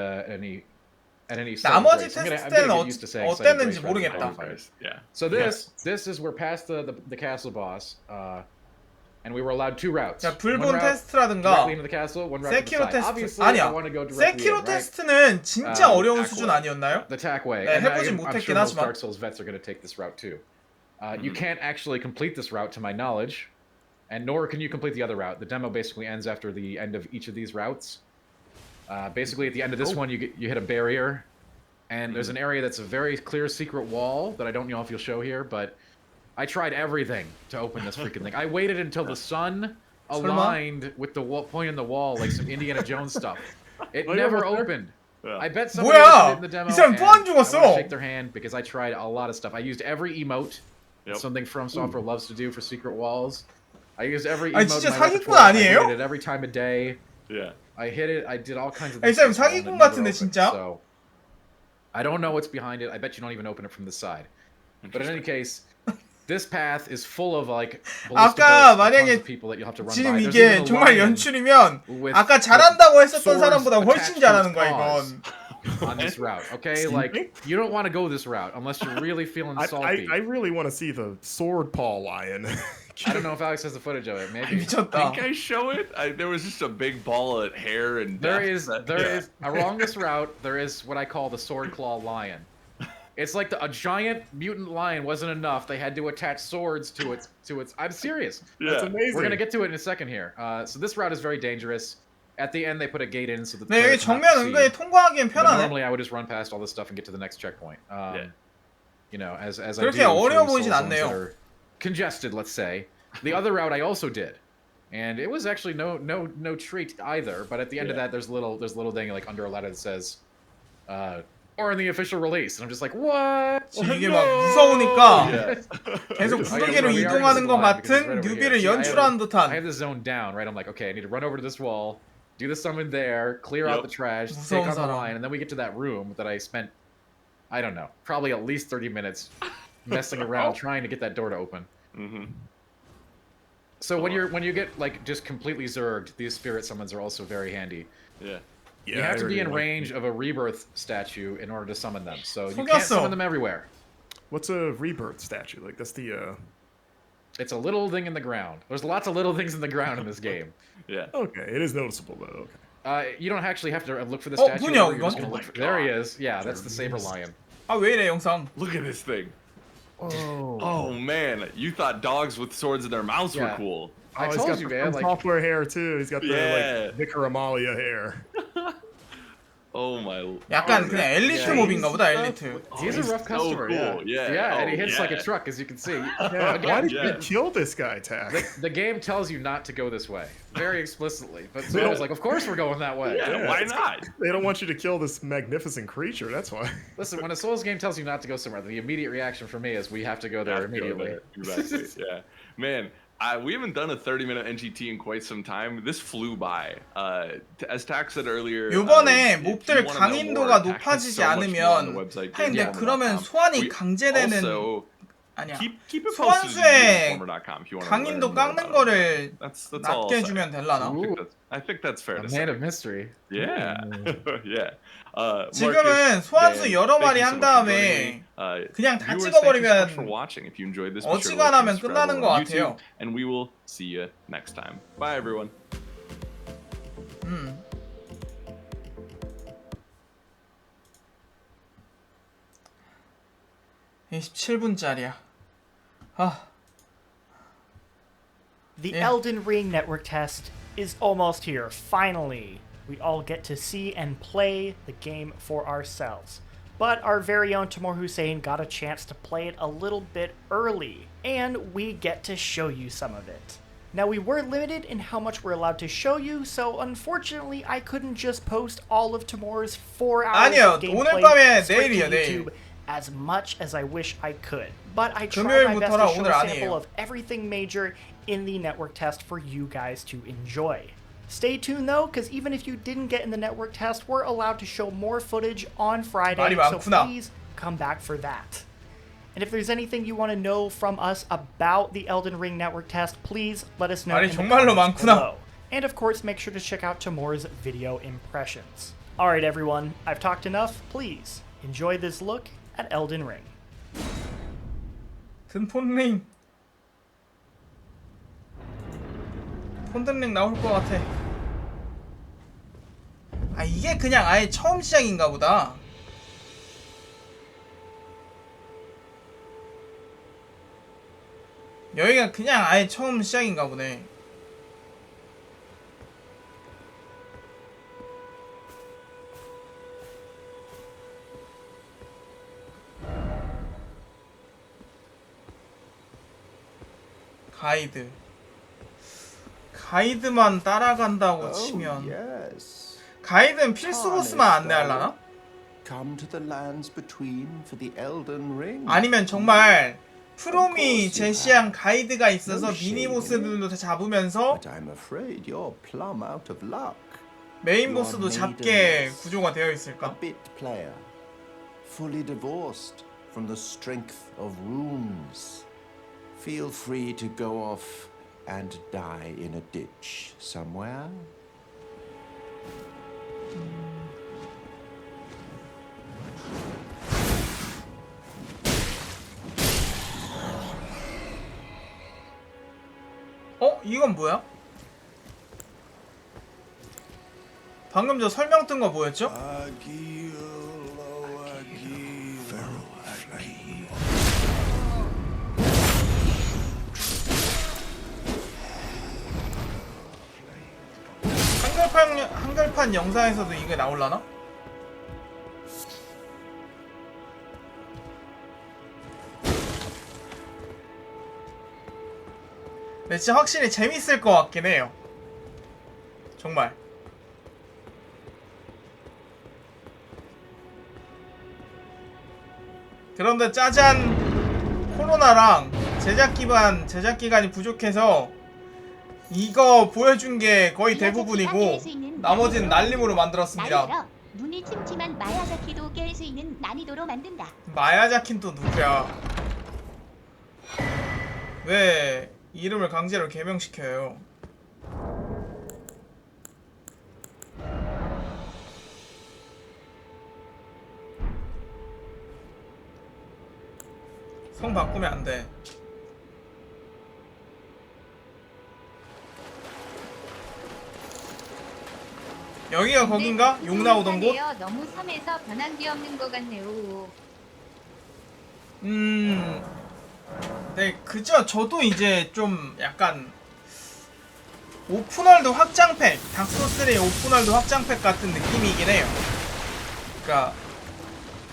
나머지 I'm gonna 테스트 get 때는 used to saying 어땠는지 setting grace rather than 모르겠다. modifiers. Yeah. So this is we're past the castle boss, and we were allowed two routes. 자, 불본 One route 테스트라든가 directly into the castle, one route to the 세키로 side. 테스트 Obviously, I 아니야. want to go directly 세키로 in, right? 테스트는 진짜 어려운 수준 아니었나요? The tack way. 네, And 해보진 I'm 못했긴 sure most 하지만. Dark Souls vets are going to take this route too. You can't actually complete this route to my knowledge, and nor can you complete the other route. The demo basically ends after the end of each of these routes. Basically, at the end of this one, you hit a barrier, and there's an area that's a very clear secret wall that I don't know if you'll show here, but I tried everything to open this freaking thing. I waited until the sun aligned with the point in the wall, like some Indiana Jones stuff. It never opened. I bet somebody else did in the demo. 이 사람 또 안 I want 죽었어. to shake their hand because I tried a lot of stuff. I used every emote. Something From Software loves to do for secret walls. I used every emote. 아니 진짜 in my 사기꾼 repertoire. I 아니에요? did it every time of day. Yeah. I hit it. I did all kinds of 아니, 이 things. 사람 사기꾼 같은데 진짜? So I don't know what's behind it. I bet you don't even open it from the side. But in any case, this path is full of like 아까 만약에 people that you'll have to run 지금 by. There's 이게 even a 정말 lion 연출이면 with 아까 잘한다고 했었던 swords 사람보다 attached 훨씬 to 잘하는 its 거야 paws 이건. on this route. Okay, like you don't want to go this route unless you're really feeling salty. I really want to see the sword paw lion. I don't know if Alex has the footage of it. Maybe. 미쳤다. Think I show it? There was just a big ball of hair and There death. is along this route. There is what I call the sword claw lion. It's like a giant mutant lion wasn't enough. They had to attach swords to its. I'm serious. That's amazing. We're gonna get to it in a second here. So this route is very dangerous. At the end, they put a gate in so that. 네, 여기 정면 은근히 통과하기엔 편하네. Normally, I would just run past all this stuff and get to the next checkpoint. You know, as I do. 그렇게 어려워 through 보이진 Souls zones 않네요. that are congested, let's say. The other route I also did, and it was actually no treat either. But at the end of that, there's a little thing like under a ladder that says, or in the official release, and I'm just like, what? 이게 막 무서우니까 계속 구르기로 이동하는 것 같은 뉴비를 연출하는 I 듯한. have this zone down, right? I'm like, okay, I need to run over to this wall, do the summon there, clear out the trash, take on the line, and then we get to that room that I spent, I don't know, probably at least 30 minutes messing around trying to get that door to open. So when you get like just completely zerged, these spirit summons are also very handy. You have to be in range of a rebirth statue in order to summon them. So you can't summon them everywhere. What's a rebirth statue? Like that's the It's a little thing in the ground. There's lots of little things in the ground in this game. Yeah. Okay, it is noticeable though. You don't actually have to look for the Oh, statue. 뭐냐, You're just 이건? gonna look for... There he is. Yeah, that's the saber lion. 아, 왜 이래 영상? Look at this thing. Oh. Oh man, you thought dogs with swords in their mouths were cool. I he's told got you, the man. Like, software hair too. He's got the Yeah. like Vicar Amalia hair. Oh my. 약간 그냥 엘리트 몹인가 보다 엘리트. He's a rough customer. cool. Yeah, and he Oh, hits yeah. like a truck, as you can see. Yeah, why did you kill this guy, Tack? The game tells you not to go this way, very explicitly. But so I was like, of course we're going that way. Yeah, why not? They don't want you to kill this magnificent creature. That's why. Listen, when a Souls game tells you not to go somewhere, the immediate reason for me is we have to go there immediately. Exactly. Yeah, man. We haven't done a 30-minute NGT in quite some time. This flew by. As Tack said earlier. 이번에 몹들 강인도가 높아지지 않으면 하는데 그러면 소환이 강제되는 아니야. 소환수의 강인도 깎는 거를 낮게 해주면 될라나? I think that's fair to A say. man of mystery. Yeah. Yeah. 지금은 소환수 여러 마리 한 다음에 그냥 다 찍어버리면 어지간하면 끝나는 것 같아요. And we will see you next time. Bye everyone. 27분짜리야. The Elden Ring network test is almost here. Finally, we all get to see and play the game for ourselves. But our very own Timur Hussein got a chance to play it a little bit early, and we get to show you some of it. Now, we were limited in how much we're allowed to show you, so unfortunately, I couldn't just post all of Timur's 4 hours of gameplay straight to YouTube as much as I wish I could. But I tried my best to show a sample of everything major in the network test for you guys to enjoy. Stay tuned though, because even if you didn't get in the network test, we're allowed to show more footage on Friday, so please come back for that. And if there's anything you want to know from us about the Elden Ring network test, please let us know in the comments below. And of course, make sure to check out Timur's video impressions. Alright everyone, I've talked enough. Please enjoy this look at Elden Ring. 폰링 폰든링 나올 것 같아. 아, 이게 그냥 아예 처음 시작인가 보다. 여기가 그냥 아예 처음 시작인가 보네. 가이드만 따라간다고 치면 가이드는 필수 보스만 안내하려나? 아니면 정말 프롬이 제시한 가이드가 있어서 미니보스들도 다 잡으면서 메인 보스도 잡게 구조가 되어 있을까? Fully divorced from the strength of runes. Feel free to go off and die in a ditch somewhere. 이건 뭐야? 방금 저 설명 뜬 거 뭐였죠? 한글판 영상에서도 이게 나올라나? 근데 진짜 확실히 재밌을 것 같긴 해요. 정말. 그런데 짜잔, 코로나랑 제작기간이 부족해서 이거 보여준 게 거의 대부분이고 나머지는 날림으로 만들었습니다. 눈이 침침한 마야자키도 깰 수 있는 난이도로 만든다. 마야자키는 또 누구야? 왜 이름을 강제로 개명시켜요? 성 바꾸면 안 돼. 여기가 거긴가? 욕 나오던 곳? 너무 섬에서 변한 게 없는 것 같네요. 네, 그죠. 저도 이제 좀 약간 오픈월드 확장팩, 닥소3 오픈월드 확장팩 같은 느낌이긴 해요. 그러니까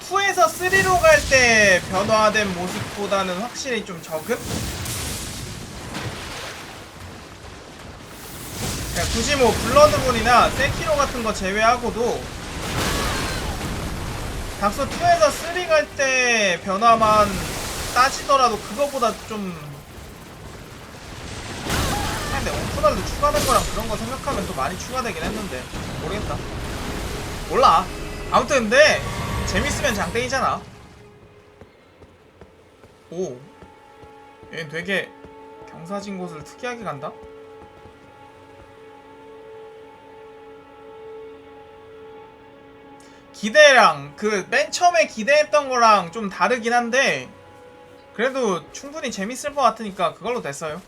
2에서 3로 갈 때 변화된 모습보다는 확실히 좀 적은? 그러니까 굳이 뭐 블러드본이나 세키로 같은 거 제외하고도 닥소2에서 3 갈 때 변화만 따지더라도 그거보다 좀, 근데 오픈월드 추가된 거랑 그런 거 생각하면 또 많이 추가되긴 했는데 모르겠다. 몰라. 아무튼 근데 재밌으면 장땡이잖아. 오, 얘는 되게 경사진 곳을 특이하게 간다? 기대랑 그 맨 처음에 기대했던 거랑 좀 다르긴 한데 그래도 충분히 재밌을 것 같으니까 그걸로 됐어요.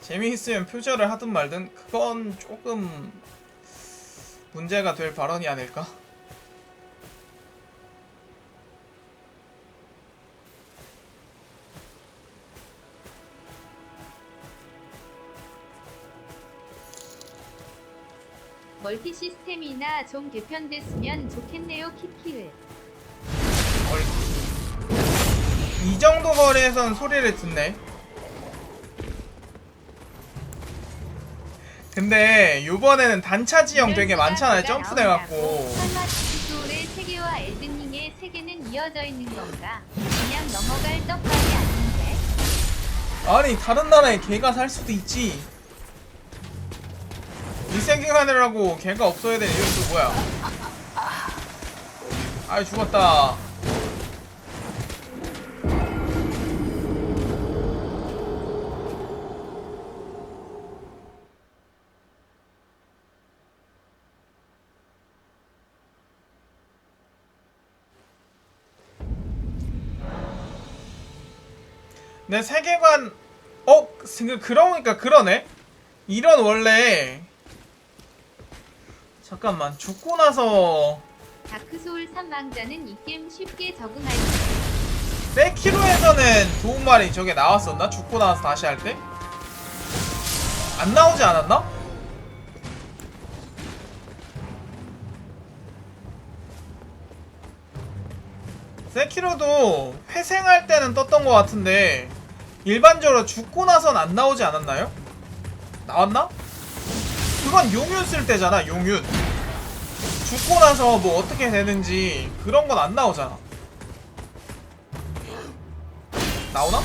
재미있으면 표절을 하든 말든 그건 조금 문제가 될 발언이 아닐까? 멀티 시스템이나 좀 개편됐으면 좋겠네요. 키키을. 이 정도 거리에선 소리를 듣네. 근데 요번에는 단차 지형 되게 많잖아요. 점프돼갖고. 설마 닥소울의 세계와 엘든링의 세계는 이어져 있는 건가? 그냥 넘어갈 떡밥이 아닌데? 아니 다른 나라에 개가 살 수도 있지. 이 세계관이라고 개가 없어야 되는 이유는 또 뭐야? 아이 죽었다. 내 세계관 그러니까 그러네. 이런 원래 잠깐만 죽고 나서 다크소울 3왕자는 이 게임 쉽게 적응할 수 있어. 세키로에서는 도움말이 저게 나왔었나? 죽고 나서 다시 할 때? 안 나오지 않았나? 세키로도 회생할 때는 떴던 것 같은데 일반적으로 죽고 나선 안 나오지 않았나요? 나왔나? 그건 용윤 쓸 때잖아. 용윤 죽고 나서 뭐 어떻게 되는지 그런 건 안 나오잖아. 나오나?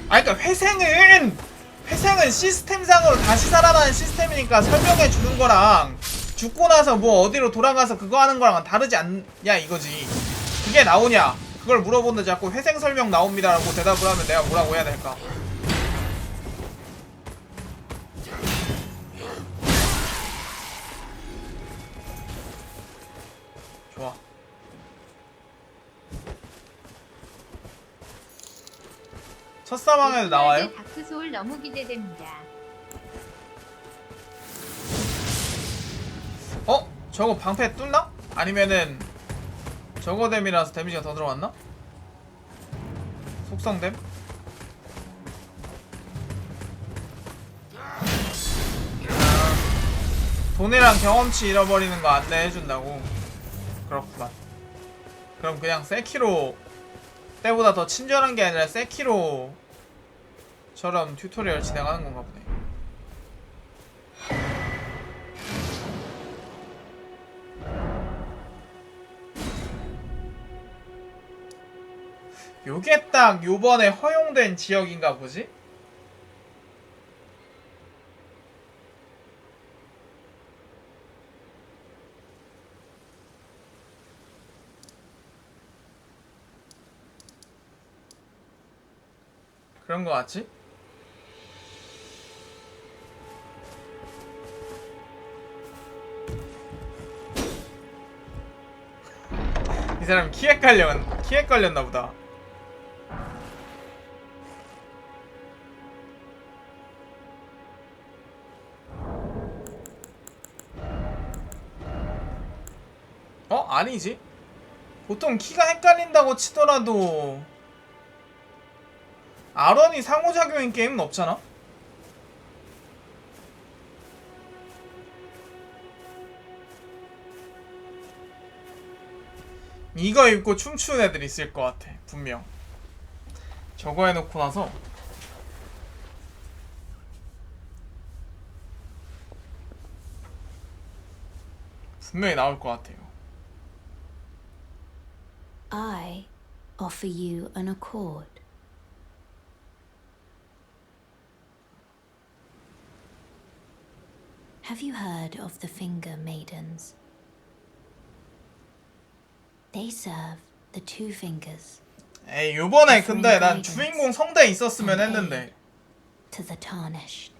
아 그니까 회생은 시스템상으로 다시 살아나는 시스템이니까 설명해 주는 거랑 죽고 나서 뭐 어디로 돌아가서 그거 하는 거랑은 다르지 않냐 이거지. 그게 나오냐 그걸 물어보는데 자꾸 회생 설명 나옵니다 라고 대답을 하면 내가 뭐라고 해야 될까? 좋아. 첫사망에도 나와요? 다크소울 너무 기대됩니다. 저거 방패 뚫나? 아니면은 저거 댐이라서 데미지가 더 들어갔나? 속성댐? 돈이랑 경험치 잃어버리는 거 안내해준다고. 그렇구만. 그럼 그냥 세키로 때보다 더 친절한 게 아니라 세키로처럼 튜토리얼 진행하는 건가 보네. 요게 딱 요번에 허용된 지역인가 보지? 그런 거 같지? 이 사람 키에 걸렸나 보다. 아니지. 보통 키가 헷갈린다고 치더라도 아런이 상호작용인 게임은 없잖아. 이거 입고 춤추는 애들 있을 것 같아 분명. 저거 해놓고 나서 분명히 나올 것 같아요. I offer you an accord. Have you heard of the Finger Maidens? They serve the two fingers. 에이 요번에 근데 난 주인공 성대 있었으면 했는데 To the tarnished.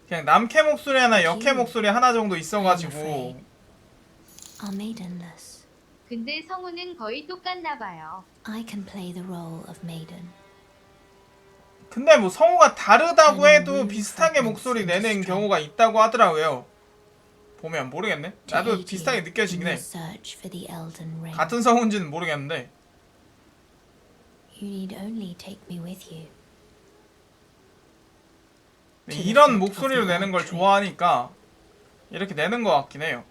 그냥 남캐 목소리 하나 여캐 목소리 하나 정도 있어가지고 Are maidenless. 근데 성우는 거의 똑같나 봐요. I can play the role of maiden. 근데 뭐 성우가 다르다고 해도 비슷하게 목소리 내는 경우가 있다고 하더라고요. 보면 모르겠네. 나도 비슷하게 느껴지긴 해. 같은 성우인지는 모르겠는데. You need only take me with you. 이런 목소리로 내는 걸 좋아하니까 이렇게 내는 것 같긴 해요.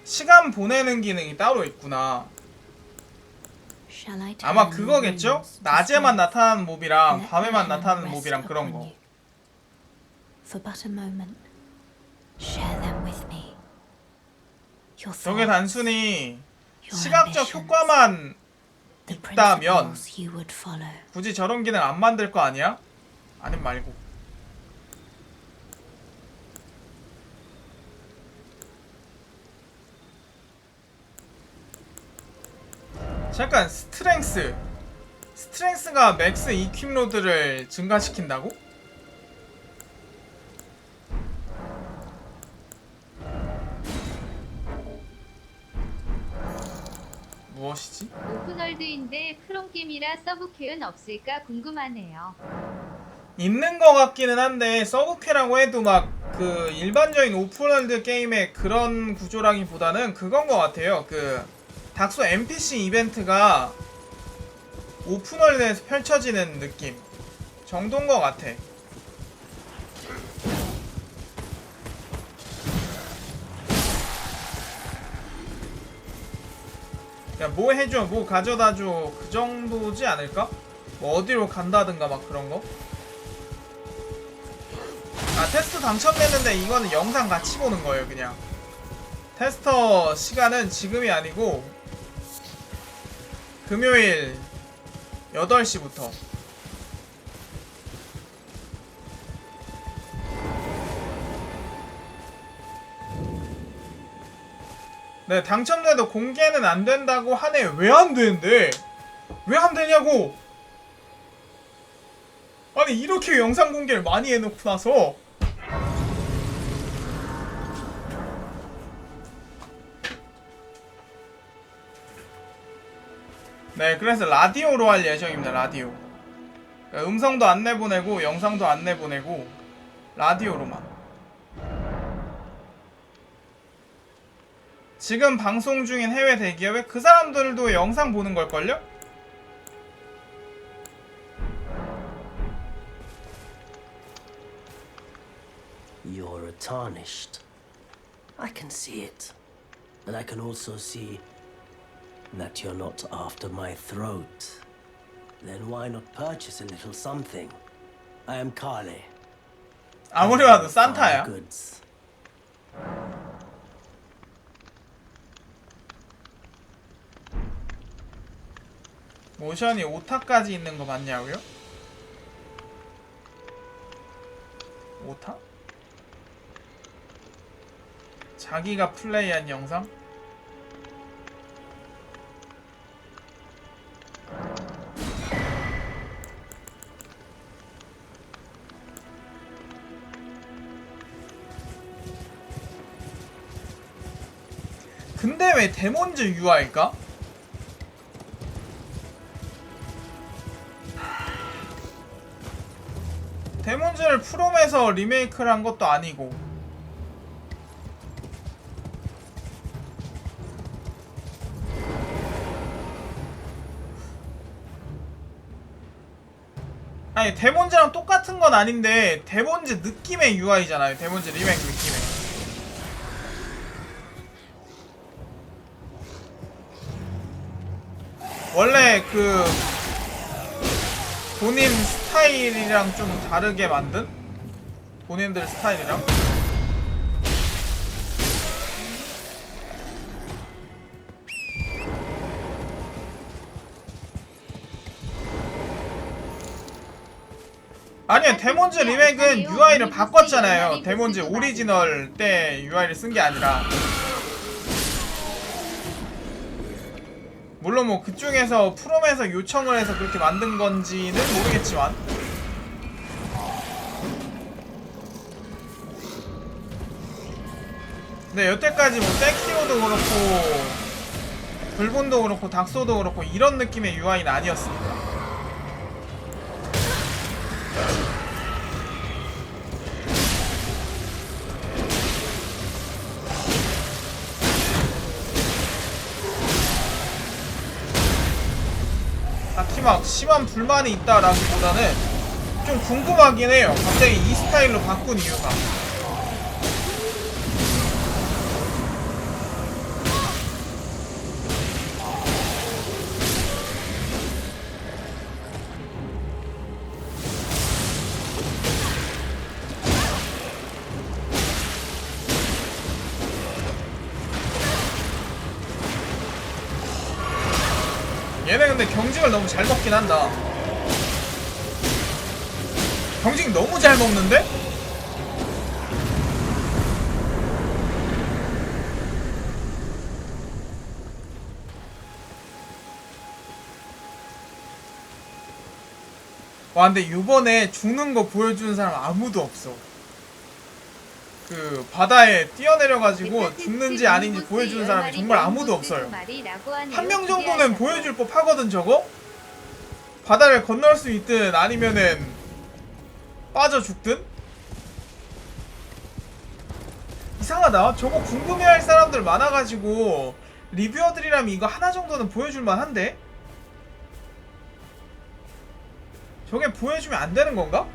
시간 보내는 기능이 따로 있구나. 아마 그거겠죠? 낮에만 나타나는 몹이랑 밤에만 나타나는 몹이랑 그런 거. 저게 단순히 시각적 효과만 있다면 굳이 저런 기능 안 만들 거 아니야? 아님 말고. 잠깐 스트렝스가 맥스 이퀄 로드를 증가시킨다고? 무엇이지? 오픈월드인데 프롬게임이라 서브퀘는 없을까 궁금하네요. 있는 것 같기는 한데 서브퀘라고 해도 막 그 일반적인 오픈월드 게임의 그런 구조라기보다는 그건 것 같아요. 그 닥소 NPC 이벤트가 오픈월드에서 펼쳐지는 느낌 정도인 것 같아. 야, 뭐 해줘, 뭐 가져다줘, 그 정도지 않을까? 뭐 어디로 간다든가 막 그런거? 아, 테스트 당첨됐는데 이거는 영상 같이 보는 거예요, 그냥. 테스터 시간은 지금이 아니고 금요일 8시부터. 네, 당첨돼도 공개는 안 된다고 하네. 왜 안 되는데? 왜 안 되냐고! 아니, 이렇게 영상 공개를 많이 해놓고 나서 네, 그래서 라디오로 할 예정입니다. 라디오. 그러니까 음성도 안 내보내고 영상도 안 내보내고 라디오로만. 지금 방송 중인 해외 대기업에 그 사람들도 영상 보는 걸걸요? You're tarnished. I can see it. And I can also see that you're not after my throat. Then why not purchase a little something? I am Kale. 아무리 봐도 산타야. Goods. 모션이 5타까지 있는 거 맞냐고요? 5타? 자기가 플레이한 영상? 근데 왜 데몬즈 UI일까? 데몬즈를 이것을 프롬에서 리메이크를 한 것도 아니고. 아니 데몬즈랑 똑같은 건 아닌데 데몬즈 느낌의 UI잖아요. 데몬즈 리메이크 느낌의. 원래 그 본인 스타일이랑 좀 다르게 만든? 본인들 스타일이랑? 아니요, 데몬즈 리메이크는 UI를 바꿨잖아요. 데몬즈 오리지널 때 UI를 쓴 게 아니라. 물론 뭐 그쪽에서 프롬에서 요청을 해서 그렇게 만든 건지는 모르겠지만. 근데 여태까지 뭐 세키로도 그렇고 불본도 그렇고 닥소도 그렇고 이런 느낌의 UI는 아니었습니다. 딱히 막 심한 불만이 있다라기보다는 좀 궁금하긴 해요. 갑자기 이 스타일로 바꾼 이유가. 얘네 근데 경직을 너무 잘 먹긴 한다. 경직 너무 잘 먹는데? 와 근데 요번에 죽는 거 보여주는 사람 아무도 없어. 그 바다에 뛰어내려가지고 죽는지 아닌지 보여주는 사람이 정말 아무도 없어요. 한 명 정도는 보여줄 법 하거든 저거? 바다를 건널 수 있든 아니면은 빠져 죽든? 이상하다. 저거 궁금해할 사람들 많아가지고 리뷰어들이라면 이거 하나 정도는 보여줄만 한데? 저게 보여주면 안 되는 건가?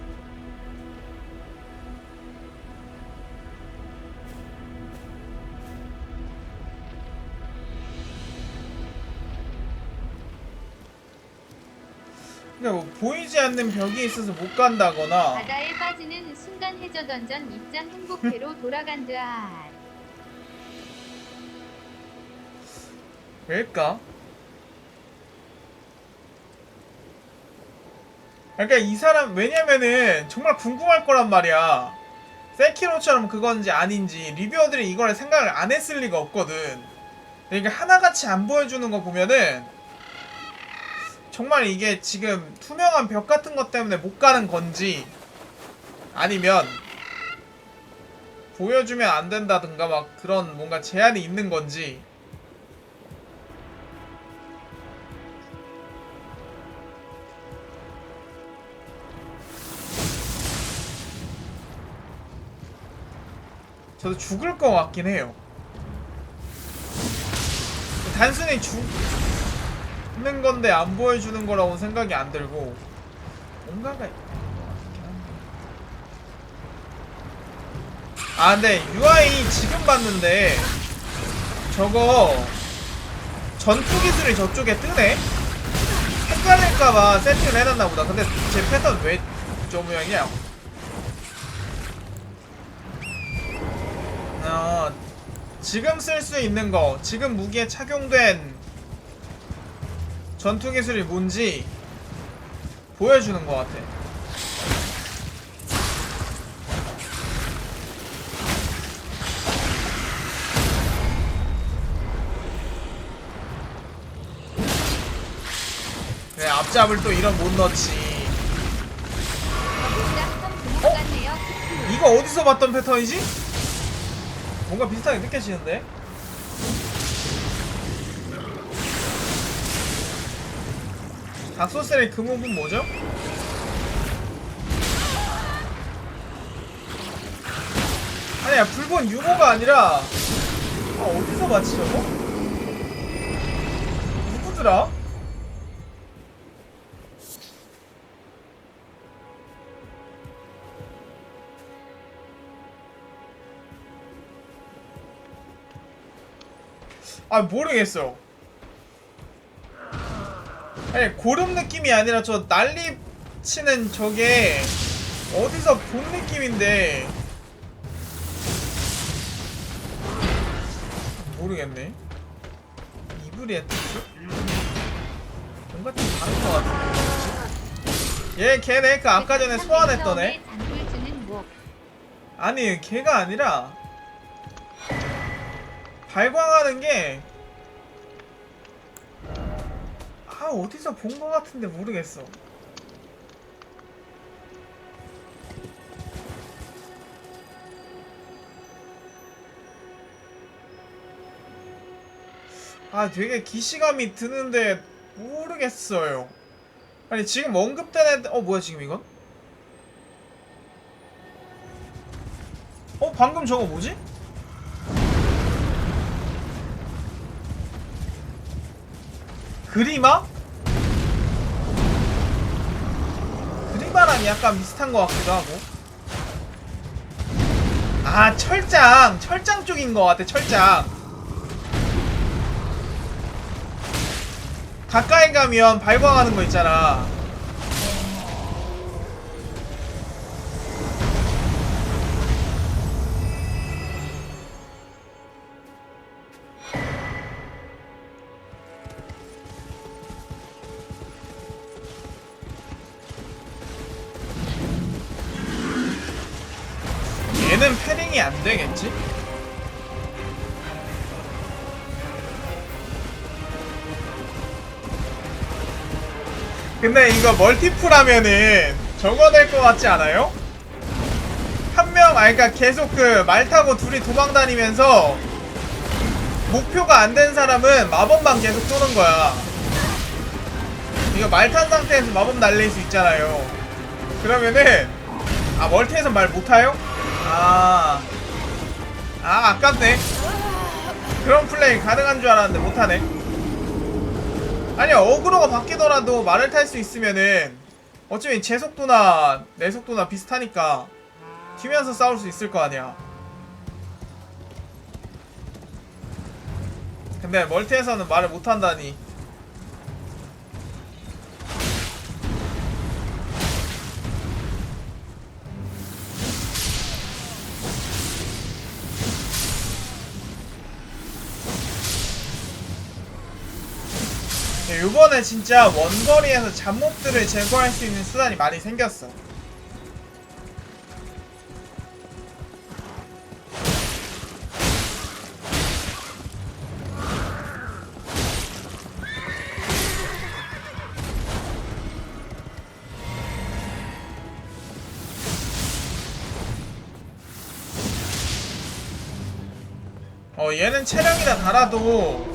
뭐 보이지 않는 벽이 있어서 못 간다거나. 바다에 빠지는 순간 해저 던전 입장 행복회로 돌아간다. 왜일까? 그러니까 이 사람 왜냐면은 정말 궁금할 거란 말이야. 세키로처럼 그건지 아닌지 리뷰어들이 이걸 생각을 안 했을 리가 없거든. 그러니까 하나같이 안 보여주는 거 보면은 정말 이게 지금 투명한 벽 같은 것 때문에 못 가는 건지 아니면 보여주면 안 된다든가 막 그런 뭔가 제한이 있는 건지. 저도 죽을 것 같긴 해요. 단순히 죽는 건데 안 보여주는 거라고 생각이 안 들고 뭔가가 아 근데 UI 지금 봤는데 저거 전투 기술이 저쪽에 뜨네? 헷갈릴까봐 세팅을 해놨나 보다. 근데 제 패턴 왜 저 모양이야? 지금 쓸 수 있는 거, 지금 무기에 착용된 전투 기술이 뭔지 보여주는 것 같아. 그래, 앞잡을 또 이런 못 넣지. 이거 어디서 봤던 패턴이지? 뭔가 비슷하게 느껴지는데? 닥소셀의 그 무브는 뭐죠? 아니야, 불본 유머가 아니라 어디서 봤지 저거? 누구더라? 아, 모르겠어. 아니, 고름 느낌이 아니라 저 난리 치는 저게 어디서 본 느낌인데 모르겠네. 이브리의 뜻? 뭔가 좀 다른 것 같은데. 얘 걔네 그 아까 전에 소환했던 애? 아니, 걔가 아니라 발광하는 게 어디서 본 것 같은데 모르겠어. 되게 기시감이 드는데 모르겠어요. 아니, 지금 언급된 애들 뭐야 지금 이건? 방금 저거 뭐지? 그리마? 그리마랑 약간 비슷한 것 같기도 하고. 철장 쪽인 것 같아. 철장. 가까이 가면 발광하는 거 있잖아. 얘는 패링이 안 되겠지? 근데 이거 멀티플 하면은 저거 될 것 같지 않아요? 그러니까 계속 그 말 타고 둘이 도망 다니면서 목표가 안 된 사람은 마법만 계속 쏘는 거야. 이거 말 탄 상태에서 마법 날릴 수 있잖아요. 그러면은 멀티에서 말 못 타요? 아깝네. 그런 플레이 가능한 줄 알았는데 못 타네. 아니야, 어그로가 바뀌더라도 말을 탈 수 있으면은 어차피 제 속도나 내 속도나 비슷하니까 튀면서 싸울 수 있을 거 아니야. 근데 멀티에서는 말을 못 한다니. 요번에 진짜 원거리에서 잡몹들을 제거할 수 있는 수단이 많이 생겼어. 얘는 체력이나 달아도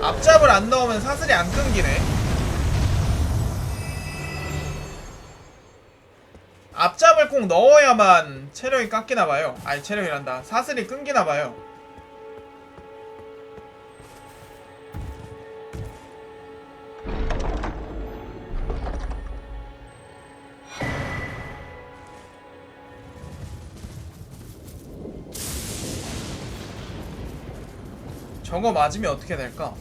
앞잡을 안 넣으면 사슬이 안 끊기네. 앞잡을 꼭 넣어야만 체력이 깎이나봐요. 아니, 체력이란다. 사슬이 끊기나봐요. 저거 맞으면 어떻게 될까?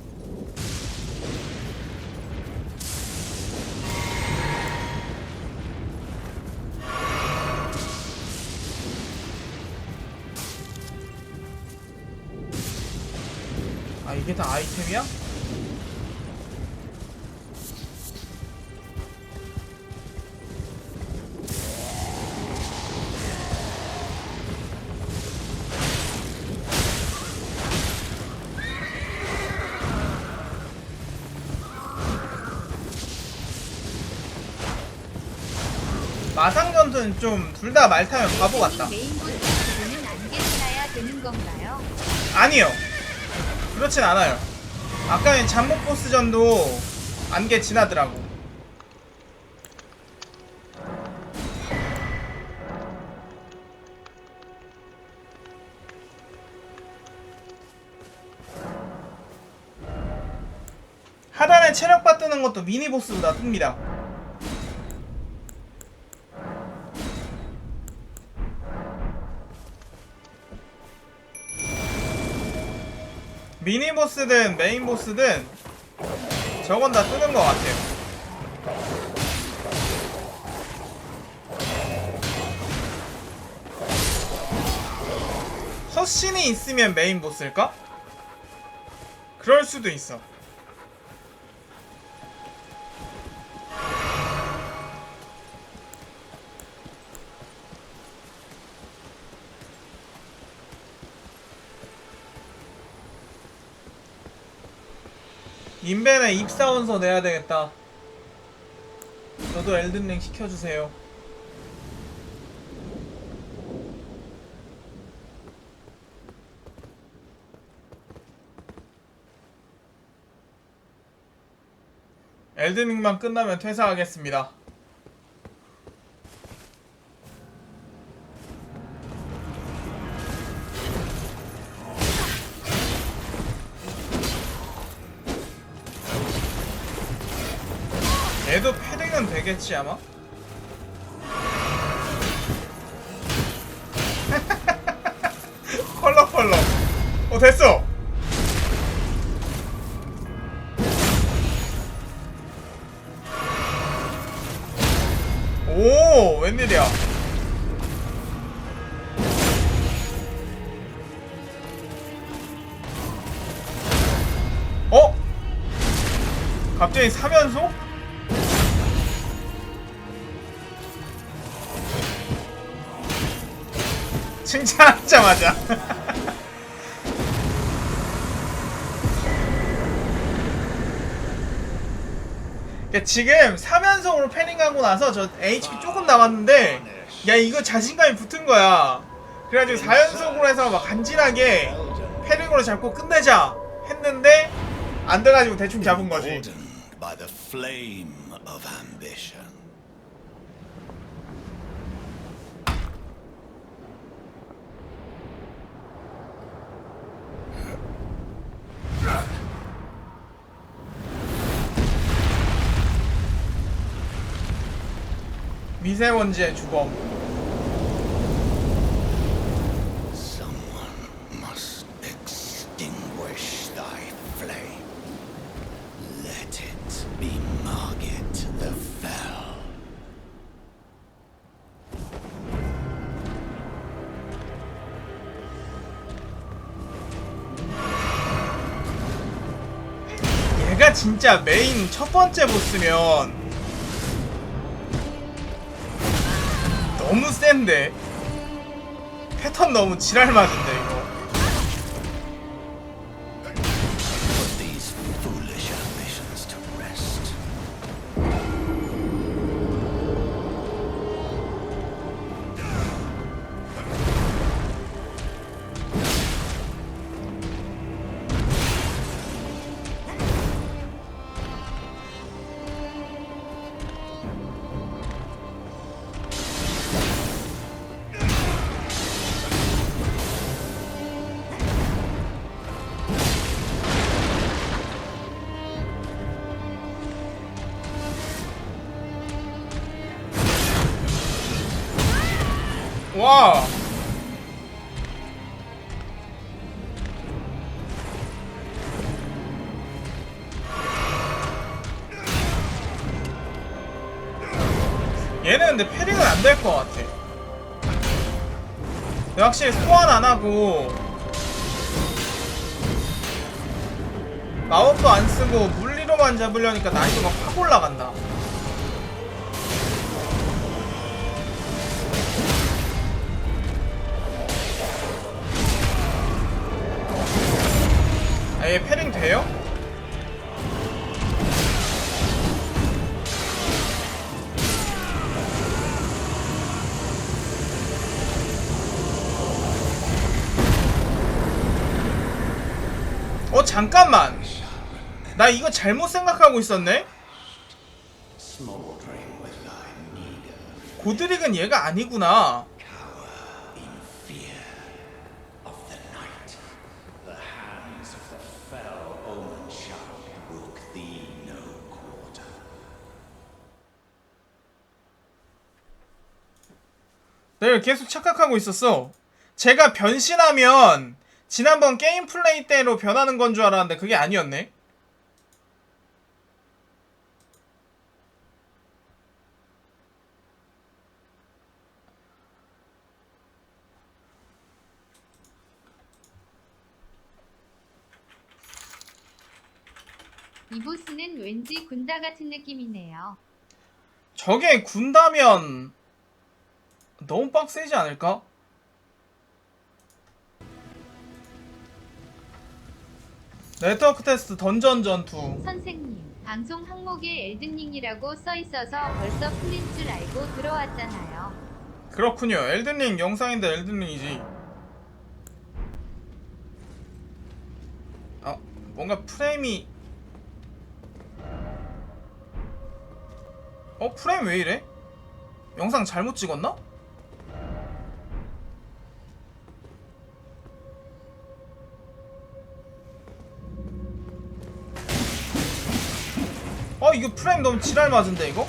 이게 다 아이템이야? 마상전투는 좀 둘 다 말 타면 바보 같다. 메인보스는 안개 지나야 되는 건가요? 아니요, 그렇진 않아요. 아까는 잠못 보스전도 안개 지나더라고. 맨날 체력바 뜨는 것도 미니보스보다 뜹니다. 미니보스든 메인보스든 저건 다 뜨는 것 같아요. 컷신이 있으면 메인보스일까? 그럴 수도 있어. 인벤에 입사원서 내야 되겠다. 저도 엘든링 시켜주세요. 엘든링만 끝나면 퇴사하겠습니다. 얘도 패딩은 되겠지 아마? 컬러 됐어. 오 웬일이야. 어? 갑자기 3연속? 칭찬하자마자 지금 3연속으로 패링하고 나서 저 HP 조금 남았는데 야 이거 자신감이 붙은 거야. 그래가지고 4연속으로 해서 막 간지나게 패링으로 잡고 끝내자 했는데 안 돼가지고 대충 잡은 거지. By the flame of ambition. 미세먼지의 주범. Someone must extinguish thy flame. Let it be Margit the Fell. 얘가 진짜 메인 첫 번째 보스면 너무 센데? 패턴 너무 지랄 맞은데 이거. Put these foolish ambitions to rest. 와. 얘는 근데 패링은 안 될 것 같아. 확실히 소환 안 하고 마법도 안 쓰고 물리로만 잡으려니까 난이도가 확 올라간다. 얘 패링 돼요? 잠깐만. 나 이거 잘못 생각하고 있었네? 고드릭은 얘가 아니구나. 늘 계속 착각하고 있었어. 제가 변신하면 지난번 게임 플레이 때로 변하는 건 줄 알았는데 그게 아니었네. 이 보스는 왠지 군다 같은 느낌이네요. 저게 군다면 너무 빡세지 않을까? 네트워크 테스트 던전 전투. 선생님, 방송 항목에 엘든링이라고 써있어서 벌써 풀린 줄 알고 들어왔잖아요. 그렇군요. 엘든링 영상인데 엘든링이지. 아, 뭔가 프레임이 프레임 왜 이래? 영상 잘못 찍었나? 이거 프레임 너무 지랄 맞은데 이거?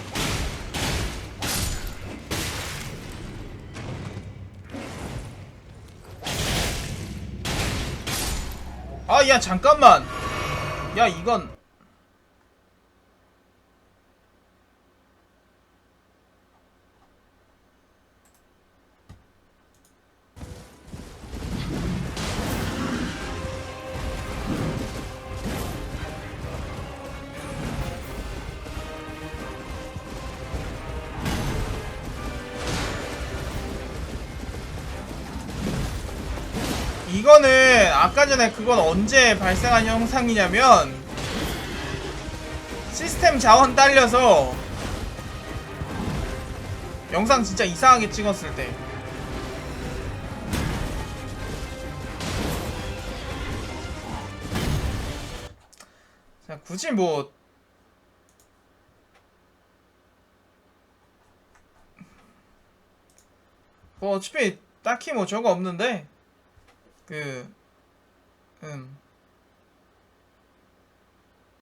야 잠깐만. 야 이건 이거는 아까 전에 그건 언제 발생한 현상이냐면 시스템 자원 딸려서 영상 진짜 이상하게 찍었을 때 자, 굳이 뭐 어차피 딱히 뭐 저거 없는데